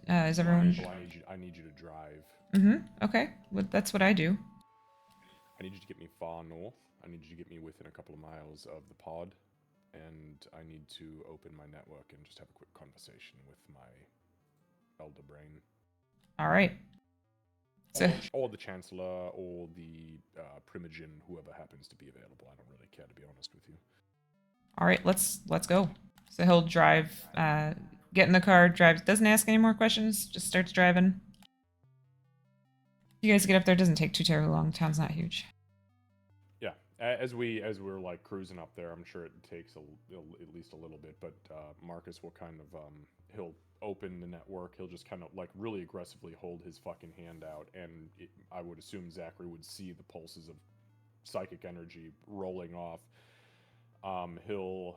is everyone? Well, I need you to drive. Okay. Well, that's what I do. I need you to get me far north. I need you to get me within a couple of miles of the pod, and I need to open my network and just have a quick conversation with my elder brain. All right. So, or the Chancellor, or the Primogen, whoever happens to be available. I don't really care, to be honest with you. all right, let's go. So he'll drive, get in the car, drives, doesn't ask any more questions, just starts driving. You guys get up there, doesn't take too terribly long. Town's not huge. Yeah, as we're like cruising up there, I'm sure it takes at least a little bit. But Marcus will kind of he'll open the network. He'll just kind of like really aggressively hold his fucking hand out, and I would assume Zachary would see the pulses of psychic energy rolling off. He'll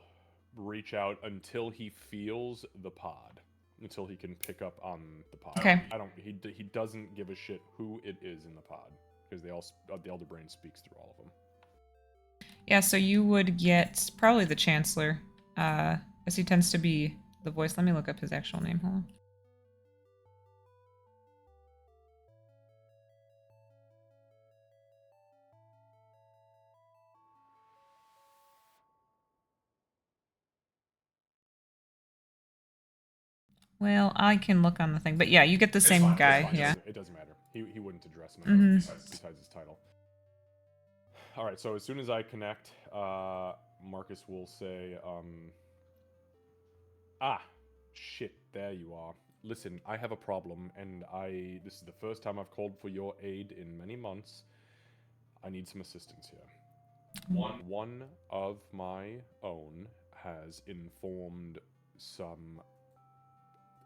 reach out until he feels the pod, until he can pick up on the pod. Okay. He doesn't give a shit who it is in the pod, because the Elder Brain speaks through all of them. Yeah, so you would get probably the Chancellor, as he tends to be the voice. Let me look up his actual name. Hold on. Well, I can look on the thing, but yeah, you get the same guy. Yeah. It doesn't matter. He wouldn't address him besides his title. All right, so as soon as I connect, Marcus will say, shit, there you are. Listen, I have a problem, and this is the first time I've called for your aid in many months. I need some assistance here. One of my own has informed some,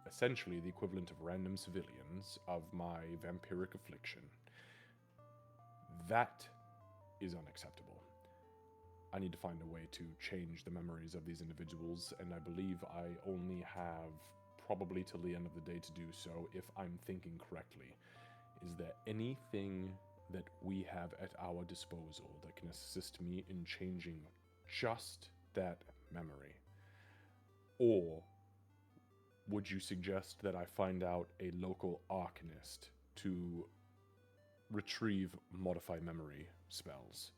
essentially the equivalent of random civilians, of my vampiric affliction. That is unacceptable. I need to find a way to change the memories of these individuals, and I believe I only have probably till the end of the day to do so, if I'm thinking correctly. Is there anything that we have at our disposal that can assist me in changing just that memory? Or would you suggest that I find out a local arcanist to retrieve modify memory spells?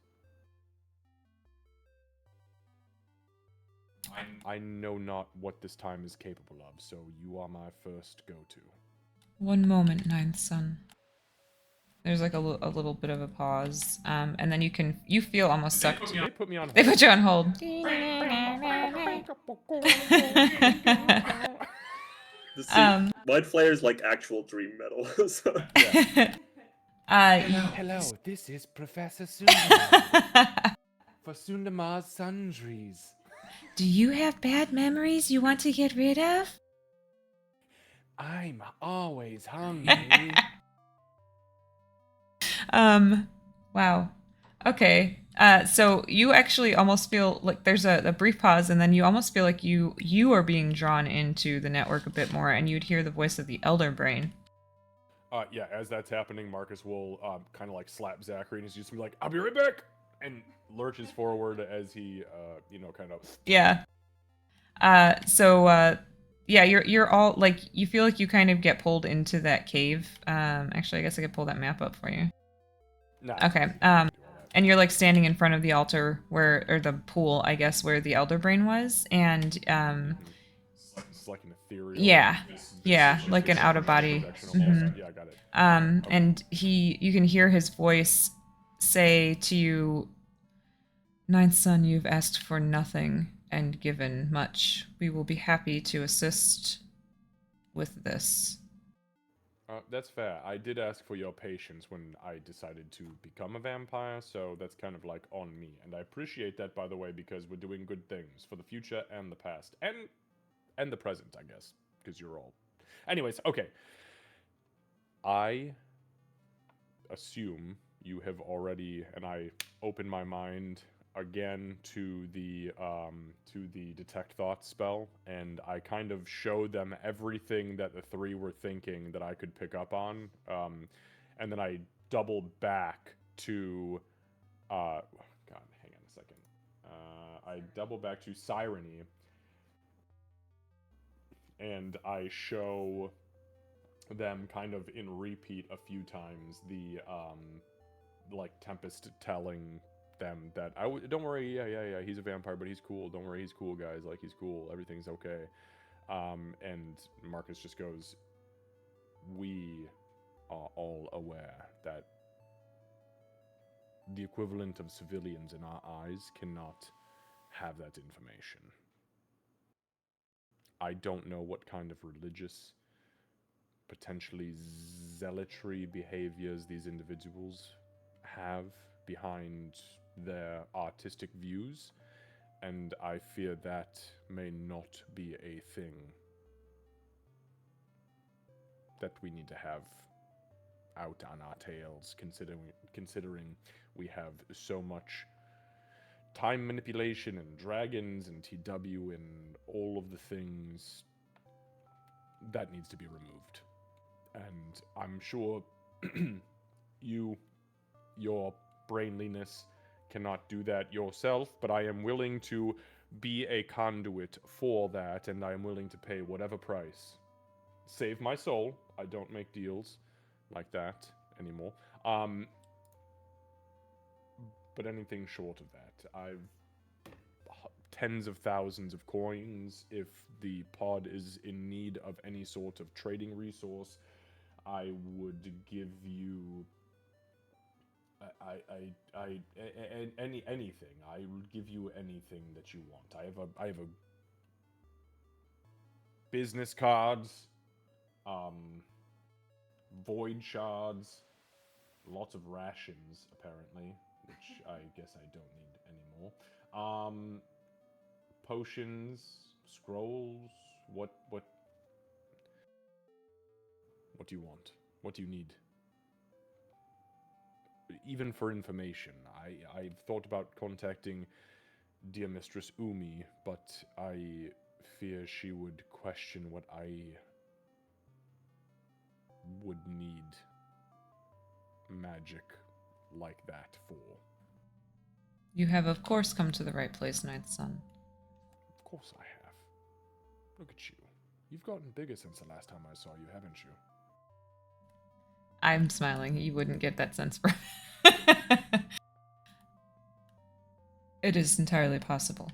I know not what this time is capable of, so you are my first go-to. One moment, ninth son. There's like a little bit of a pause, and then you feel almost sucked. They put me on hold. They put you on hold. Mind Flayer is like actual dream metal. So, Hello, this is Professor Sundamar for Sundamar's Sundries. Do you have bad memories you want to get rid of? I'm always hungry. Wow. Okay. So you actually almost feel like there's a brief pause, and then you almost feel like you are being drawn into the network a bit more, and you'd hear the voice of the Elder Brain. Yeah, as that's happening, Marcus will kind of like slap Zachary, and he's just gonna be like, "I'll be right back," and lurches forward as he, kind of. Yeah. Yeah, you're all like you feel like you kind of get pulled into that cave. Actually, I guess I could pull that map up for you. Nah, Okay. And you're like standing in front of the altar or the pool, I guess, where the Elder Brain was, and it's like an ethereal. Yeah, like an out of body. Yeah, I got it. And you can hear his voice say to you, "Ninth son, you've asked for nothing and given much. We will be happy to assist with this." That's fair. I did ask for your patience when I decided to become a vampire, so that's kind of like on me. And I appreciate that, by the way, because we're doing good things for the future and the past. And the present, I guess, because you're all... Anyways, okay. I assume you have already, and I open my mind again to the detect thoughts spell, and I kind of show them everything that the three were thinking that I could pick up on, and then I double back to God, hang on a second. I double back to Sirene, and I show them kind of in repeat a few times the like Tempest telling them that don't worry, yeah, he's a vampire, but he's cool. Don't worry, he's cool, guys. Like, he's cool. Everything's okay. And Marcus just goes, "We are all aware that the equivalent of civilians in our eyes cannot have that information. I don't know what kind of religious, potentially zealotry behaviors these individuals have behind their artistic views, and I fear that may not be a thing that we need to have out on our tails, considering we have so much time manipulation and dragons and TW and all of the things that needs to be removed. And I'm sure your brainliness cannot do that yourself, but I am willing to be a conduit for that, and I am willing to pay whatever price. Save my soul. I don't make deals like that anymore. But anything short of that. I've tens of thousands of coins. If the pod is in need of any sort of trading resource, I would give you anything. I would give you anything that you want. I have a business cards, void shards, lots of rations apparently, which I guess I don't need anymore. Potions, scrolls. What do you want? What do you need? Even for information, I've thought about contacting dear Mistress Umi, but I fear she would question what I would need magic like that for? You have, of course, come to the right place, Ninth Son. Of course I have. Look at you. You've gotten bigger since the last time I saw you, haven't you? I'm smiling. You wouldn't get that sense from It is entirely possible.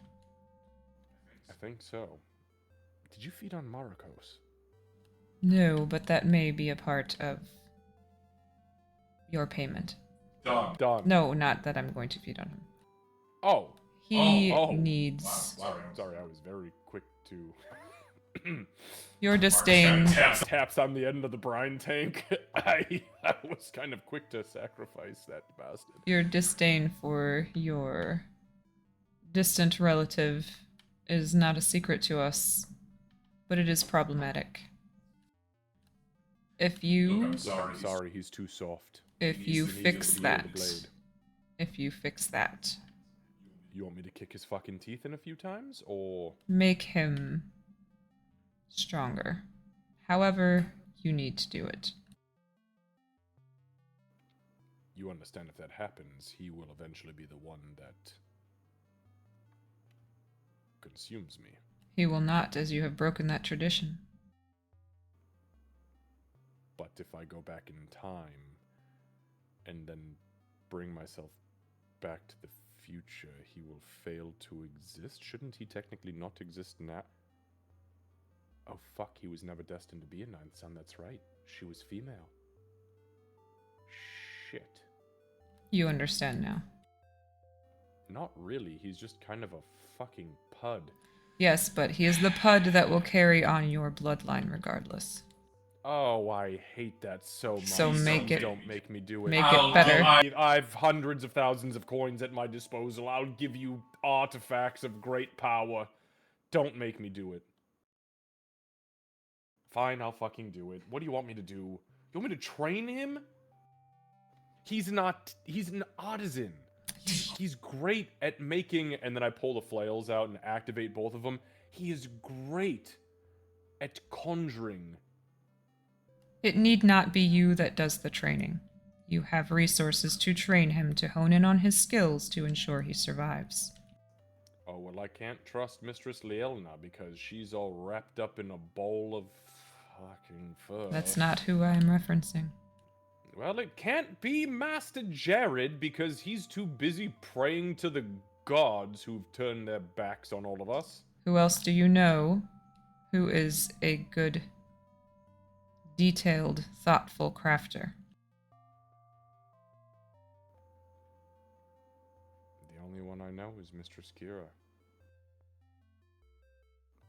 I think so. Did you feed on Marikos? No, but that may be a part of your payment. Done. No, not that I'm going to feed on him. Oh. He Oh. needs Sorry, I was very quick to... your disdain. Taps on the end of the brine tank. I was kind of quick to sacrifice that bastard. Your disdain for your distant relative is not a secret to us, but it is problematic. If you I'm sorry, he's too soft. if you He needs fix to wield that, the blade. if you fix that, You want me to kick his fucking teeth in a few times, or... make him stronger. However, you need to do it. You understand if that happens, he will eventually be the one that... consumes me. He will not, as you have broken that tradition. But if I go back in time, and then bring myself back to the future, he will fail to exist? Shouldn't he technically not exist now? Oh fuck, he was never destined to be a Ninth Son, that's right. She was female. Shit. You understand now. Not really, he's just kind of a fucking pud. Yes, but he is the pud that will carry on your bloodline regardless. Oh, I hate that so much. So make it- Don't make me do it. make it better. I've hundreds of thousands of coins at my disposal. I'll give you artifacts of great power. Don't make me do it. Fine, I'll fucking do it. What do you want me to do? You want me to train him? He's an artisan. He's great at making, and then I pull the flails out and activate both of them. He is great at conjuring. It need not be you that does the training. You have resources to train him to hone in on his skills to ensure he survives. Oh, well, I can't trust Mistress Lielna because she's all wrapped up in a bowl of fucking fur. That's not who I am referencing. Well, it can't be Master Jared because he's too busy praying to the gods who've turned their backs on all of us. Who else do you know who is a good, detailed, thoughtful crafter? The only one I know is Mistress Kira.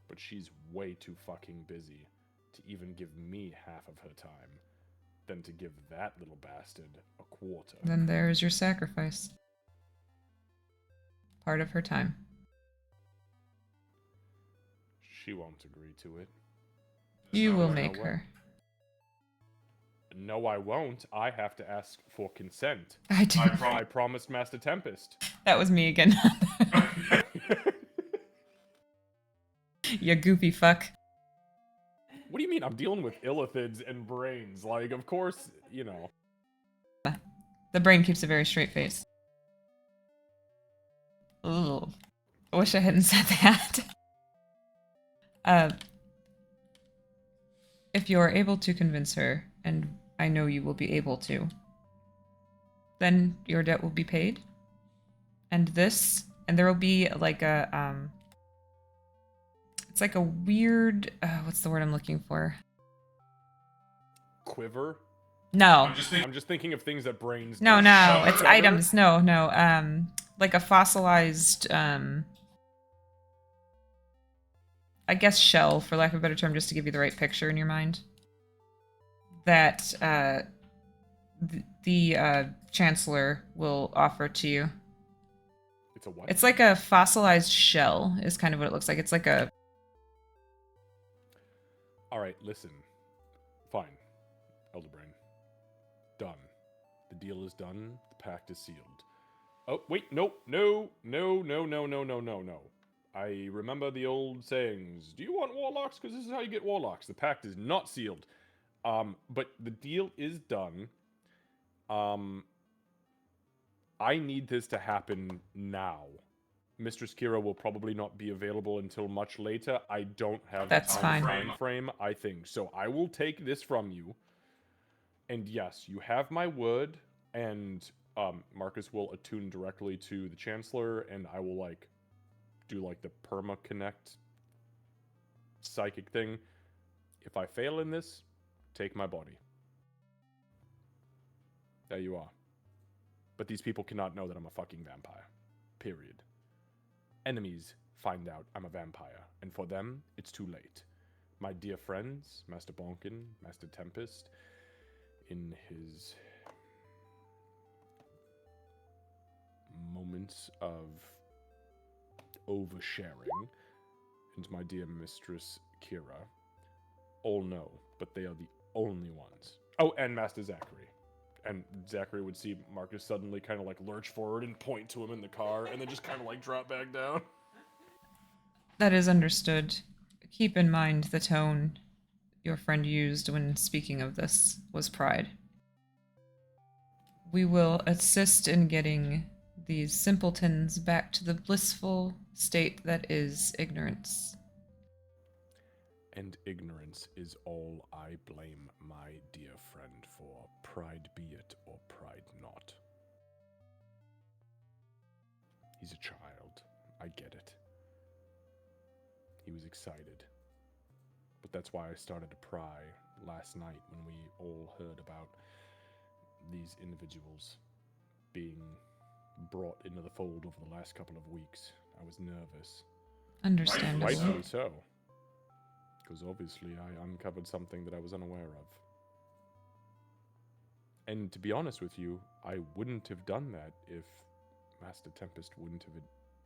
But she's way too fucking busy to even give me half of her time than to give that little bastard a quarter. Then there is your sacrifice. Part of her time. She won't agree to it. You will No make way. her. No, I won't. I have to ask for consent. I do. I promised Master Tempest. That was me again. You goofy fuck. What do you mean? I'm dealing with illithids and brains. Like, of course, you know. The brain keeps a very straight face. Ugh. I wish I hadn't said that. If you are able to convince her, and I know you will be able to, then your debt will be paid. And there will be like a, it's like a weird, what's the word I'm looking for? Quiver? No. I'm just thinking of things that brains No, do. no, it's Shudder? items. No, no. Like a fossilized, I guess shell, for lack of a better term, just to give you the right picture in your mind. That the Chancellor will offer to you. It's a what? It's like a fossilized shell, is kind of what it looks like. It's like a. Alright, listen. Fine. Elderbrain. Done. The deal is done. The pact is sealed. Oh, wait, no. I remember the old sayings. Do you want warlocks? Because this is how you get warlocks. The pact is not sealed. But the deal is done. I need this to happen now. Mistress Kira will probably not be available until much later. I don't have That's the fine. time frame, I think. So I will take this from you. And yes, you have my word, and Marcus will attune directly to the Chancellor, and I will like do like the perma connect psychic thing. If I fail in this, take my body. There you are. But these people cannot know that I'm a fucking vampire. Period. Enemies find out I'm a vampire, and for them, it's too late. My dear friends, Master Bonkin, Master Tempest, in his moments of oversharing, and my dear Mistress Kira, all know, but they are the only ones. Oh, and Master Zachary. And Zachary would see Marcus suddenly kind of like lurch forward and point to him in the car, and then just kind of like drop back down. That is understood. Keep in mind the tone your friend used when speaking of this was pride. We will assist in getting these simpletons back to the blissful state that is ignorance. And ignorance is all I blame my dear friend for, pride be it or pride not. He's a child. I get it. He was excited. But that's why I started to pry last night when we all heard about these individuals being brought into the fold over the last couple of weeks. I was nervous. Understandable. Rightfully so. Because obviously I uncovered something that I was unaware of. And to be honest with you, I wouldn't have done that if Master Tempest wouldn't have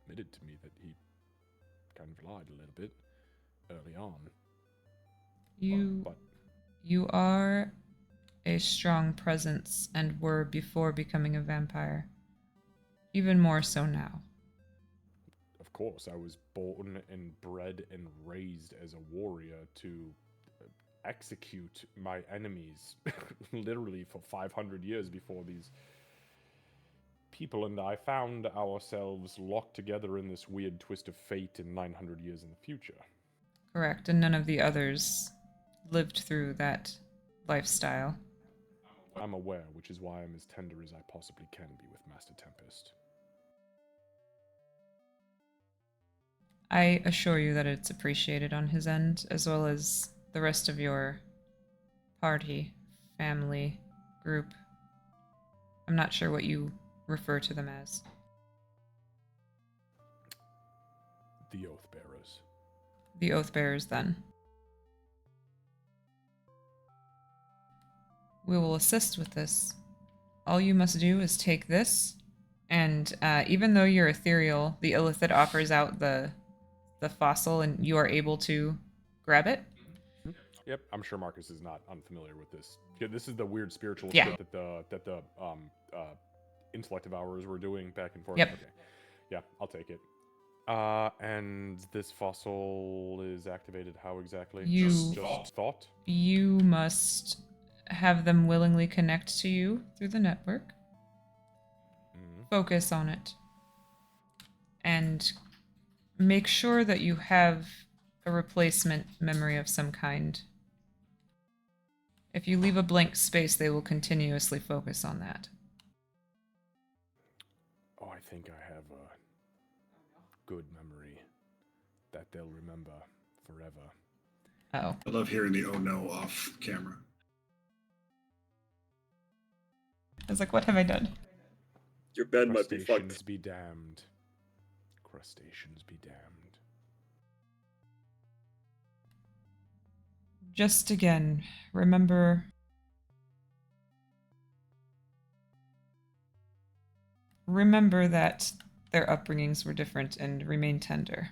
admitted to me that he kind of lied a little bit early on. You are a strong presence and were before becoming a vampire. Even more so now. Of course, I was born and bred and raised as a warrior to execute my enemies literally for 500 years before these people and I found ourselves locked together in this weird twist of fate in 900 years in the future. Correct, and none of the others lived through that lifestyle. I'm aware, which is why I'm as tender as I possibly can be with Master Tempest. I assure you that it's appreciated on his end, as well as the rest of your party, family, group. I'm not sure what you refer to them as. The Oath Bearers. The Oath Bearers, then. We will assist with this. All you must do is take this, and even though you're ethereal, the illithid offers out the fossil, and you are able to grab it. Yep, I'm sure Marcus is not unfamiliar with this. Yeah, this is the weird spiritual Yeah. shit that the intellective hours were doing back and forth. Yep. Okay. Yeah, I'll take it. And this fossil is activated how exactly? Just thought? You must have them willingly connect to you through the network. Mm-hmm. Focus on it. And make sure that you have a replacement memory of some kind. If you leave a blank space, they will continuously focus on that. Oh, I think I have a good memory that they'll remember forever. Oh. I love hearing the oh no off camera. I was like, what have I done? Your bed might be Crustaceans fucked. be damned. Crustaceans be damned. Just again, remember that their upbringings were different and remain tender.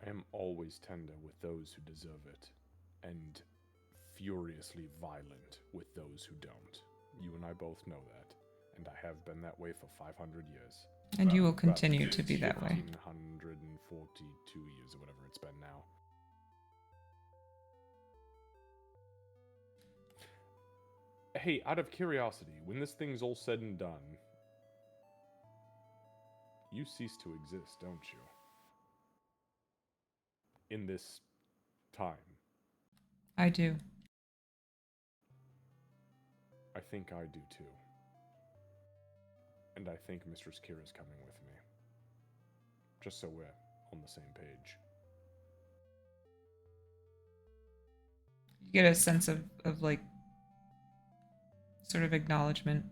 I am always tender with those who deserve it, and furiously violent with those who don't. You and I both know that, and I have been that way for 500 years. And you will continue to be that way. 1542 years or whatever it's been now. Hey, out of curiosity, when this thing's all said and done, you cease to exist, don't you? In this time. I do. I think I do too. And I think Mistress Kira's coming with me. Just so we're on the same page. You get a sense of like, sort of acknowledgement.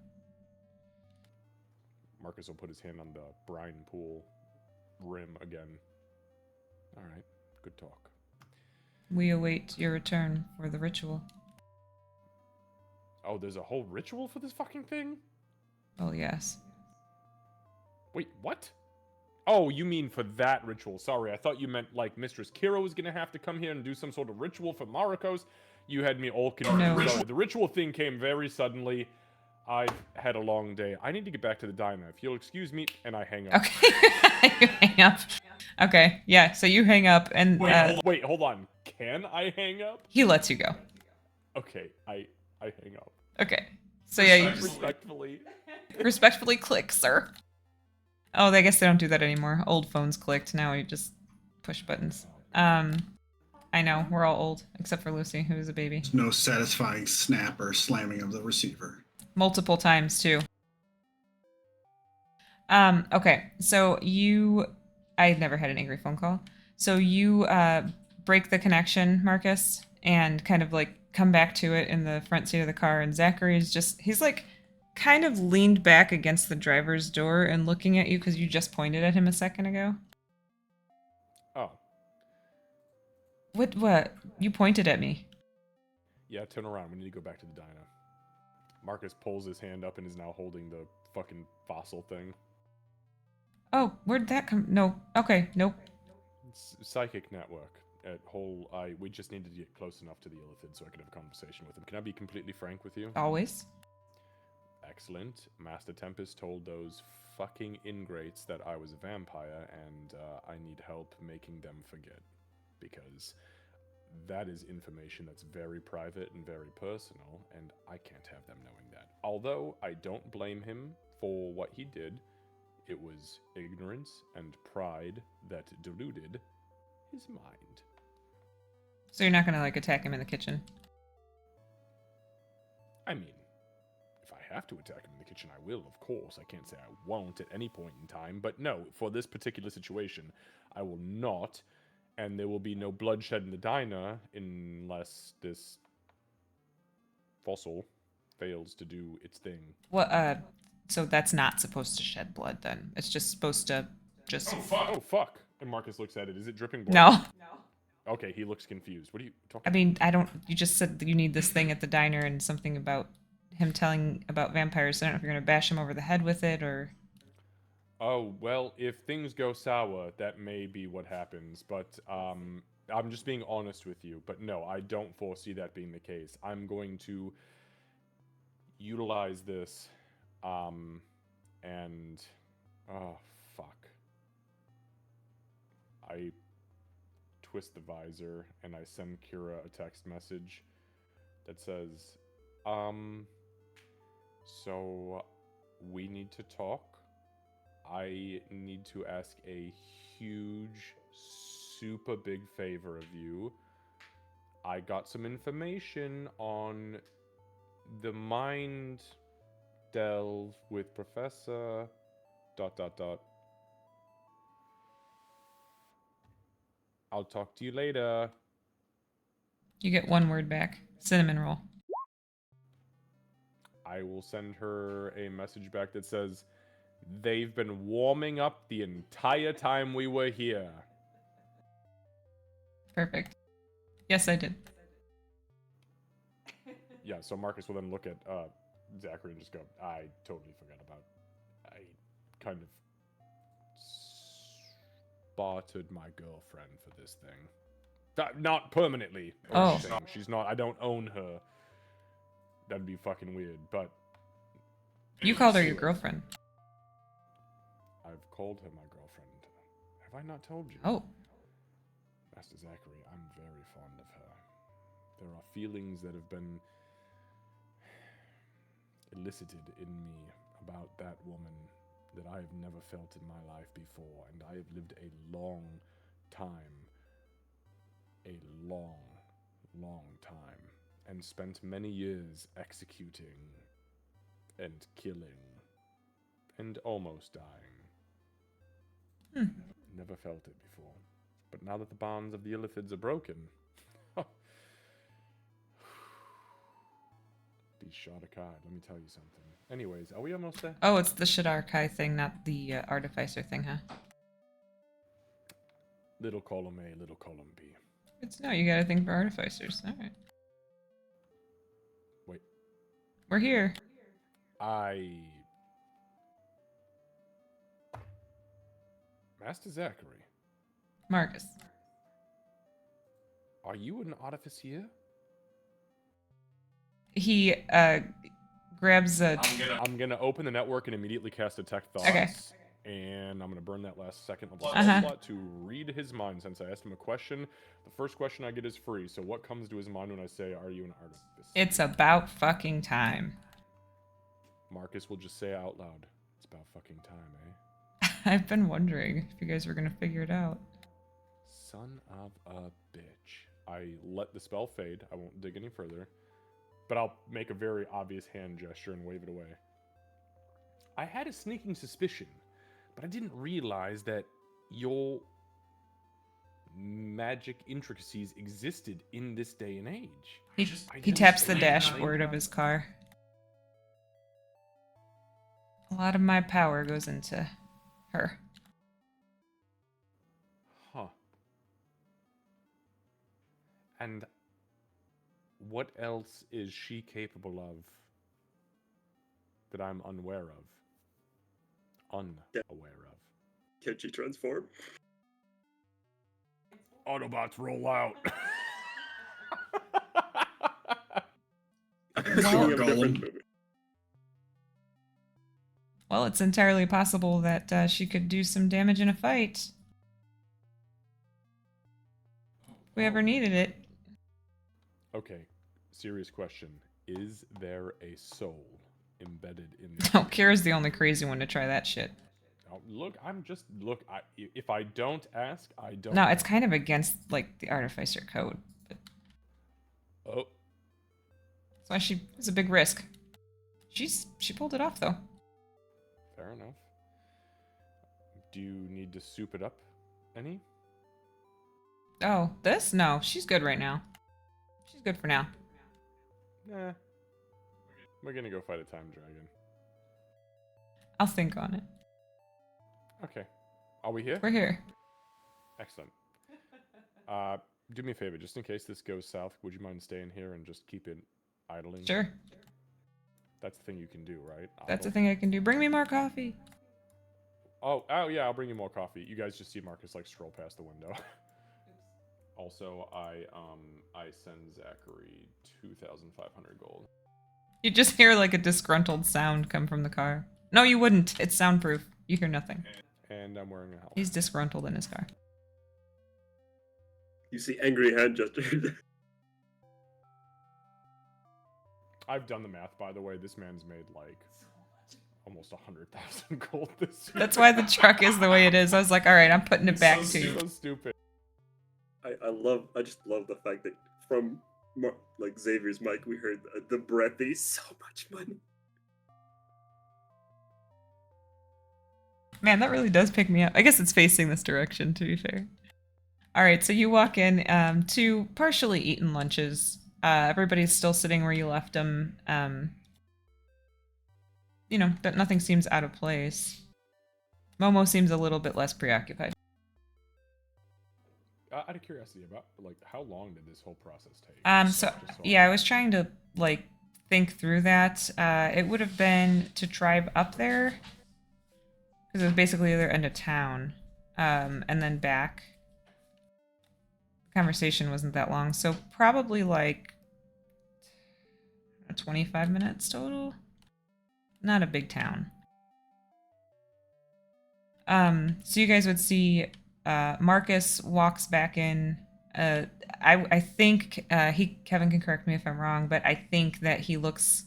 Marcus will put his hand on the brine pool rim again. Alright, good talk. We await your return for the ritual. Oh, there's a whole ritual for this fucking thing? Oh, yes. Wait, what? Oh, you mean for that ritual. Sorry, I thought you meant like Mistress Kira was gonna have to come here and do some sort of ritual for Marikos. You had me all confused. No. Sorry, the ritual thing came very suddenly. I've had a long day. I need to get back to the diner. If you'll excuse me, and I hang up. Okay. You hang up. Okay, yeah, so you hang up and Wait, hold on. Can I hang up? he lets you go. Okay, I hang up. Okay. So yeah, you just Respectfully. respectfully click, sir. Oh, I guess they don't do that anymore. Old phones clicked. Now you just push buttons. I know, we're all old, except for Lucy, who is a baby. There's no satisfying snap or slamming of the receiver. Multiple times, too. Okay, so I never had an angry phone call. So you, break the connection, Marcus, and kind of, like, come back to it in the front seat of the car, and Zachary is just, he's, like, kind of leaned back against the driver's door and looking at you because you just pointed at him a second ago. Oh. What? You pointed at me. Yeah, turn around. We need to go back to the diner. Marcus pulls his hand up and is now holding the fucking fossil thing. Oh, where'd that come? No. Okay, nope. It's psychic network. We just needed to get close enough to the illithid so I could have a conversation with him. Can I be completely frank with you? Always. Excellent. Master Tempest told those fucking ingrates that I was a vampire, and I need help making them forget. Because that is information that's very private and very personal, and I can't have them knowing that. Although I don't blame him for what he did, it was ignorance and pride that deluded his mind. So you're not gonna, like, attack him in the kitchen? I mean, if I have to attack him in the kitchen, I will, of course. I can't say I won't at any point in time, but no, for this particular situation, I will not, and there will be no bloodshed in the diner unless this fossil fails to do its thing. What, so that's not supposed to shed blood then? It's just supposed to just... Oh, fuck! And Marcus looks at it. Is it dripping blood? No. Okay, he looks confused. What are you talking I mean, you just said that you need this thing at the diner and something about him telling about vampires. I don't know if you're gonna bash him over the head with it or... Oh, well, if things go sour, that may be what happens, but, I'm just being honest with you. But no, I don't foresee that being the case. I'm going to utilize this, and... Oh, fuck. I twist the visor, and I send Kira a text message that says, so we need to talk. I need to ask a huge, super big favor of you. I got some information on the mind delve with Professor... ... I'll talk to you later. You get one word back. Cinnamon roll. I will send her a message back that says, they've been warming up the entire time we were here. Perfect. Yes, I did. Yeah, so Marcus will then look at Zachary and just go, I totally forgot about... I kind of spotted my girlfriend for this thing. Not permanently. Or Oh. anything. She's not... I don't own her. That'd be fucking weird, but... You called her your girlfriend. I've called her my girlfriend. Have I not told you? Oh. Master Zachary, I'm very fond of her. There are feelings that have been elicited in me about that woman that I have never felt in my life before, and I have lived a long time, a long, long time, and spent many years executing and killing and almost dying. Never felt it before. But now that the bonds of the Illithids are broken, be Shadakai, let me tell you something. Anyways, are we almost there? Oh, it's the Shadarkai thing, not the Artificer thing, huh? Little column A, little column B. It's no, you gotta think for Artificers. Alright. Wait. We're here. Master Zachary, Marcus. are you an artificer? He grabs a. I'm gonna open the network and immediately cast Detect Thoughts. Okay. And I'm gonna burn that last second of the Uh-huh. slot to read his mind. Since I asked him a question, the first question I get is free. So what comes to his mind when I say, "Are you an artificer?" It's about fucking time. Marcus will just say out loud, "It's about fucking time, eh?" I've been wondering if you guys were gonna figure it out. Son of a bitch. I let the spell fade. I won't dig any further. But I'll make a very obvious hand gesture and wave it away. I had a sneaking suspicion, but I didn't realize that your magic intricacies existed in this day and age. He taps the dashboard of his car. A lot of my power goes into her. Huh. And what else is she capable of that I'm unaware of? Unaware of. Can she transform? Autobots roll out. Well, We have a different movie. Well, it's entirely possible that she could do some damage in a fight. If we ever needed it. Okay, serious question. Is there a soul embedded in this? No, Kira's the only crazy one to try that shit. Oh, look, if I don't ask, I don't. No, it's kind of against, like, the Artificer code. But Oh, that's why it was a big risk. She pulled it off, though. fair enough. Do you need to soup it up any? Oh, this? No, she's good right now. She's good for now. Nah. We're gonna go fight a time dragon. I'll think on it. Okay. Are we here? We're here. Excellent. Do me a favor, just in case this goes south, would you mind staying here and just keep it idling? Sure. That's the thing you can do, right? That's a Idle? thing I can do. Bring me more coffee. Oh yeah, I'll bring you more coffee. You guys just see Marcus like stroll past the window. Also, I send Zachary 2,500 gold. You just hear like a disgruntled sound come from the car. No, you wouldn't. It's soundproof. You hear nothing. And I'm wearing a helmet. He's disgruntled in his car. You see angry hand gestures. I've done the math, by the way. This man's made like almost 100,000 gold this year. That's why the truck is the way it is. I was like, all right, I'm putting it back to you. So stupid. I just love the fact that from like Xavier's mic, we heard the breathy, so much money. Man, that really does pick me up. I guess it's facing this direction, to be fair. All right, so you walk in to partially eaten lunches. Everybody's still sitting where you left them. You know, that nothing seems out of place. Momo seems a little bit less preoccupied. Out of curiosity, about like how long did this whole process take? Yeah, I was trying to like think through that. It would have been to drive up there because it was basically the other end of town, and then back. The conversation wasn't that long, so probably like 25 minutes total. Not a big town. So you guys would see Marcus walks back in. I think Kevin can correct me if I'm wrong, but I think that he looks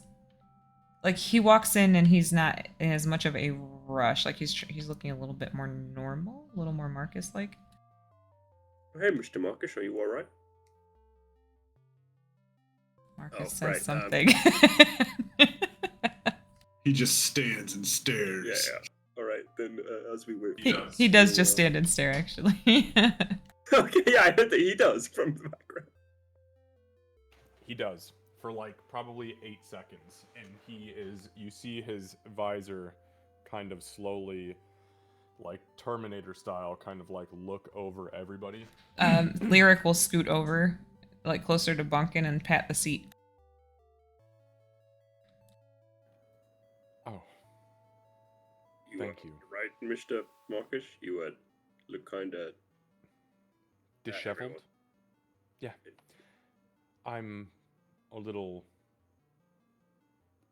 like he walks in and he's not in as much of a rush. Like he's looking a little bit more normal, a little more Marcus like. Hey, Mr. Marcus, are you all right? Marcus says right, something. He just stands and Yeah, stares. yeah. All right, then as we wait, he does just stand and stare actually. Okay, yeah, I think he does from the background. He does for like probably 8 seconds, and you see his visor kind of slowly, like Terminator style, kind of like look over everybody. Lyric will scoot over, like closer to Bunkin and pat the seat. Oh, You thank you. Right, Mr. Marcus? You look kind of Disheveled? Yeah. I'm a little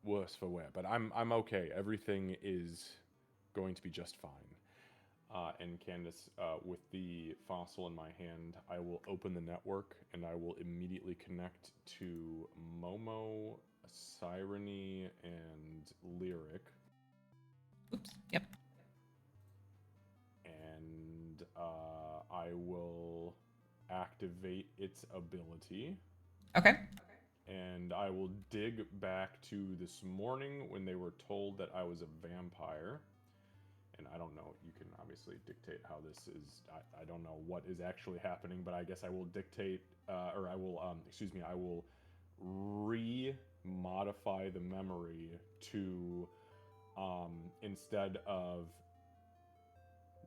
worse for wear, but I'm okay. Everything is going to be just fine. And Candace, with the fossil in my hand, I will open the network and I will immediately connect to Momo, Sireny, and Lyric. Oops. Yep. And I will activate its ability. Okay. And I will dig back to this morning when they were told that I was a vampire. And I don't know, you can obviously dictate how this is. I don't know what is actually happening, but I guess I will dictate, I will re-modify the memory to, instead of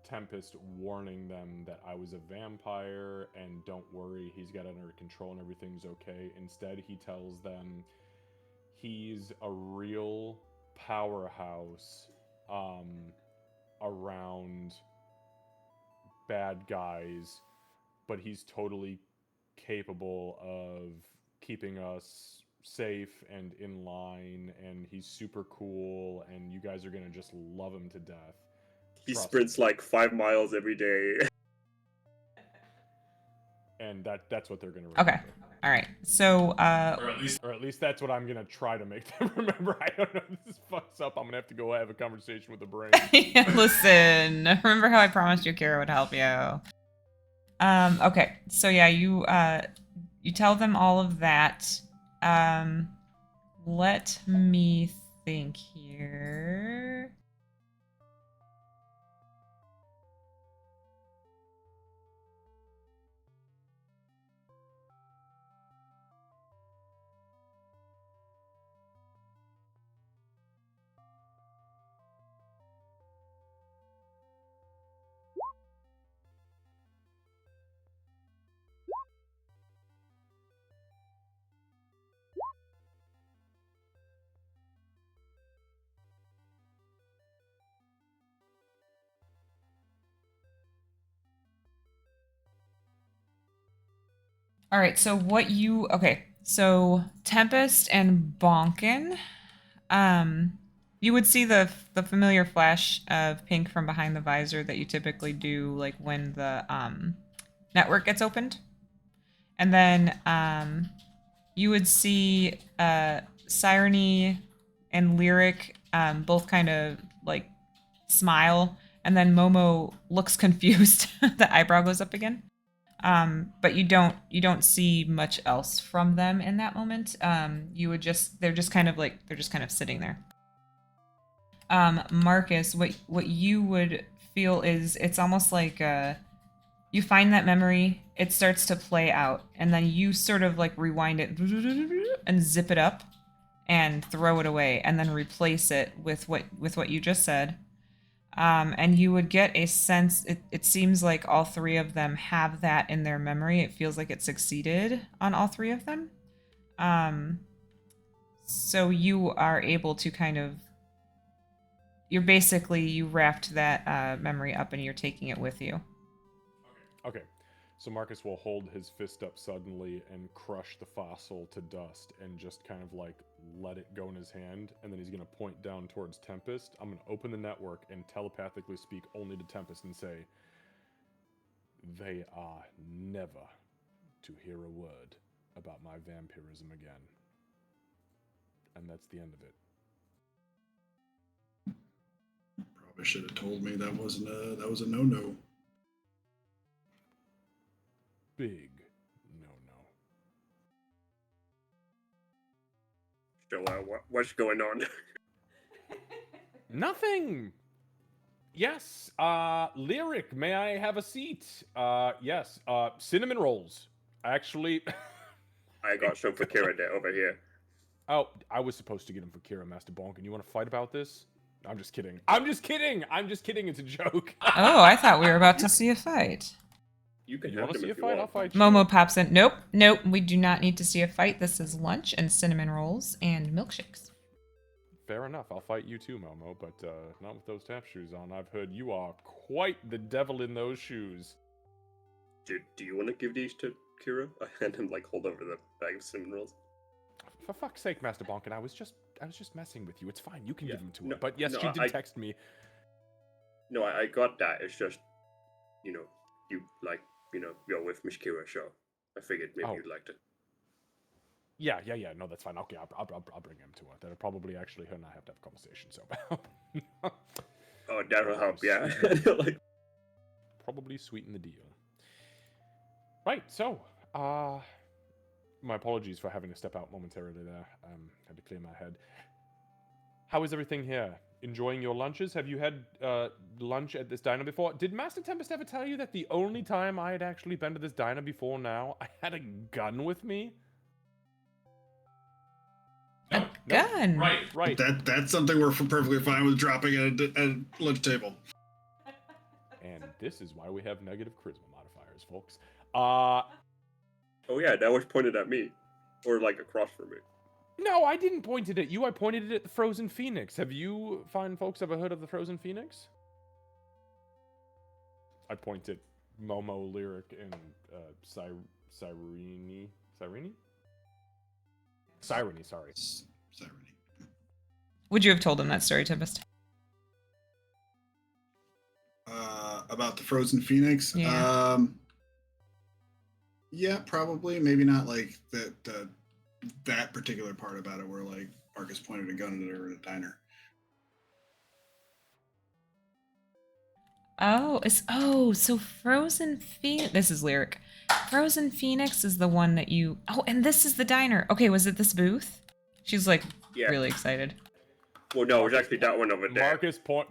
Tempest warning them that I was a vampire and don't worry, he's got it under control and everything's okay. Instead, he tells them he's a real powerhouse around bad guys, but he's totally capable of keeping us safe and in line, and he's super cool, and you guys are gonna just love him to death. He Trust sprints me. like 5 miles every day. And that's what they're gonna remember. Okay. All right. So, Or at least that's what I'm gonna try to make them remember. I don't know if this fucks up. I'm gonna have to go have a conversation with the brain. listen. Remember how I promised you Kara would help you? Okay. So yeah, you tell them all of that. Let me think here. All right, so so Tempest and Bonkin, you would see the familiar flash of pink from behind the visor that you typically do, like when the network gets opened, and then you would see Sireny and Lyric both kind of like smile, and then Momo looks confused. The eyebrow goes up again. But you don't see much else from them in that moment. They're just kind of sitting there. Marcus, what you would feel is it's almost like you find that memory, it starts to play out, and then you sort of like rewind it and zip it up and throw it away, and then replace it with what you just said. And you would get a sense, it seems like all three of them have that in their memory. It feels like it succeeded on all three of them. So you are able to you wrapped that memory up and you're taking it with you. Okay. So Marcus will hold his fist up suddenly and crush the fossil to dust and just kind of like let it go in his hand, and then he's going to point down towards Tempest. I'm going to open the network and telepathically speak only to Tempest and say, "They are never to hear a word about my vampirism again." And that's the end of it. I should have told me that was a no-no. Big no. So, what's going on? Nothing. Yes. Lyric, may I have a seat? Yes. Cinnamon rolls. Actually. I got some for Kira there over here. Oh, I was supposed to get him for Kira, Master Bonk, and you want to fight about this? I'm just kidding. I'm just kidding. It's a joke. Oh, I thought we were about to see a fight. You can You have want to them see a if you fight? I'll want. fight you. Momo pops in. Nope, we do not need to see a fight. This is lunch and cinnamon rolls and milkshakes. Fair enough. I'll fight you too, Momo, but not with those tap shoes on. I've heard you are quite the devil in those shoes. Do you want to give these to Kira? I hand him hold over the bag of cinnamon rolls. For fuck's sake, Master Bonkin, I was just messing with you. It's fine. You can Yeah, give them to her. no, But yes, no, she did text me. No, I got that. It's just, you you're with Miss Kira, so I figured maybe you'd like to. Yeah. No, that's fine. Okay, I'll bring him to her. That'll probably actually her and I have to have a conversation. So. Oh, that'll help. Yeah. Probably sweeten the deal. Right. So, my apologies for having to step out momentarily there. Had to clear my head. How is everything here? Enjoying your lunches? Have you had lunch at this diner before? Did Master Tempest ever tell you that the only time I had actually been to this diner before now, I had a gun with me? A gun? Right. That's something we're perfectly fine with dropping at a lunch table. And this is why we have negative charisma modifiers, folks. Oh yeah, that was pointed at me, or across from me. No, I didn't point it at you. I pointed it at the Frozen Phoenix. Have you fine folks ever heard of the Frozen Phoenix? I pointed Momo, Lyric, and Sirene, sorry. Sirene. Would you have told him that story, Tempest? About the Frozen Phoenix? Yeah. Yeah, probably. Maybe not that particular part about it where Marcus pointed a gun at her in a diner. So Frozen Phoenix. This is Lyric. Frozen Phoenix is the one that you. Oh, and this is the diner. Okay, was it this booth? She's really excited. Well, no, it was actually that one over there.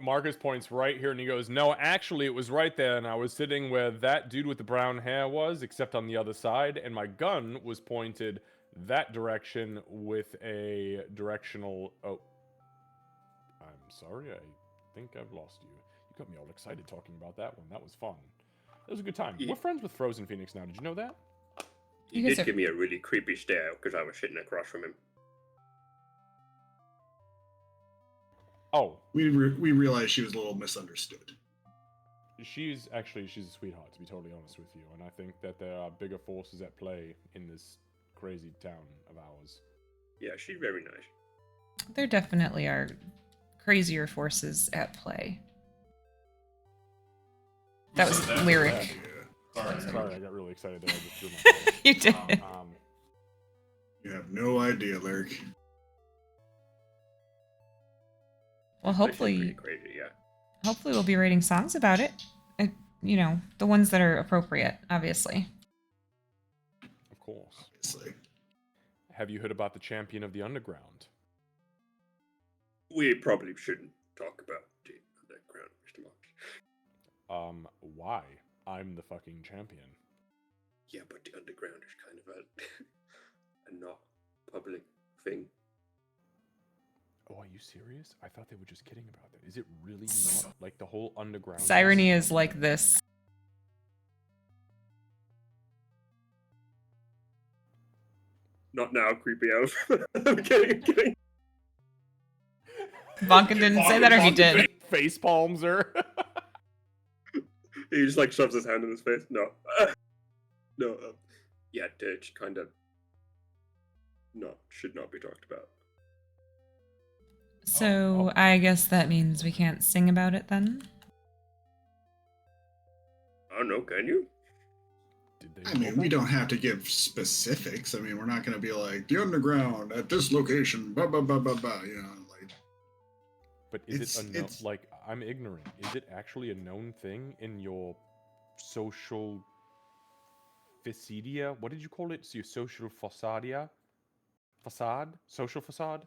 Marcus points right here, and he goes, "No, actually, it was right there, and I was sitting where that dude with the brown hair was, except on the other side, and my gun was pointed that direction with a directional." Oh, I'm sorry. I think I've lost you. You got me all excited talking about that one. That was fun. It was a good time. Yeah. We're friends with Frozen Phoenix now. Did you know that? He did give me a really creepy stare because I was sitting across from him. Oh. We realized she was a little misunderstood. She's a sweetheart, to be totally honest with you, and I think that there are bigger forces at play in this crazy town of ours. Yeah, she's very nice. There definitely are crazier forces at play. That was Lyric. Sorry, I got really excited there. I just threw my You did. You have no idea, Lyric. Well, hopefully Crazy, yeah. Hopefully we'll be writing songs about it. The ones that are appropriate, obviously. Of course. Obviously. Have you heard about the champion of the underground? We probably shouldn't talk about the underground, Mr. Mark. Why? I'm the fucking champion. Yeah, but the underground is kind of a not public thing. Oh, are you serious? I thought they were just kidding about that. Is it really not like the whole underground? Sirene is like this. Not now, creepy elf. I'm kidding. Bonkin didn't say that, or he did. Face palms her. He just shoves his hand in his face. No. No. Yeah, it's kind of should not be talked about. So I guess that means we can't sing about it then? I don't know, can you? I mean, we don't have to give specifics. I mean, we're not going to be like, the underground at this location, blah, blah, blah, blah, blah, But is it enough? I'm ignorant. Is it actually a known thing in your social facedia? What did you call it? So your social facadia? Facade? Social facade?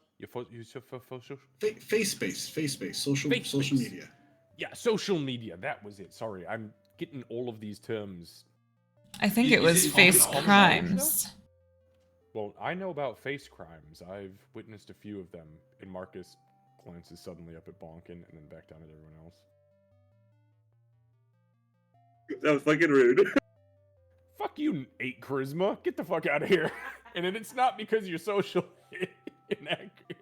Face space, social Face social space. media. Yeah, social media. That was it. Sorry, I'm getting all of these terms. I think it Is was it face common knowledge, crimes. Well, I know about face crimes. I've witnessed a few of them. And Marcus glances suddenly up at Bonkin and then back down at everyone else. That was fucking rude. Fuck you, 8 charisma. Get the fuck out of here. And then it's not because you're social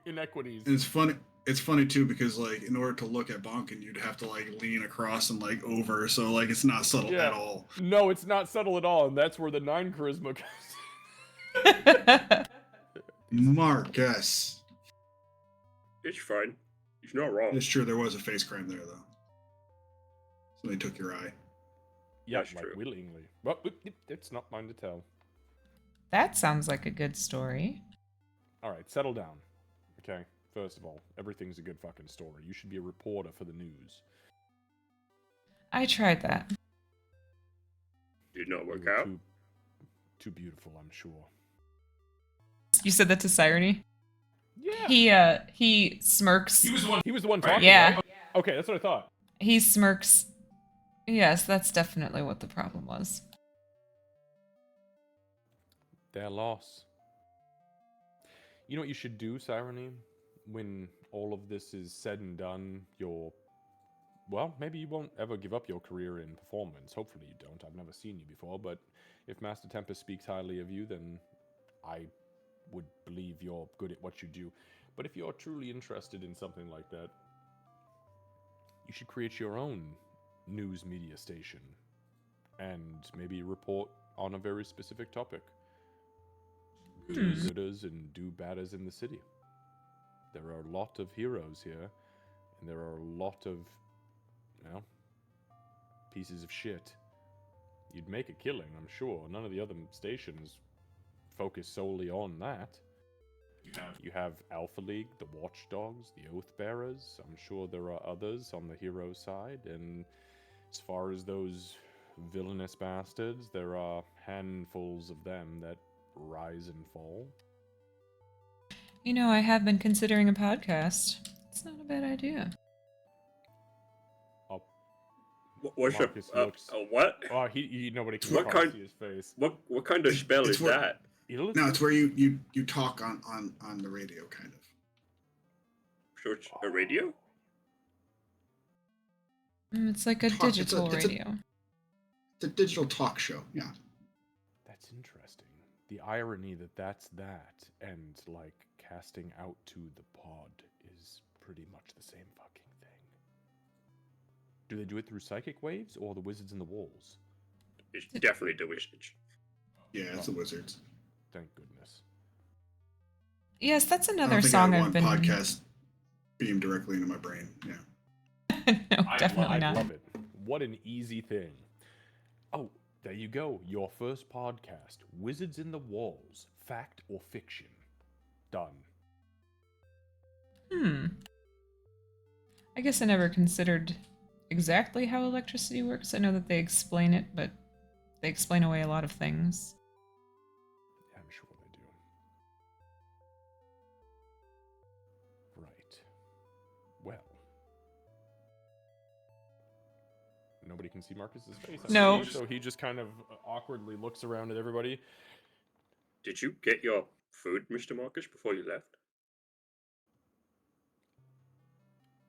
inequities. And it's funny. It's funny too because like in order to look at Bonkin, you'd have to like lean across and like over, so like it's not subtle at all. No, it's not subtle at all, and that's where the 9 charisma comes Marcus. It's fine. He's not wrong. It's true there was a face crime there though. Somebody took your eye. Yeah, That's like true. willingly. Well, it's not mine to tell. That sounds like a good story. Alright, settle down. Okay, first of all, everything's a good fucking story. You should be a reporter for the news. I tried that. Did not work You were out. Too beautiful, I'm sure. You said that to Sirene? Yeah. He smirks. He was the one talking, Yeah. right? Okay, that's what I thought. He smirks. Yes, that's definitely what the problem was. Their loss. You know what you should do, Sirene? When all of this is said and done, well, maybe you won't ever give up your career in performance. Hopefully you don't. I've never seen you before, but if Master Tempest speaks highly of you, then I would believe you're good at what you do. But if you're truly interested in something like that, you should create your own news media station and maybe report on a very specific topic. Do gooders and do badders in the city. There are a lot of heroes here, and there are a lot of, pieces of shit. You'd make a killing, I'm sure. None of the other stations focus solely on that. You have Alpha League, the Watchdogs, the Oathbearers. I'm sure there are others on the hero side, and as far as those villainous bastards, there are handfuls of them that rise and fall. You know, I have been considering a podcast. It's not a bad idea. Worship. Marcus looks. What? Oh, nobody can What kind- see his face. What kind of spell It's is what- that? No, it's where you talk on the radio kind of. So it's a radio? It's like a Talk- it's a- digital it's a- radio. It's a digital talk show. Yeah. That's interesting. The irony that's that, and like casting out to the pod is pretty much the same fucking thing. Do they do it through psychic waves or the wizards in the walls? It's definitely the Wizards. Yeah, it's the Wizards. Thank goodness. Yes, that's I another don't think song I I've want been. podcast beamed directly into my brain. Yeah. No, definitely I not. love it. What an easy thing. Oh, there you go. Your first podcast. Wizards in the Walls. Fact or fiction? Done. I guess I never considered exactly how electricity works. I know that they explain it, but they explain away a lot of things. Yeah, I'm sure they do. Right. Well. Nobody can see Marcus's face. I No. believe, so he just kind of awkwardly looks around at everybody. Did you get your food, Mr. Marcus, before you left?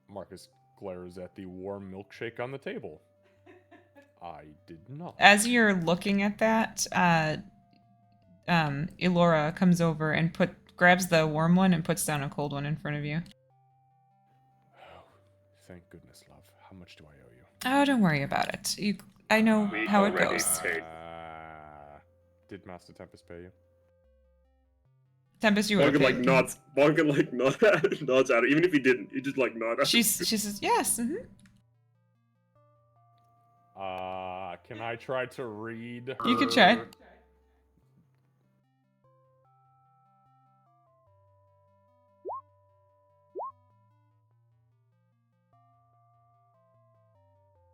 Marcus glares at the warm milkshake on the table. I did not. As you're looking at that, Elora comes over and grabs the warm one and puts down a cold one in front of you. Oh, thank goodness, love. How much do I owe you? Oh, don't worry about it. I know We how it already goes. paid. Did Master Tempest pay you? Tempest, you would have Bonkin paid. nods nods at it. Even if he didn't, he just like nods. She says yes. Can I try to read You can try. her-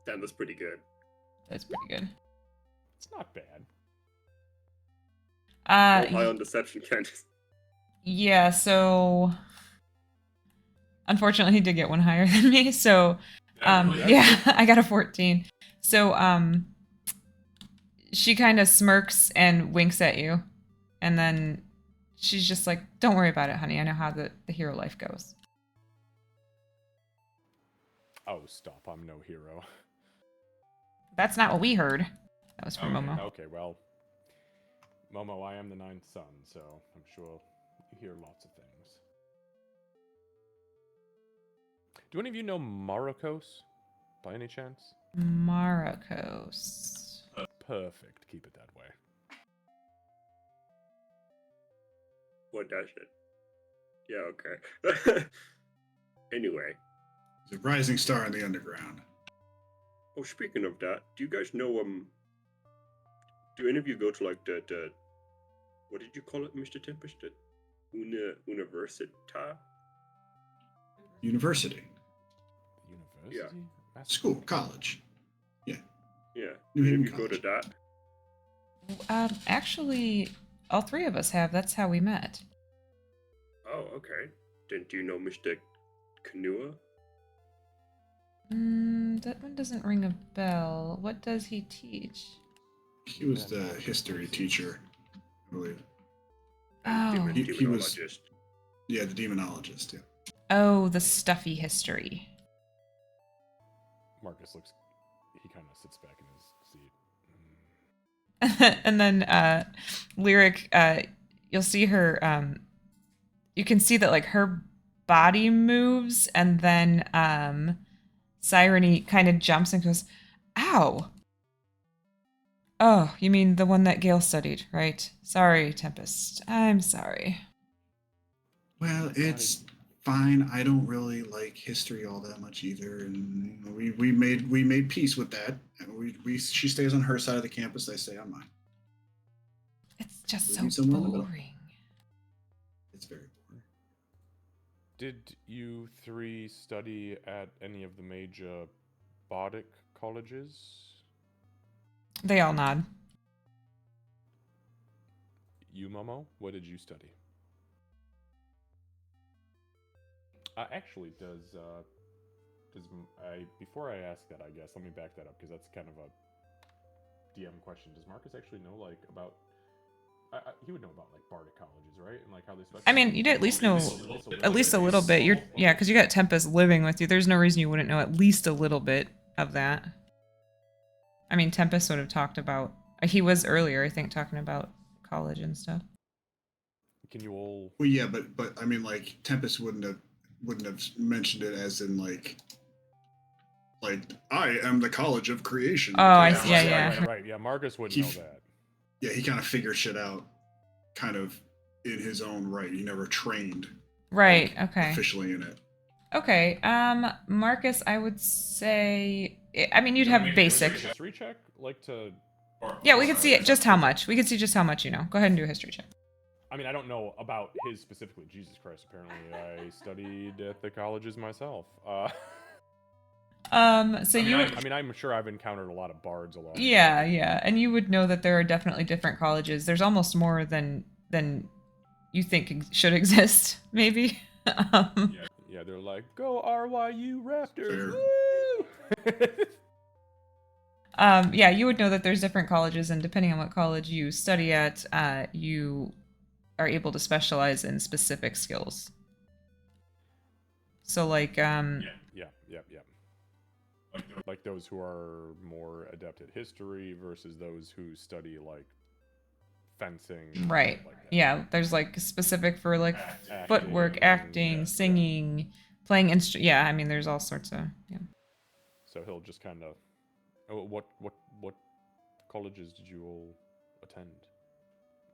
Damn, that's pretty good. That's pretty good. It's not bad. Roll high on deception, Candace. Yeah, so unfortunately he did get one higher than me, so yeah, I got a 14. So she kind of smirks and winks at you, and then she's just like, don't worry about it, honey. I know how the hero life goes. Oh, stop. I'm no hero. That's not what we heard. That was from Momo. Okay, well, Momo, I am the ninth son, so I'm sure you hear lots of things. Do any of you know Marokos, by any chance? Marokos. Perfect. Keep it that way. What that shit? Yeah, okay. Anyway. He's a rising star in the underground. Oh, speaking of that, do you guys know, do any of you go to, like, the what did you call it, Mr. Tempest? The Università? University. University? Yeah. School, college. Yeah. New Any Haven of you go to College. that? Actually, all three of us have. That's how we met. Oh, okay. Then do you know Mr. Kanua? That one doesn't ring a bell. What does he teach? He was the history teacher, I believe. Oh. He was- Demonologist. Yeah, the demonologist, yeah. Oh, the stuffy history. Marcus looks. He kind of sits back in his seat. And then Lyric, you'll see her. You can see that like her body moves, and then Sirene kind of jumps and goes, "Ow!" Oh, you mean the one that Gale studied, right? Sorry, Tempest. I'm sorry. Well, it's fine. I don't really like history all that much either, and you know, we made peace with that. And she stays on her side of the campus. I stay on mine. It's just We so need someone in the middle. boring. It's very boring. Did you three study at any of the major bardic colleges? They all nod. You, Momo, what did you study? Actually, before I ask that, I guess let me back that up because that's kind of a DM question. Does Marcus actually know like about? He would know about like bardic colleges, right? And like how they specialize. I mean, you'd at least know at least a little bit. Yeah, because you got Tempest living with you. There's no reason you wouldn't know at least a little bit of that. I mean, Tempest sort of talked about. He was earlier, I think, talking about college and stuff. Can you all? Well, yeah, but I mean, like Tempest wouldn't have mentioned it as in like I am the College of Creation. Oh, I Because- see. Yeah. Right. Yeah, Marcus would He know f- that. Yeah, he kind of figured shit out, kind of in his own right. He never trained Right. Okay. officially in it. Okay. Marcus, I would say. I mean, you'd have basic. History check, like to. Yeah, we could see it. Just how much. We could see just how much you know. Go ahead and do a history check. I mean, I don't know about his specifically. Jesus Christ! Apparently, I studied at the colleges myself. So you would. I mean, I'm sure I've encountered a lot of bards along. the way. Yeah, and you would know that there are definitely different colleges. There's almost more than you think should exist, maybe. Yeah, they're like, go RYU Raptors! Fair. Woo! Yeah, you would know that there's different colleges, and depending on what college you study at, you are able to specialize in specific skills. So, like, Yeah. Like those who are more adept at history versus those who study like fencing. and right, stuff like that. yeah, there's like specific for like Acting, footwork, acting, yeah. singing, playing instrument. Yeah, I mean, there's all sorts of yeah. So he'll just kind of. Oh, what colleges did you all attend?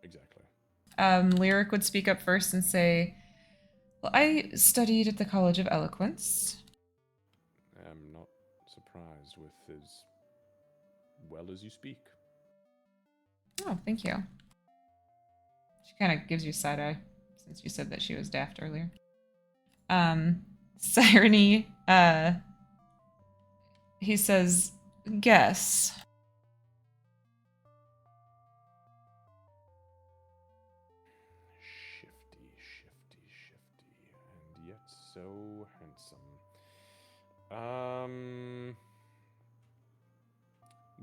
Exactly. Lyric would speak up first and say, "Well, I studied at the College of Eloquence." I'm not surprised with as well as you speak. Oh, thank you. She kind of gives you side eye since you said that she was daft earlier. Sirene, he says, guess. Shifty, and yet so handsome.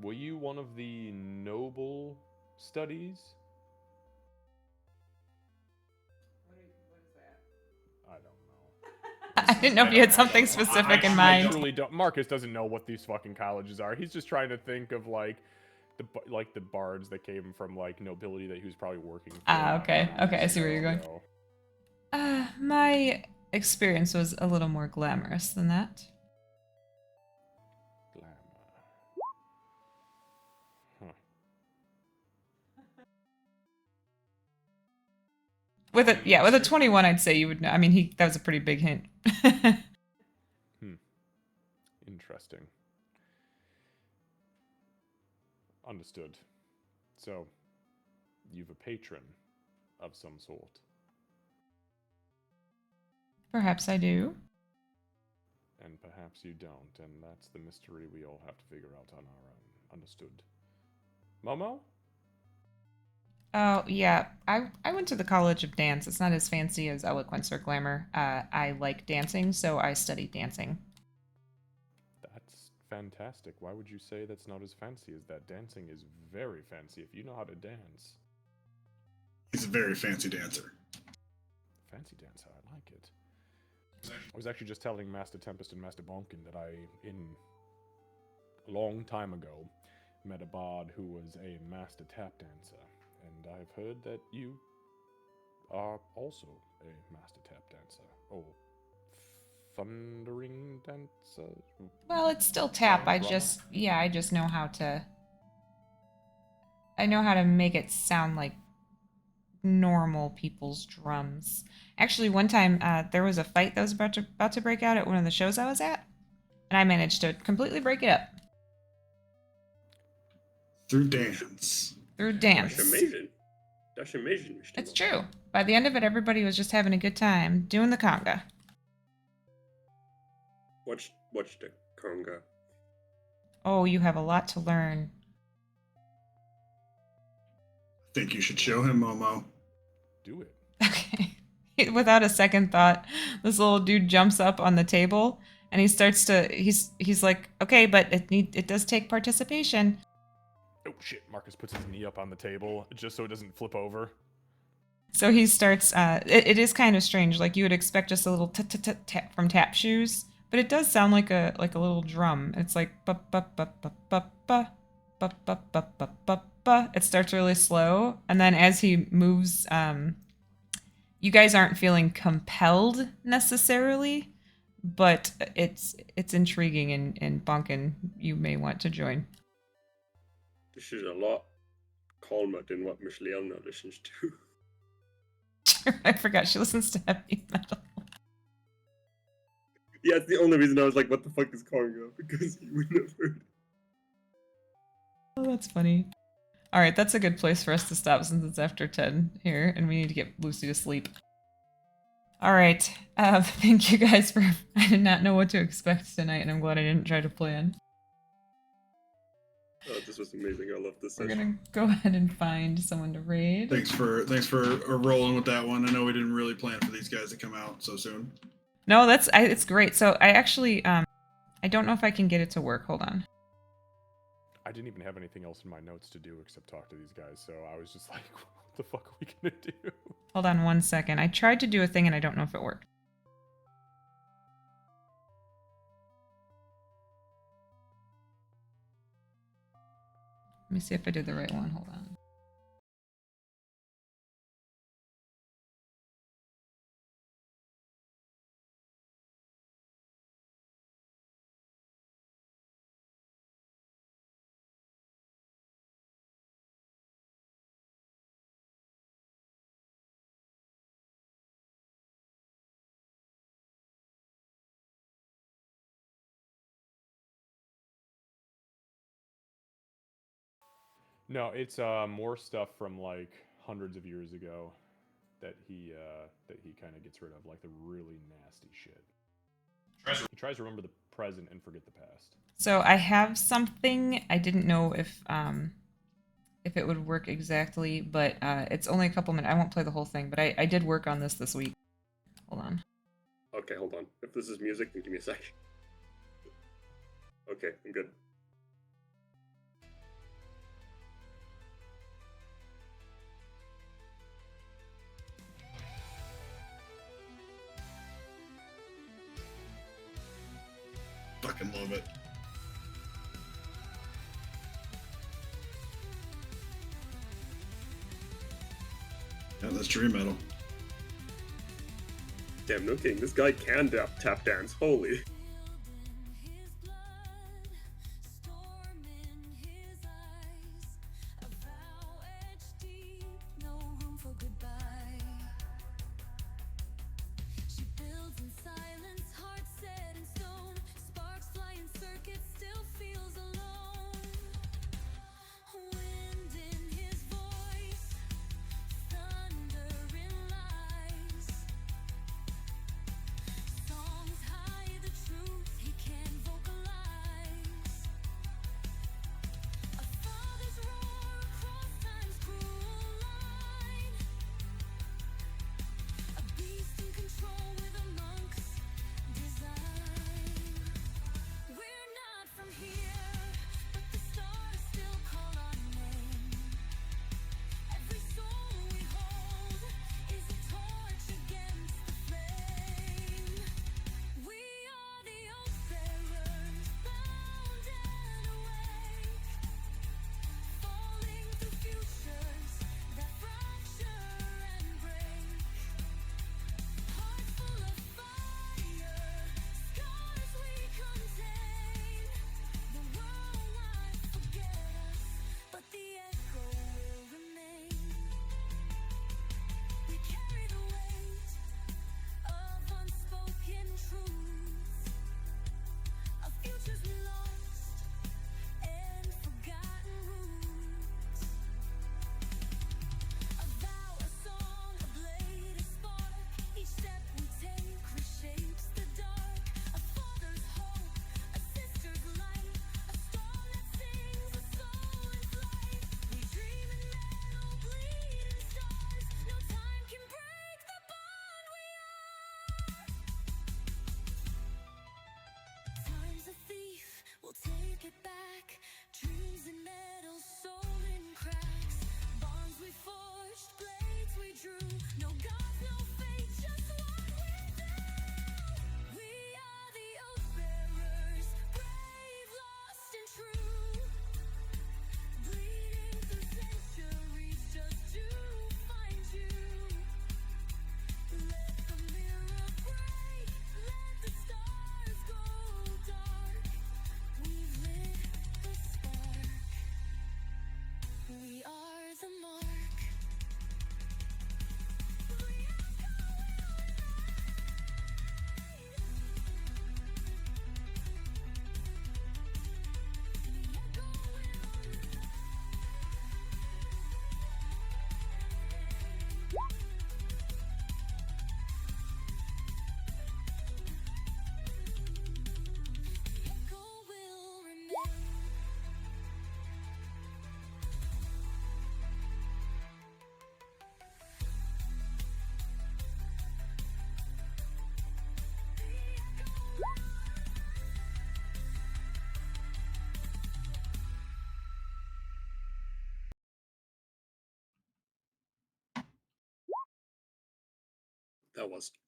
Were you one of the noble studies? I don't know. I didn't know if you had something specific in I mind. truly don't. Marcus doesn't know what these fucking colleges are. He's just trying to think of like the bards that came from like nobility that he was probably working for. Okay. Okay, I see where you're going. So, My experience was a little more glamorous than that. glamour. Huh. With a 21, I'd say you would know. I mean, that was a pretty big hint. Interesting. Understood. So, you've a patron of some sort. Perhaps I do. And perhaps you don't, and that's the mystery we all have to figure out on our own. Understood. Momo? Oh, yeah. I went to the College of Dance. It's not as fancy as eloquence or glamour. I like dancing, so I studied dancing. That's fantastic. Why would you say that's not as fancy as that? Dancing is very fancy if you know how to dance. He's a very fancy dancer. Fancy dancer, I like it. I was actually just telling Master Tempest and Master Bonkin that a long time ago, met a bard who was a master tap dancer. And I've heard that you are also a master tap dancer. Oh, thundering dancer? Well, it's still tap. I just know how to. I know how to make it sound like normal people's drums. Actually, one time there was a fight that was about to break out at one of the shows I was at, and I managed to completely break it up Through dance. through dance. That's amazing. That's amazing. Mr. It's Momo. true. By the end of it, everybody was just having a good time doing the conga. Watch the conga. Oh, you have a lot to learn. I think you should show him, Momo. Do it. Okay. Without a second thought, this little dude jumps up on the table and he starts to. He's like, okay, but it does take participation. Oh shit! Marcus puts his knee up on the table just so it doesn't flip over. So he starts. It is kind of strange. Like you would expect just a little tap from tap shoes, but it does sound like a little drum. It's like ba ba ba ba ba ba ba ba ba ba ba ba. It starts really slow, and then as he moves, you guys aren't feeling compelled necessarily, but it's intriguing, and Bonkin, you may want to join. This is a lot calmer than what Miss Leona listens to. I forgot she listens to heavy metal. Yeah, it's the only reason I was like, what the fuck is conga? Because you would have heard. Oh, that's funny. All right, that's a good place for us to stop since it's after 10 here, and we need to get Lucy to sleep. All right, thank you guys for. I did not know what to expect tonight, and I'm glad I didn't try to plan. Oh, this was amazing. I love this We're session. gonna go ahead and find someone to raid. Thanks for rolling with that one. I know we didn't really plan for these guys to come out so soon. No, it's great. So I actually I don't know if I can get it to work. Hold on. I didn't even have anything else in my notes to do except talk to these guys, so I was just like, what the fuck are we gonna do? Hold on 1 second. I tried to do a thing and I don't know if it worked. Let me see if I did the right one. Hold on. No, it's more stuff from like hundreds of years ago that he kind of gets rid of, like the really nasty shit. He tries to remember the present and forget the past. So I have something. I didn't know if it would work exactly, but it's only a couple minutes. I won't play the whole thing, but I did work on this week. Hold on. Okay, hold on. If this is music, then give me a sec. Okay, I'm good. Fucking love it. Yeah, that's dream metal. Damn, no kidding. This guy can tap dance. Holy.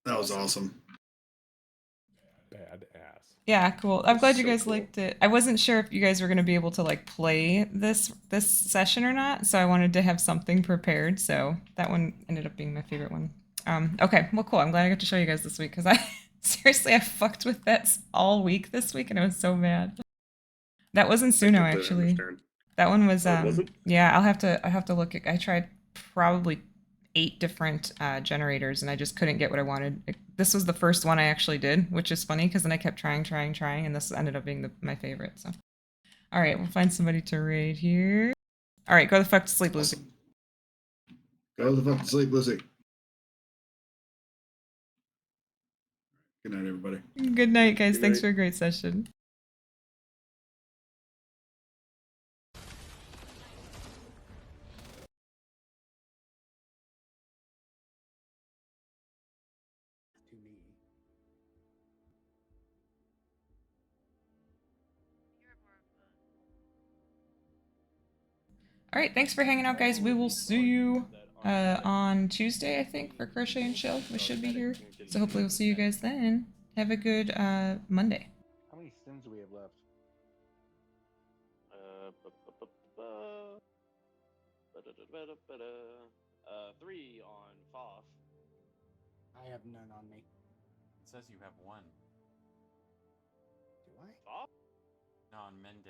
That was awesome. Badass. Yeah, cool. I'm glad you So guys cool. liked it. I wasn't sure if you guys were going to be able to like play this session or not, so I wanted to have something prepared. So that one ended up being my favorite one. Okay, well, cool. I'm glad I got to show you guys this week because I seriously I fucked with that all week this week and I was so mad. That wasn't I Suno completely actually. understand. That one was Oh, it wasn't? yeah. I have to look. I tried probably 8 different generators and I just couldn't get what I wanted. This was the first one I actually did, which is funny because then I kept trying, and this ended up being my favorite. So, all right, we'll find somebody to raid here. All right, go the fuck to sleep, Lucy. Awesome. Go the fuck to sleep, Lucy. Good night, everybody. Good night, guys. Good Thanks night. for a great session. To me. All right, thanks for hanging out, guys. We will see you on Tuesday, I think, for Crochet and Chill. We should be here. So hopefully we'll see you guys then. Have a good Monday. How many sims do we have left? Three on Foff. I have none on me. It says you have one. Do I? Foff? No, on Mende.